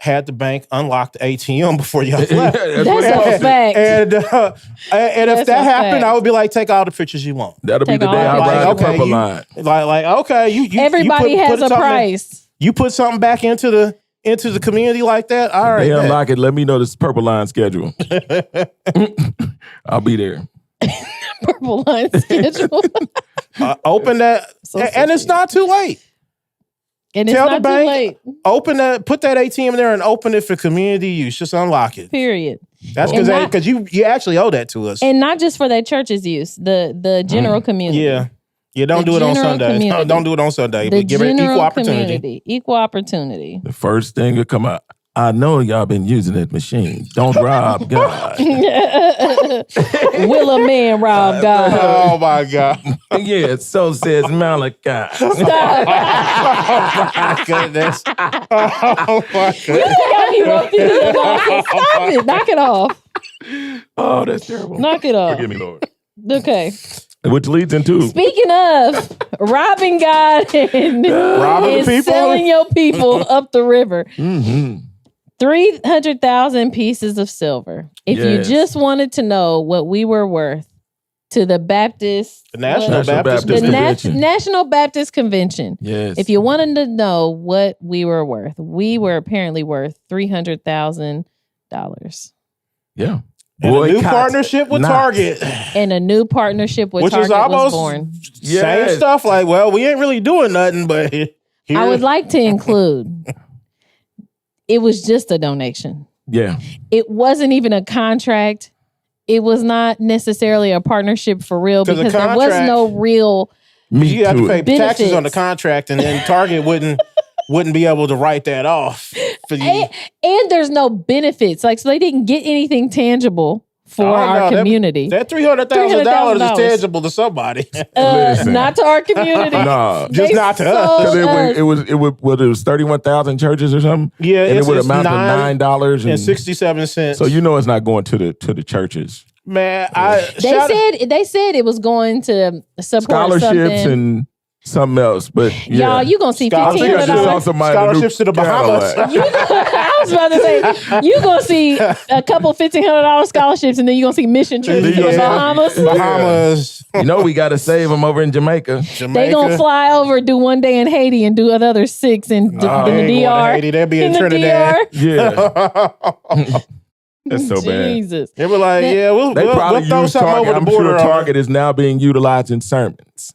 B: had the bank unlock the ATM before you left.
A: That's a fact.
B: And if that happened, I would be like, take all the pictures you want.
C: That'll be the day I ride the purple line.
B: Okay, you
A: everybody has a price.
B: You put something back into the community like that. All right,
C: they unlock it. Let me know this purple line schedule. I'll be there.
A: Purple line schedule.
B: Open that, and it's not too late.
A: And it's not too late.
B: Put that ATM there and open it for community use. Just unlock it.
A: Period.
B: That's because you actually owe that to us.
A: And not just for that church's use, the general community.
B: Yeah, don't do it on Sunday. Don't do it on Sunday.
A: The
B: Give it equal opportunity.
A: Community. Equal opportunity.
C: The first thing that come out, I know y'all been using that machine. Don't rob God.
A: Will a man rob God?
B: Oh my God.
C: Yeah, so says Malachi.
A: Stop.
B: Oh my goodness. Oh my goodness.
A: You think I be roping you along? Stop it. Knock it off.
C: Oh, that's terrible.
A: Knock it off.
C: Forgive me, Lord.
A: Okay.
C: Which leads into
A: Speaking of robbing God and
B: robbing people,
A: selling your people up the river.
C: Mm-hmm.
A: 300,000 pieces of silver. If you just wanted to know what we were worth to the Baptist,
B: National
A: Baptist Convention.
C: Yes.
A: If you wanted to know what we were apparently worth $300,000.
C: Yeah.
B: And a new partnership with Target.
A: And a new partnership with Target was born.
B: Same stuff. Like, well, we ain't really doing nothing, but
A: I would like to include. It was just a donation.
C: Yeah.
A: It wasn't even a contract. It was not necessarily a partnership for real because there was no real
B: you have to pay
A: benefits.
B: Taxes on the contract, and then Target wouldn't be able to write that off for you.
A: And there's no benefits. So they didn't get anything tangible for our community.
B: That $300,000 is tangible to somebody.
A: Not to our community.
C: No,
B: just not to us.
C: It was 31,000 churches or something.
B: Yeah,
C: and it would amount to
B: $9.67.
C: So it's not going to the churches.
B: Man,
A: they said it was going to support
C: scholarships and something else, but
A: y'all, you gonna see $1,500
B: scholarships to the Bahamas.
A: I was about to say you gonna see a couple $1,500 scholarships, and then you gonna see mission trips to the Bahamas.
C: We got to save them over in Jamaica.
A: They gonna fly over, do one day in Haiti, and do another 6 in the DR.
B: Haiti, they'll be in Trinidad.
C: Yeah. That's so bad.
A: Jesus.
B: They were like, we'll throw something over the border.
C: I'm sure Target is now being utilized in sermons.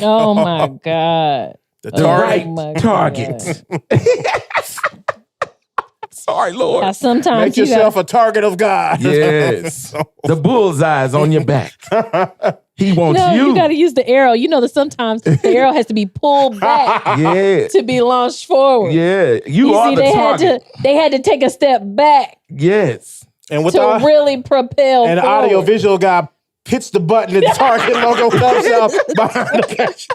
A: Oh my God.
C: Target. Sorry, Lord.
A: Now, sometimes
B: make yourself a target of God.
C: Yes. The bullseye's on your back. He wants you.
A: You got to use the arrow. Sometimes the arrow has to be pulled back to be launched forward.
C: Yeah. You are the target.
A: They had to take a step back.
C: Yes.
B: And with
A: to really propel
B: and
A: forward.
B: The audiovisual guy hits the button and the Target logo comes out behind the cash.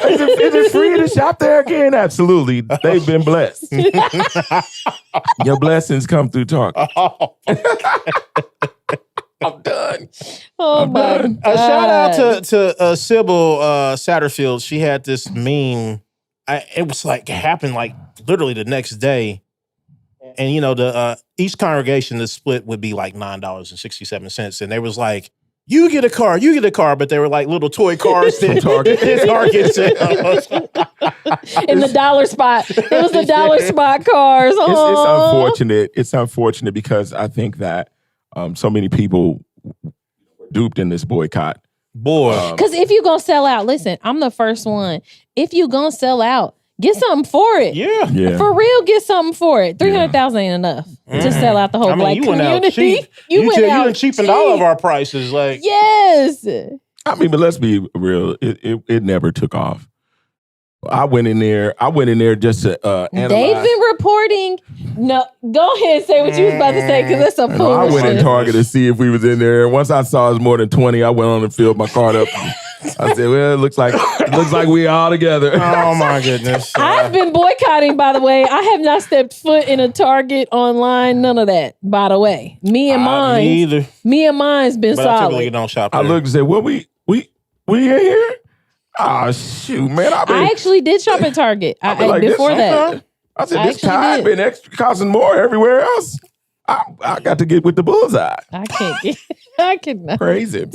C: Is it free to shop there again? Absolutely. They've been blessed. Your blessings come through Target. I'm done.
A: Oh my God.
B: A shout out to Sybil Satterfield. She had this meme. It was it happened literally the next day. And the each congregation, the split would be $9.67, and they was like, "You get a car," but they were like little toy cars that Target
A: in the dollar spot. It was the dollar spot cars.
C: It's unfortunate. It's unfortunate because I think that so many people were duped in this boycott.
A: Because if you gonna sell out, listen, I'm the first one. If you gonna sell out, get something for it.
B: Yeah.
A: For real, get something for it. 300,000 ain't enough to sell out the whole black community.
B: You cheapened all of our prices.
A: Yes.
C: I mean, but let's be real. It never took off. I went in there just to analyze.
A: They've been reporting. No, go ahead and say what you was about to say because that's a fool.
C: I went in Target to see if we was in there. And once I saw it was more than 20, I went on and filled my card up. I said, well, it looks like we all together.
B: Oh my goodness.
A: I've been boycotting, by the way. I have not stepped foot in a Target online. None of that, by the way. Me and mine's been
B: but
A: solid.
B: I typically don't shop there.
C: I looked and said, well, we in here? Oh, shoot, man.
A: I actually did shop at Target before that.
C: I said, this time been extra costing more everywhere else. I got to get with the bullseye.
A: I cannot.
C: Crazy.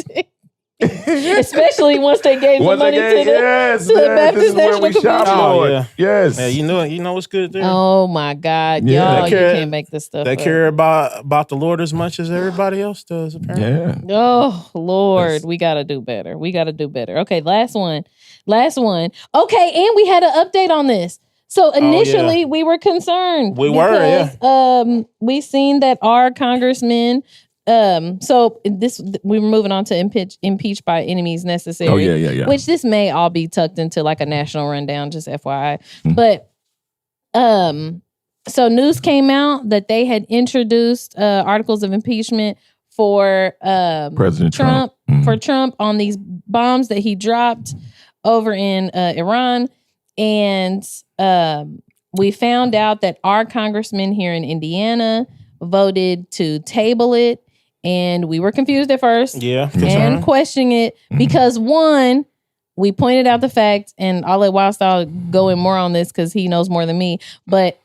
A: Especially once they gave the money to the Baptist National Convention.
C: Yes.
B: Yeah, you know what's good there.
A: Oh my God, y'all, you can't make this stuff.
B: They care about the Lord as much as everybody else does, apparently.
C: Yeah.
A: Oh Lord, we gotta do better. Okay, last one. Okay, and we had an update on this. So initially we were concerned.
B: We
A: we seen that our congressman. So we were moving on to impeach by enemies necessary.
C: Oh yeah.
A: Which this may all be tucked into like a national rundown, just FYI.
C: Mm-hmm.
A: But so news came out that they had introduced articles of impeachment for
C: President Trump. Mm-hmm.
A: For Trump on these bombs that he dropped over in Iran, and we found out that our congressman here in Indiana voted to table it. And we were confused at first.
B: Yeah.
A: And questioning it because one, we pointed out the fact, and I'll let Wildstyle go in more on this because he knows more than me. But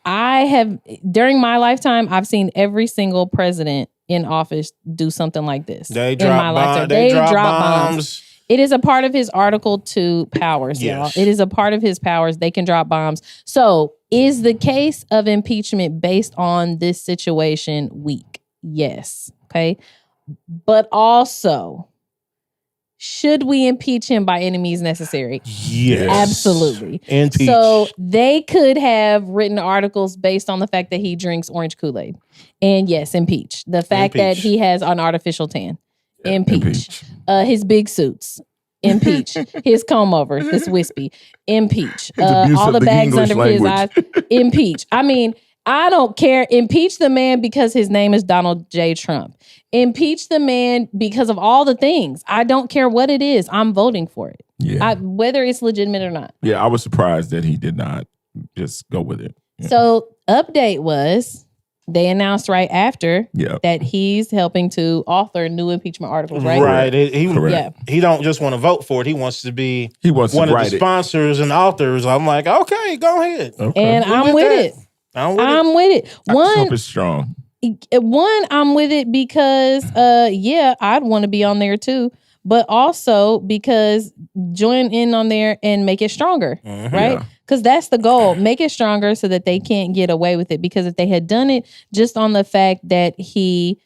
A: during my lifetime, I've seen every single president in office do something like this.
B: They drop bombs.
A: It is a part of his Article 2 powers, y'all. It is a part of his powers. They can drop bombs. So is the case of impeachment based on this situation weak? Yes. Okay. But also, should we impeach him by any means necessary?
B: Yes.
A: Absolutely.
B: Impeach.
A: So they could have written articles based on the fact that he drinks orange Kool-Aid. And yes, impeach. The fact that he has an artificial tan. Impeach. His big suits. Impeach. His comb over. His wispy. Impeach. All the bags under his eyes. Impeach. I mean, I don't care. Impeach the man because his name is Donald J. Trump. Impeach the man because of all the things. I don't care what it is. I'm voting for it.
C: Yeah.
A: Whether it's legitimate or not.
C: Yeah, I was surprised that he did not just go with it. Yeah.
A: So update was they announced right after that he's helping to author new impeachment articles, right?
B: Right. He don't just want to vote for it. He wants to be one of the sponsors and authors. I'm like, okay, go ahead.
A: Okay. And I'm with it. I'm with it.
C: I hope it's strong.
A: One, I'm with it because, I'd want to be on there too. But also because join in on there and make it stronger, right? Because that's the goal. Make it stronger so that they can't get away with it. Because if they had done it just on the fact that he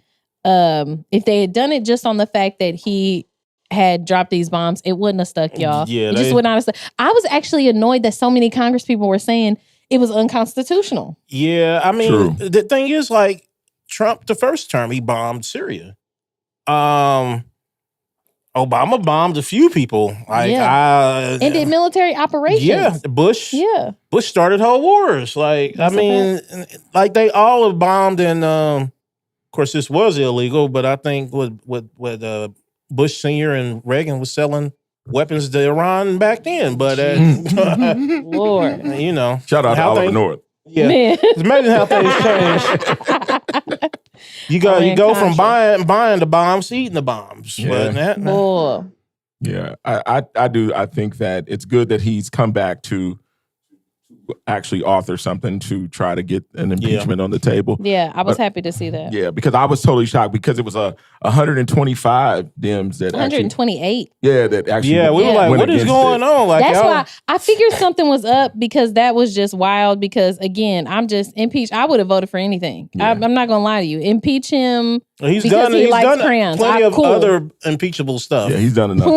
A: had dropped these bombs, it wouldn't have stuck, y'all. Yeah, it just would not have stuck. I was actually annoyed that so many Congress people were saying it was unconstitutional.
B: Yeah, I mean, the thing is, like, Trump, the first term, he bombed Syria. Obama bombed a few people. And
A: did military operations.
B: Yeah, Bush started whole wars. Like, like they all have bombed, and of course, this was illegal. But I think with Bush Sr. and Reagan was selling weapons to Iran back then. But
A: Lord,
C: shout out to Oliver North.
B: Yeah, it's amazing how things change. You go from buying the bombs to eating the bombs.
C: Yeah, I do. I think that it's good that he's come back to actually author something to try to get an impeachment on the table.
A: Yeah, I was happy to see that.
C: Yeah, because I was totally shocked because it was 125 Dems that
A: 128.
C: That actually
B: we were like, what is going on? Like,
A: that's why I figured something was up because that was just wild. Because again, I'm just impeached. I would have voted for anything. I'm not gonna lie to you. Impeach him.
B: He's done
A: crayons.
B: plenty of other impeachable stuff.
C: Yeah, he's done enough.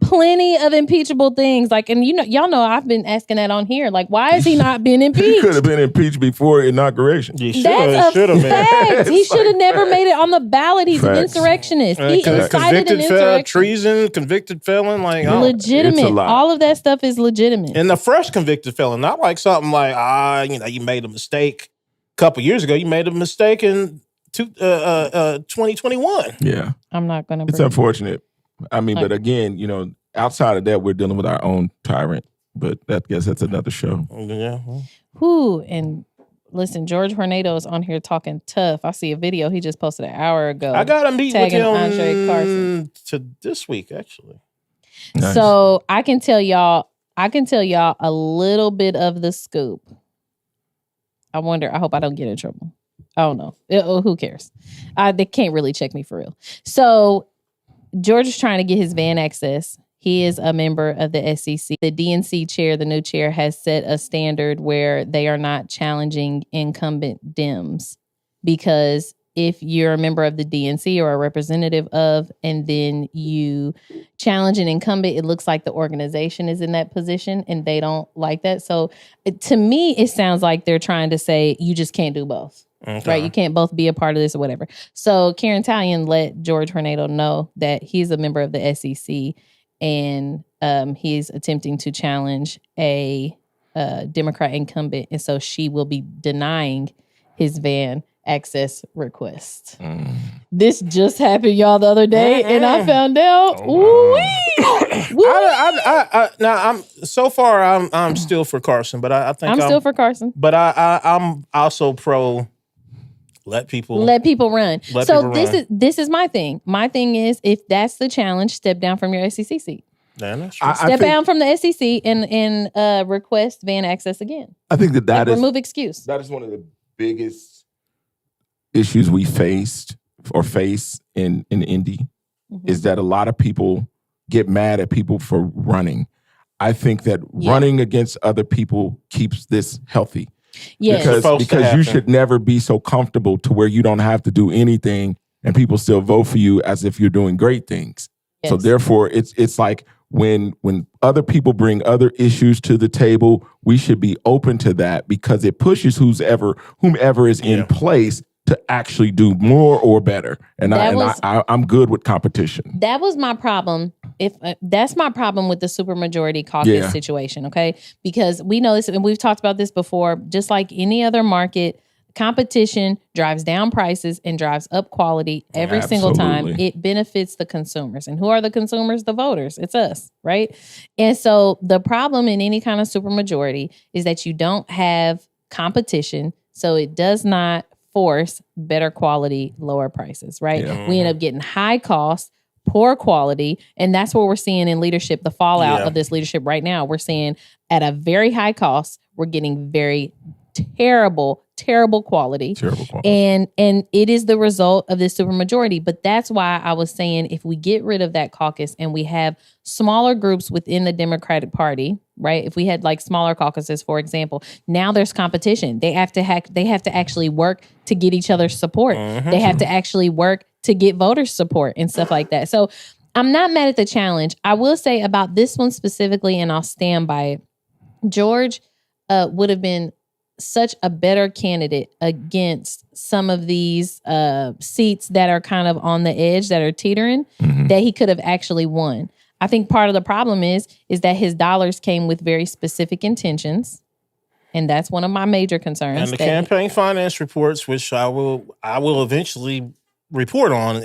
A: plenty of impeachable things. Like, and y'all know I've been asking that on here. Like, why has he not been impeached?
C: He could have been impeached before inauguration.
A: That's a fact. He should have never made it on the ballot. He's an insurrectionist. He incited an insurrection.
B: Treason, convicted felon, like
A: legitimate. All of that stuff is legitimate.
B: And the fresh convicted felon, not like something like you made a mistake a couple years ago. You made a mistake in 2021.
C: Yeah,
A: I'm not gonna.
C: It's unfortunate. I mean, but again, outside of that, we're dealing with our own tyrant. But I guess that's another show.
B: Yeah.
A: Who and listen, George Hornado is on here talking tough. I see a video he just posted an hour ago.
B: I got to meet with him
A: Andre Carson
B: to this week, actually.
C: Nice.
A: So I can tell y'all a little bit of the scoop. I hope I don't get in trouble. I don't know. Who cares? They can't really check me for real. So George is trying to get his van access. He is a member of the SEC. The DNC chair, the new chair, has set a standard where they are not challenging incumbent Dems, because if you're a member of the DNC or a representative of, and then you challenge an incumbent, it looks like the organization is in that position and they don't like that. So to me, it sounds like they're trying to say you just can't do both. Okay. Right, you can't both be a part of this or whatever. So Karen Talion let George Hornado know that he's a member of the SEC and he's attempting to challenge a Democrat incumbent, and so she will be denying his van access request. This just happened, y'all, the other day, and I found out.
B: Now I'm still for Carson, but I think
A: I'm still for Carson.
B: But I'm also pro. Let people
A: run. This is my thing. My thing is, if that's the challenge, step down from your SEC seat. Step down from the SEC and request van access again.
C: I think that is
A: remove excuse.
C: That is one of the biggest issues we face in Indy, is that a lot of people get mad at people for running. I think that running against other people keeps this healthy.
A: Yes.
C: Because you should never be so comfortable to where you don't have to do anything and people still vote for you as if you're doing great things. Yes. So therefore, it's like when other people bring other issues to the table, we should be open to that, because it pushes whomever is in place to actually do more or better. And I'm good with competition.
A: That was my problem. That's my problem with the supermajority caucus situation, okay? Because we know this, and we've talked about this before, just like any other market, competition drives down prices and drives up quality every single time. It benefits the consumers. And who are the consumers? The voters. It's us, right? And so the problem in any kind of supermajority is that you don't have competition, so it does not force better quality, lower prices, right? Yeah. We end up getting high cost, poor quality, and that's what we're seeing in leadership, the fallout of this leadership right now. We're seeing at a very high cost, we're getting very terrible quality. And it is the result of this supermajority. But that's why I was saying, if we get rid of that caucus and we have smaller groups within the Democratic Party, right? If we had like smaller caucuses, for example, now there's competition. They have to actually work to get each other's support. They have to actually work to get voters' support and stuff like that. So I'm not mad at the challenge. I will say about this one specifically, and I'll stand by it, George would have been such a better candidate against some of these seats that are kind of on the edge, that are teetering, that he could have actually won. I think part of the problem is that his dollars came with very specific intentions. And that's one of my major concerns.
B: And the campaign finance reports, which I will eventually report on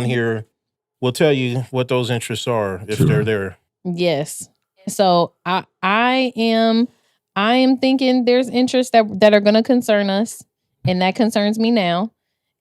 B: here, will tell you what those interests are if they're there.
A: Yes. So I am thinking there's interests that are going to concern us, and that concerns me now.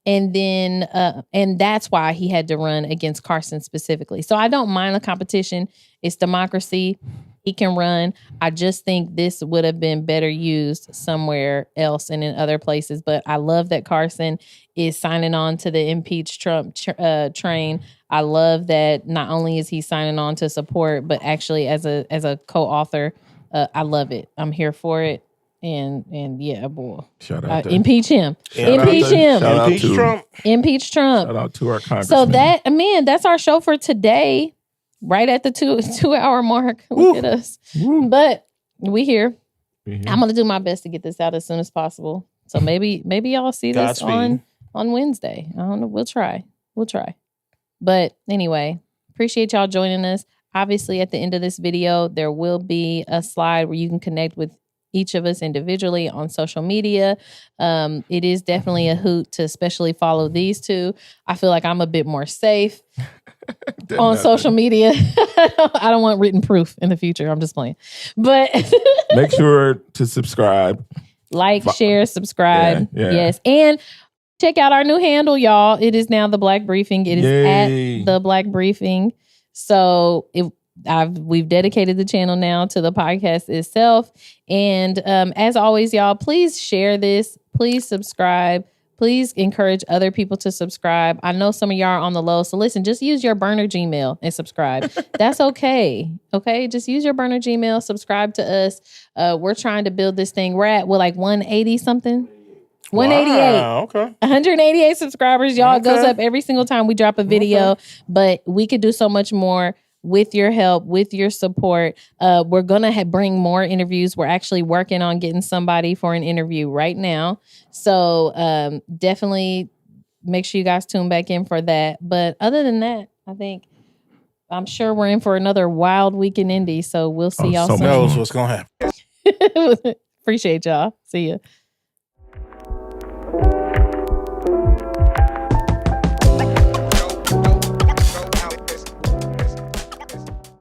A: And then, and that's why he had to run against Carson specifically. So I don't mind the competition. It's democracy. He can run. I just think this would have been better used somewhere else and in other places. But I love that Carson is signing on to the Impeach Trump train. I love that not only is he signing on to support, but actually as a co-author. I love it. I'm here for it. And yeah, boy.
C: Shout out to
A: impeach him. Impeach him.
B: Impeach Trump.
A: Impeach Trump.
C: Shout out to our congressman.
A: So that's our show for today. right at the 2 hour mark. Look at us. But we here. I'm gonna do my best to get this out as soon as possible. So maybe y'all see this on Wednesday. I don't know. We'll try. But anyway, appreciate y'all joining us. Obviously, at the end of this video, there will be a slide where you can connect with each of us individually on social media. It is definitely a hoot to especially follow these two. I feel like I'm a bit more safe on social media. I don't want written proof in the future. I'm just playing. But
C: make sure to subscribe.
A: Like, share, subscribe. Yeah. Yes. And check out our new handle, y'all. It is now The Black Briefing. It is at The Black Briefing. So we've dedicated the channel now to the podcast itself. And as always, y'all, please share this. Please subscribe. Please encourage other people to subscribe. I know some of y'all are on the low. So listen, just use your burner Gmail and subscribe. That's okay. Okay. Just use your burner Gmail. Subscribe to us. We're trying to build this thing. We're at 180 something. 188.
B: Wow, okay.
A: 188 subscribers. Y'all, it goes up every single time we drop a video. But we could do so much more with your help, with your support. We're going to bring more interviews. We're actually working on getting somebody for an interview right now. So definitely make sure you guys tune back in for that. But other than that, I'm sure we're in for another wild week in Indy. So we'll see y'all soon.
B: Knows what's going to happen.
A: Appreciate y'all. See ya.